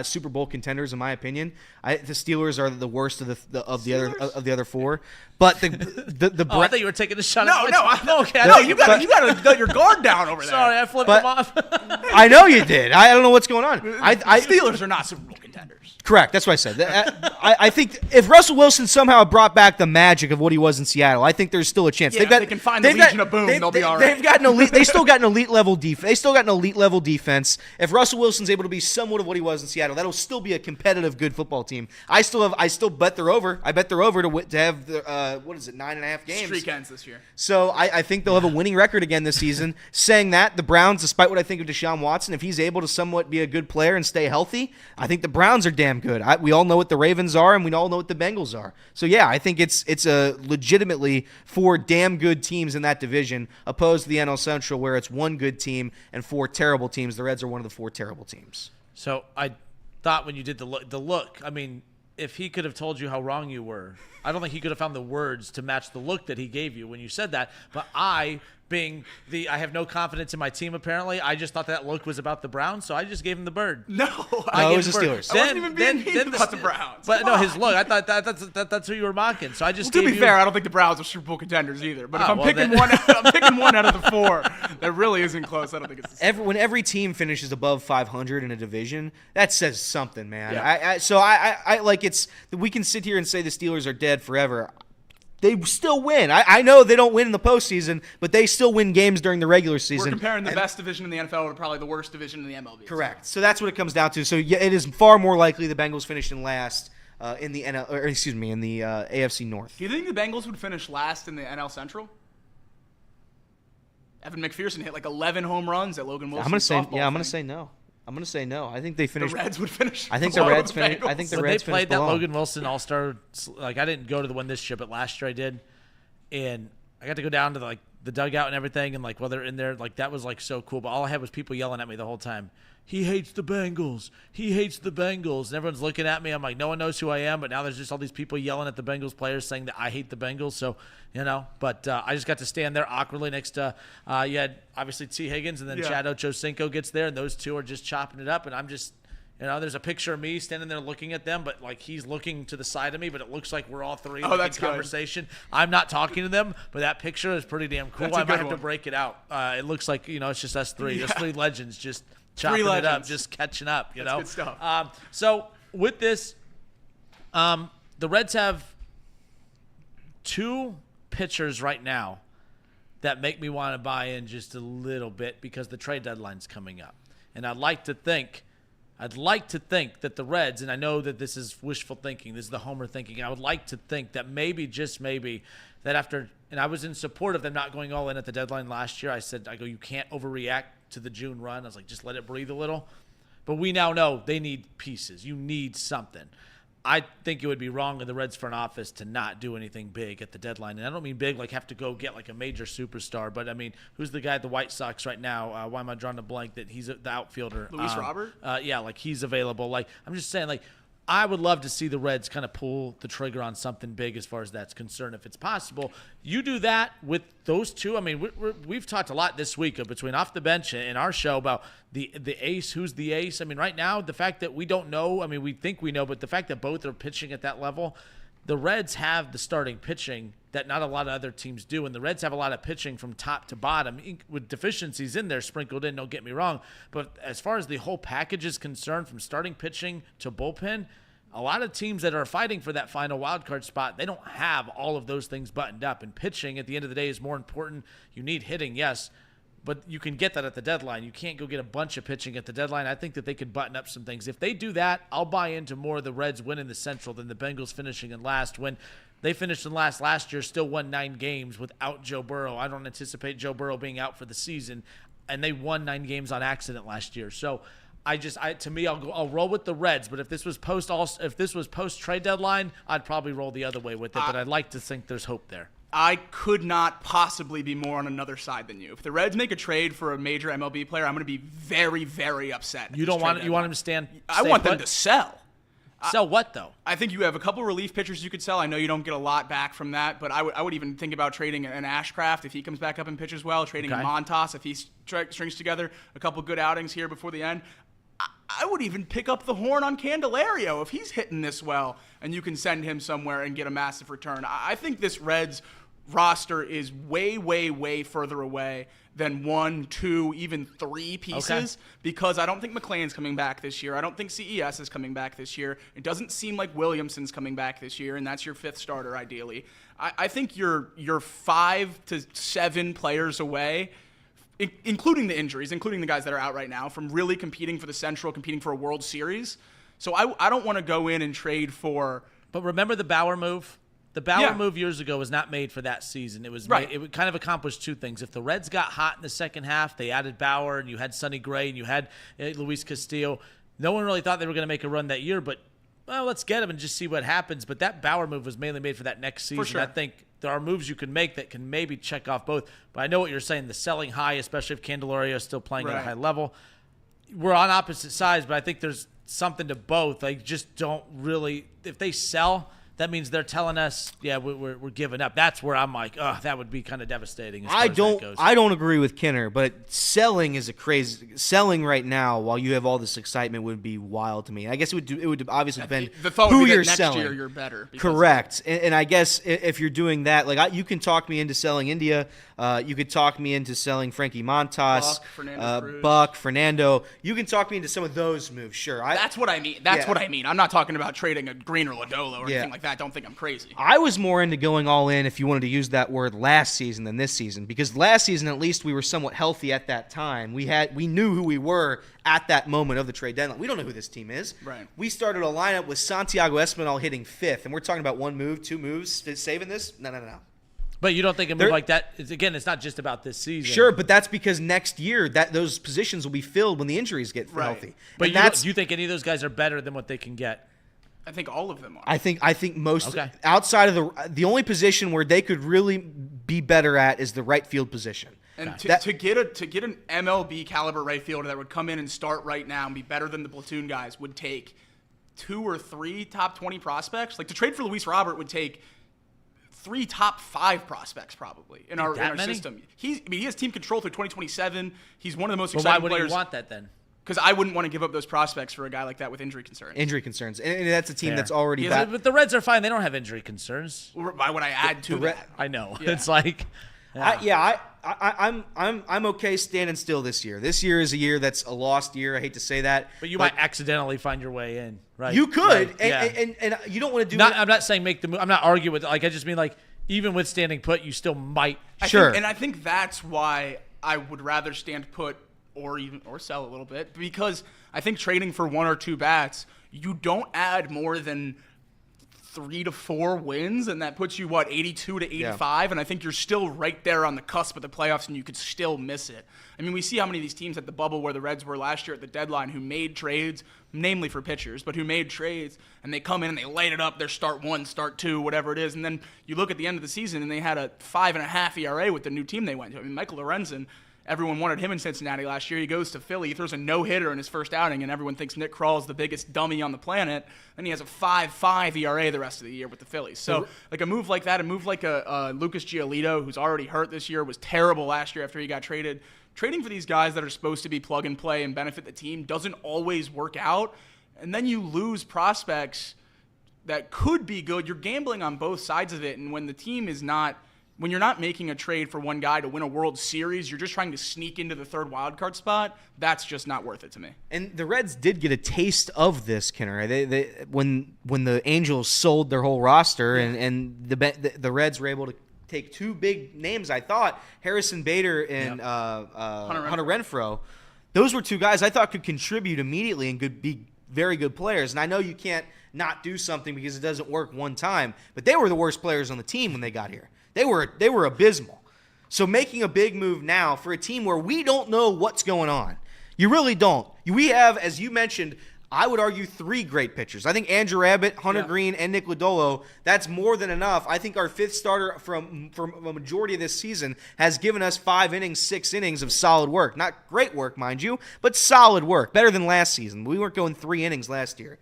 Super Bowl contenders, in my opinion. The Steelers are the worst of the other 4. But the I thought you were taking a shot. No. Okay. You got to let your guard down over there. Sorry, I flipped them off. I know you did. I don't know what's going on. Steelers are not Super Bowl contenders. Correct. That's what I said. I think if Russell Wilson somehow brought back the magic of what he was in Seattle, I think there's still a chance. Yeah, they can find the Legion of Boom. They'll be all right. They still got an elite level defense. They still got an elite level defense. If Russell Wilson's able to be somewhat of what he was in Seattle, that'll still be a competitive, good football team. I still bet they're over. I bet they're over to have the 9.5 games. Streak ends this year. So I think they'll have a winning record again this season. Saying that, the Browns, despite what I think of Deshaun Watson, if he's able to somewhat be a good player and stay healthy, I think the Browns are damn good. We all know what the Ravens are, and we all know what the Bengals are. So yeah, I think it's a legitimately 4 damn good teams in that division, opposed to the NL Central where it's 1 good team and 4 terrible teams. The Reds are one of the 4 terrible teams. So I thought when you did the look, I mean, if he could have told you how wrong you were, I don't think he could have found the words to match the look that he gave you when you said that. But I have no confidence in my team, apparently. I just thought that look was about the Browns, so I just gave him the bird. No, it was the Steelers. I wasn't even being mean about the Browns. But no, his look, I thought that's who you were mocking. So I just to gave be you, fair, I don't think the Browns are Super Bowl contenders either. But if I'm well, picking one, I'm picking one out of the 4 that really isn't close. I don't think it's the When every team finishes above 500 in a division, that says something, man. Yeah. I like it's. We can sit here and say the Steelers are dead forever. They still win. I know they don't win in the postseason, but they still win games during the regular season. We're comparing the best division in the NFL to probably the worst division in the MLB. Correct. So that's what it comes down to. So yeah, it is far more likely the Bengals finish in last in the AFC North. Do you think the Bengals would finish last in the NL Central? Evan McPherson hit like 11 home runs at Logan Wilson's I'm gonna say no. I'm going to say no. I think they finished. The Reds would finish. I think the Reds finished. I think the when Reds they played that below. Logan Wilson All-Star, like I didn't go to the one this year, but last year I did, and I got to go down to the dugout and everything, and while they're in there, that was so cool. But all I had was people yelling at me the whole time. He hates the Bengals. He hates the Bengals. And everyone's looking at me. I'm like, no one knows who I am. But now there's just all these people yelling at the Bengals players saying that I hate the Bengals. So, But I just got to stand there awkwardly next to you had obviously T. Higgins and then Chad Ochocinco gets there. And those two are just chopping it up. And I'm just, there's a picture of me standing there looking at them. But he's looking to the side of me. But it looks like we're all three in conversation. I'm not talking to them. But that picture is pretty damn cool. I might have to break it out. It looks like, it's just us three. There's 3 legends just chopping it up, just catching up, That's good stuff. So with this, the Reds have 2 pitchers right now that make me want to buy in just a little bit because the trade deadline's coming up. And I'd like to think that the Reds, and I know that this is wishful thinking, this is the homer thinking, I would like to think that maybe, just maybe, that after, and I was in support of them not going all in at the deadline last year. I go, you can't overreact to the June run. I was like, just let it breathe a little. But we now know they need pieces. You need something. I think it would be wrong of the Reds front office to not do anything big at the deadline. And I don't mean big like have to go get like a major superstar, but I mean, who's the guy at the White Sox right now? Why am I drawing a blank that he's the outfielder? Luis Robert? Yeah, like he's available. Like I'm just saying, like I would love to see the Reds kind of pull the trigger on something big as far as that's concerned, if it's possible. You do that with those two. I mean, we've talked a lot this week between off the bench and our show about the ace, who's the ace. I mean, right now, the fact that we don't know, I mean, we think we know, but the fact that both are pitching at that level, the Reds have the starting pitching that not a lot of other teams do, and the Reds have a lot of pitching from top to bottom with deficiencies in there sprinkled in, don't get me wrong. But as far as the whole package is concerned, from starting pitching to bullpen, a lot of teams that are fighting for that final wildcard spot, they don't have all of those things buttoned up. And pitching, at the end of the day, is more important. You need hitting, yes, but you can get that at the deadline. You can't go get a bunch of pitching at the deadline. I think that they could button up some things. If they do that, I'll buy into more of the Reds winning the Central than the Bengals finishing in last. When they finished in last year, still won 9 games without Joe Burrow. I don't anticipate Joe Burrow being out for the season, and they won 9 games on accident last year. So to me, I'll roll with the Reds. But if this was post trade deadline, I'd probably roll the other way with it. But I'd like to think there's hope there. I could not possibly be more on another side than you. If the Reds make a trade for a major MLB player, I'm going to be very, very upset. You want him to stay I want put? them to sell. Sell what, though? I think you have a couple relief pitchers you could sell. I know you don't get a lot back from that, but I would even think about trading an Ashcraft if he comes back up and pitches well, trading a Montas if he strings together a couple good outings here before the end. I would even pick up the horn on Candelario if he's hitting this well, and you can send him somewhere and get a massive return. I think this Reds roster is way, way, way further away than 1, 2, even 3 pieces because I don't think McClain's coming back this year. I don't think CES is coming back this year. It doesn't seem like Williamson's coming back this year, and that's your 5th starter ideally. I think you're 5 to 7 players away, including the injuries, including the guys that are out right now, from really competing for the Central, competing for a World Series. So I don't want to go in and trade for... But remember the Bauer move? The Bauer move years ago was not made for that season. It was it kind of accomplished 2 things. If the Reds got hot in the second half, they added Bauer, and you had Sonny Gray, and you had Luis Castillo. No one really thought they were going to make a run that year, but let's get him and just see what happens. But that Bauer move was mainly made for that next season. For sure. I think there are moves you can make that can maybe check off both. But I know what you're saying, the selling high, especially if Candelario is still playing at a high level. We're on opposite sides, but I think there's something to both. I just don't really – if they sell – that means they're telling us, we're giving up. That's where I'm like, that would be kind of devastating. As far as that goes. I don't agree with Kinner, but selling is selling right now while you have all this excitement would be wild to me. I guess it would obviously depend the thought who would be you're that selling. Next year you're better. Correct, and I guess if you're doing that, like you can talk me into selling India. You could talk me into selling Frankie Montas, Buck, Fernando. You can talk me into some of those moves. Sure, that's what I mean. That's what I mean. I'm not talking about trading a Green or Lodolo or anything like that. Don't think I'm crazy. I was more into going all in, if you wanted to use that word, last season than this season, because last season at least we were somewhat healthy at that time. We knew who we were at that moment of the trade deadline. We don't know who this team is. Right. We started a lineup with Santiago Espinal hitting 5th, and we're talking about 1 move, 2 moves, saving this? No. But you don't think a move like that is, again, it's not just about this season. Sure, but that's because next year those positions will be filled when the injuries get healthy. But you think any of those guys are better than what they can get? I think all of them are. I think most outside of the only position where they could really be better at is the right field position. And to get an MLB caliber right fielder that would come in and start right now and be better than the platoon guys would take 2 or 3 top 20 prospects. Like to trade for Luis Robert would take 3 top 5 prospects probably in our system. He has team control through 2027. He's one of the most exciting players. Why would you want that then? Because I wouldn't want to give up those prospects for a guy like that with injury concerns. And that's a team that's already back. But the Reds are fine. They don't have injury concerns. Why would I add to that? I know. Yeah. It's like... I'm okay standing still this year. This year is a year that's a lost year. I hate to say that. But you might accidentally find your way in, right? You could. Right. And you don't want to do I'm not saying make the move. I'm not arguing with it. Like, I just mean, like, even with standing put, you still might. I think that's why I would rather stand put or sell a little bit, because I think trading for 1 or 2 bats, you don't add more than 3 to 4 wins, and that puts you 82 to 85, and I think you're still right there on the cusp of the playoffs, and you could still miss it. I mean, we see how many of these teams at the bubble where the Reds were last year at the deadline who made trades, namely for pitchers, but who made trades, and they come in and they light it up, their start 1, start 2, whatever it is, and then you look at the end of the season and they had a 5.5 ERA with the new team they went to. I mean, Michael Lorenzen, everyone wanted him in Cincinnati last year. He goes to Philly. He throws a no-hitter in his first outing, and everyone thinks Nick Krall is the biggest dummy on the planet. Then he has a 5.5 ERA the rest of the year with the Phillies. So, like a move like that, a move like a Lucas Giolito, who's already hurt this year, was terrible last year after he got traded. Trading for these guys that are supposed to be plug and play and benefit the team doesn't always work out, and then you lose prospects that could be good. You're gambling on both sides of it, and when the team is not – when you're not making a trade for one guy to win a World Series, you're just trying to sneak into the third wildcard spot. That's just not worth it to me. And the Reds did get a taste of this, Kenner. When the Angels sold their whole roster, and the Reds were able to take 2 big names, I thought, Harrison Bader and Hunter Renfroe. Those were 2 guys I thought could contribute immediately and could be very good players. And I know you can't not do something because it doesn't work one time, but they were the worst players on the team when they got here. They were abysmal. So making a big move now for a team where we don't know what's going on. You really don't. We have, as you mentioned, I would argue 3 great pitchers. I think Andrew Abbott, Hunter Green, and Nick Lodolo, that's more than enough. I think our 5th starter from a majority of this season has given us 5 innings, 6 innings of solid work. Not great work, mind you, but solid work. Better than last season. We weren't going 3 innings last year.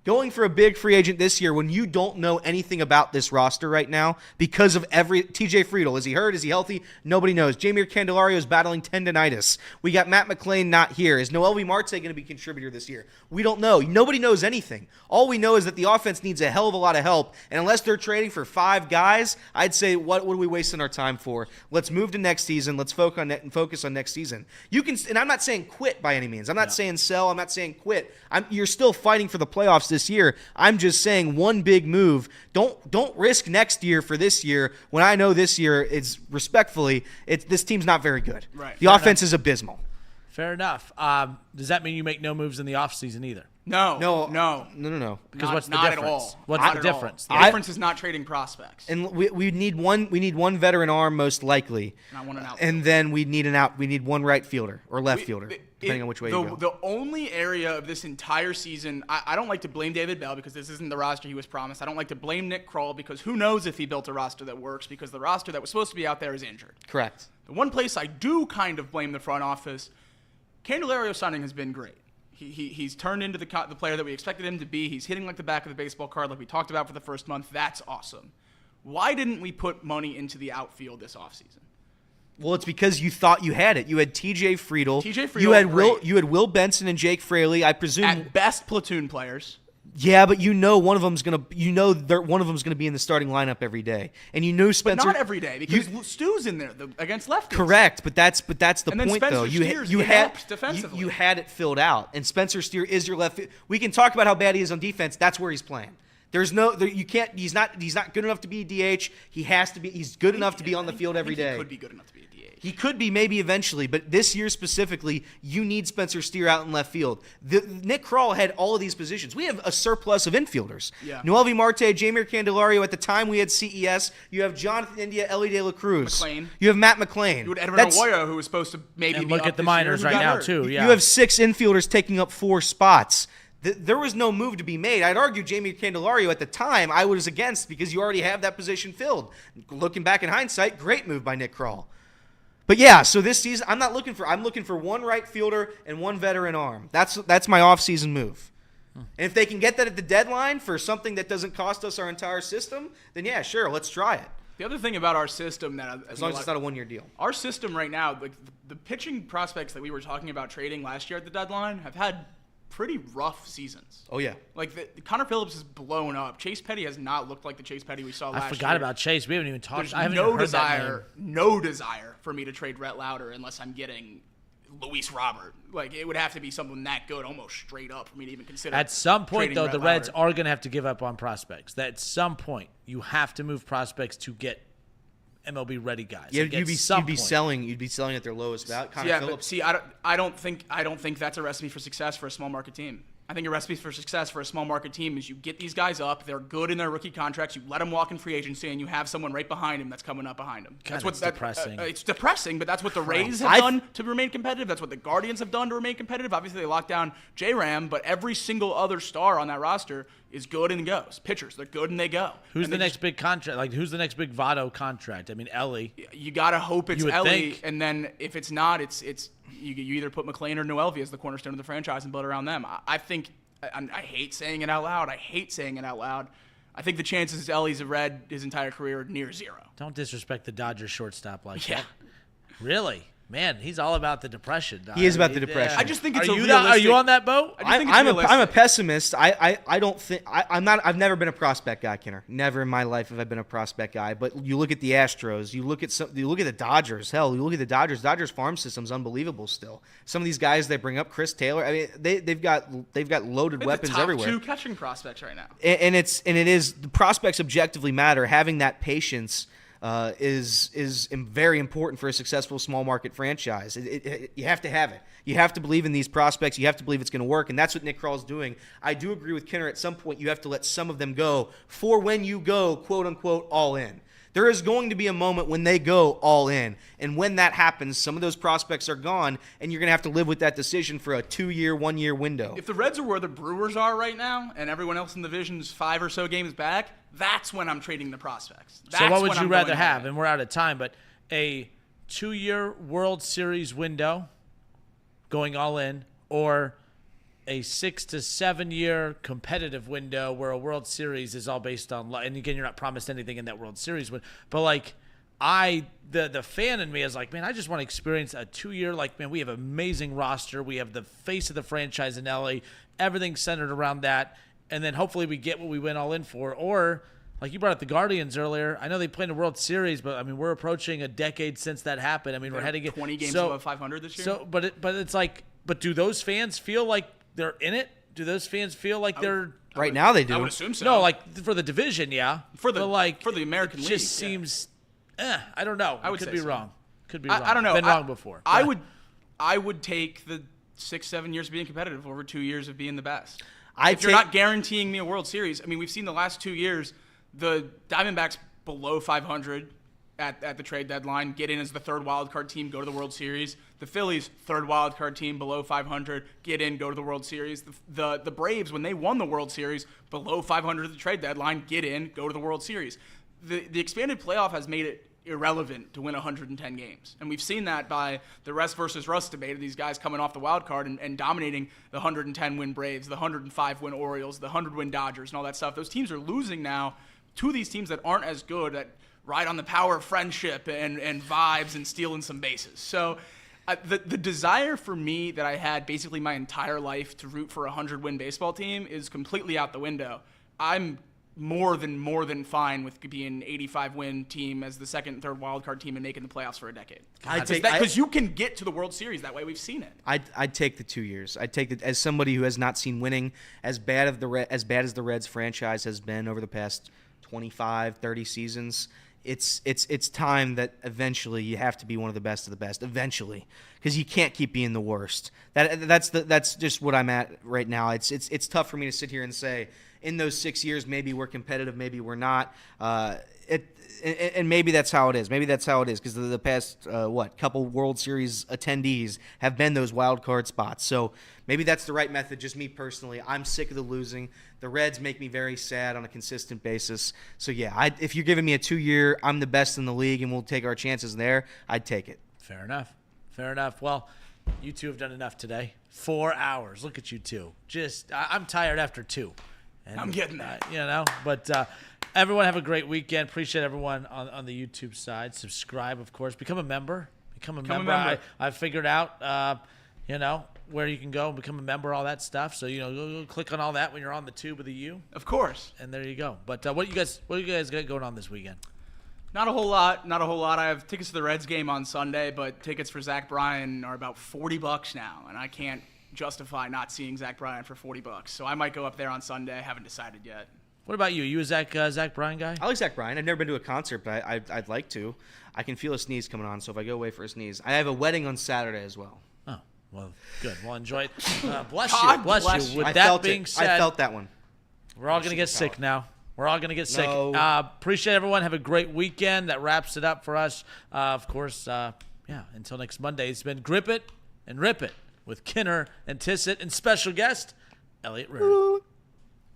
Going for a big free agent this year when you don't know anything about this roster right now because of TJ Friedl. Is he hurt? Is he healthy? Nobody knows. Jeimer Candelario is battling tendonitis. We got Matt McClain not here. Is Noelvi Marte going to be a contributor this year? We don't know. Nobody knows anything. All we know is that the offense needs a hell of a lot of help, and unless they're trading for 5 guys, I'd say what are we wasting our time for? Let's move to next season. Let's focus on next season. You can, and I'm not saying quit by any means. I'm not saying sell. I'm not saying quit. You're still fighting for the playoffs this year. I'm just saying one big move. Don't risk next year for this year when I know this year is respectfully this team's not very good. Right. The offense is abysmal. Fair enough. Does that mean you make no moves in the offseason either? No. Because what's the not difference? At all. What's Not the at difference? All. The difference is not trading prospects. And we need one veteran arm most likely. And I want an outfielder. And then we need one right fielder or left fielder, depending on which way you go. The only area of this entire season, I don't like to blame David Bell because this isn't the roster he was promised. I don't like to blame Nick Krall because who knows if he built a roster that works because the roster that was supposed to be out there is injured. Correct. The one place I do kind of blame the front office, Candelario signing has been great. He's turned into the player that we expected him to be. He's hitting like the back of the baseball card like we talked about for the first month. That's awesome. Why didn't we put money into the outfield this offseason? Well, it's because you thought you had it. You had TJ Friedl. Great. You had Will Benson and Jake Fraley. I presume at best platoon players. Yeah, but one of them's gonna be in the starting lineup every day, and you knew Spencer. But not every day because Stu's in there against lefties. Correct, but that's the and then point Spencer though. You helped defensively. You had it filled out, and Spencer Steer is your left. We can talk about how bad he is on defense. That's where he's playing. You can't. He's not good enough to be DH. He has to be. He's good enough to be on the field every day. He could be good enough to be a DH. He could be maybe eventually, but this year specifically, you need Spencer Steer out in left field. Nick Krall had all of these positions. We have a surplus of infielders. Yeah. Noelvi Marte, Jeimer Candelario. At the time we had CES. You have Jonathan India, Ellie De La Cruz. McClain. You have Matt McClain. You had Edwin Awoya, who was supposed to maybe and be look up at the this minors year, right now hurt. too. Yeah. You have 6 infielders taking up 4 spots. There was no move to be made. I'd argue Jeimer Candelario at the time I was against because you already have that position filled. Looking back in hindsight, great move by Nick Krall. But yeah, so this season I'm looking for one right fielder and one veteran arm. That's my off-season move. And if they can get that at the deadline for something that doesn't cost us our entire system, then yeah, sure, let's try it. The other thing about our system that As long as it's not a 1-year deal. Our system right now, like the pitching prospects that we were talking about trading last year at the deadline have had pretty rough seasons. Oh yeah. Like Connor Phillips is blown up. Chase Petty has not looked like the Chase Petty we saw last year. I forgot about Chase. We haven't even talked. There's I haven't even heard that no desire for me to trade Rhett Lauder unless I'm getting Luis Robert. Like it would have to be something that good, almost straight up, for me to even consider. At some point, trading though, Rhett the Reds Lauder. are going to have to give up on prospects. At some point, you have to move prospects to get MLB ready guys. Yeah, Like, you'd be selling at their lowest value. Connor Yeah, Phillips. but see, I don't think that's a recipe for success for a small market team. I think a recipe for success for a small market team is you get these guys up, they're good in their rookie contracts, you let them walk in free agency, and you have someone right behind him that's coming up behind him. God, that's depressing. It's depressing, but that's what the Rays have done to remain competitive. That's what the Guardians have done to remain competitive. Obviously, they locked down J-Ram, but every single other star on that roster is good and goes. Pitchers, they're good and they go. Who's the next big contract? Like, who's the next big Votto contract? I mean, Ellie. You got to hope it's You would Ellie, think. and then if it's not, it's you either put McClain or Noelvi as the cornerstone of the franchise and build around them. I think I hate saying it out loud. I think the chances Ellie's a Red his entire career are near zero. Don't disrespect the Dodgers shortstop like Yeah. that. Really? Man, he's all about the depression. He is about the depression. I just think it's are a you realistic. Are you on that boat? I just think it's I'm a realistic. pessimist. I don't think I'm not. I've never been a prospect guy, Kenner. Never in my life have I been a prospect guy. But you look at the Astros. You look at the Dodgers. Hell, you look at the Dodgers. Dodgers farm system's unbelievable still. Some of these guys they bring up, Chris Taylor. I mean, they've got loaded They're weapons the top everywhere. two catching prospects right now. And it is the prospects objectively matter. Having that patience is very important for a successful small market franchise. You have to have it. You have to believe in these prospects. You have to believe it's going to work, and that's what Nick Krall's doing. I do agree with Kenner. At some point, you have to let some of them go for when you go, quote unquote, all in. There is going to be a moment when they go all in, and when that happens, some of those prospects are gone, and you're going to have to live with that decision for a 2-year, 1-year window. If the Reds are where the Brewers are right now, and everyone else in the division's 5 or so games back, that's when I'm trading the prospects. So what would you rather have? And we're out of time, but a 2-year World Series window going all in, or a 6 to 7 year competitive window where a World Series is all based on and again, you're not promised anything in that World Series win, but like the fan in me is like, man, I just want to experience a 2-year, like, man, we have an amazing roster, we have the face of the franchise in LA, everything's centered around that, and then hopefully we get what we went all in for. Or like you brought up the Guardians earlier. I know they played in a World Series, but I mean, we're approaching a decade since that happened. I mean, we're heading 20 games above 500 this year. So, but it's like, but do those fans feel like they're in it? Do those fans feel like they're Right now they do. I would assume so. no, like for the division, yeah. For the- But, like for the American it League, just yeah. seems. I don't know. I would could say be so. wrong. Could be wrong. I don't know. Been wrong before. I But would take the 6-7 years of being competitive over 2 years of being the best. I'd If you're take- not guaranteeing me a World Series, I mean, we've seen the last 2 years, the Diamondbacks below 500 at the trade deadline, get in as the third wild card team, go to the World Series. The Phillies, third wild card team, below 500, get in, go to the World Series. The Braves, when they won the World Series, below 500 at the trade deadline, get in, go to the World Series. The expanded playoff has made it irrelevant to win 110 games. And we've seen that by the rest versus rust debate of these guys coming off the wild card and dominating the 110-win Braves, the 105-win Orioles, the 100-win Dodgers, and all that stuff. Those teams are losing now to these teams that aren't as good, that ride on the power of friendship and vibes and stealing some bases. So the desire for me that I had basically my entire life to root for a 100-win baseball team is completely out the window. I'm more than fine with being an 85-win team as the second and third wild card team and making the playoffs for a decade. Because you can get to the World Series that way. We've seen it. I'd take the 2 years. I'd take it as somebody who has not seen winning as bad as the Reds franchise has been over the past 25, 30 seasons. It's time that eventually you have to be one of the best of the best. Eventually, because you can't keep being the worst. That's just what I'm at right now. It's tough for me to sit here and say in those 6 years maybe we're competitive, maybe we're not. And maybe that's how it is. Maybe that's how it is because the past couple World Series attendees have been those wild card spots. So maybe that's the right method. Just me personally, I'm sick of the losing. The Reds make me very sad on a consistent basis. So yeah, if you're giving me a 2-year, I'm the best in the league, and we'll take our chances there. I'd take it. Fair enough. Fair enough. Well, you two have done enough today. 4 hours. Look at you two. I'm tired after 2. And, I'm getting that. But everyone have a great weekend. Appreciate everyone on the YouTube side. Subscribe, of course. Become a member. Become a member. I figured out, where you can go and become a member, all that stuff. So, go click on all that when you're on the tube of the U. Of course. And there you go. But what do you guys got going on this weekend? Not a whole lot. I have tickets to the Reds game on Sunday, but tickets for Zach Bryan are about $40 now, and I can't justify not seeing Zach Bryan for $40. So I might go up there on Sunday. I haven't decided yet. What about you? You a Zach Bryan guy? I like Zach Bryan. I've never been to a concert, but I'd like to. I can feel a sneeze coming on, so if I go away for a sneeze. I have a wedding on Saturday as well. Oh, Well, good. Well, enjoy it. Bless God you. Bless bless you. you. With I that felt being it. said, I felt that one. we're all going to get sick now. We're all going to get sick. No. Appreciate everyone. Have a great weekend. That wraps it up for us. Of course, until next Monday, it's been Grip It and Rip It with Kinner and Tissot and special guest, Elliot Rurdy.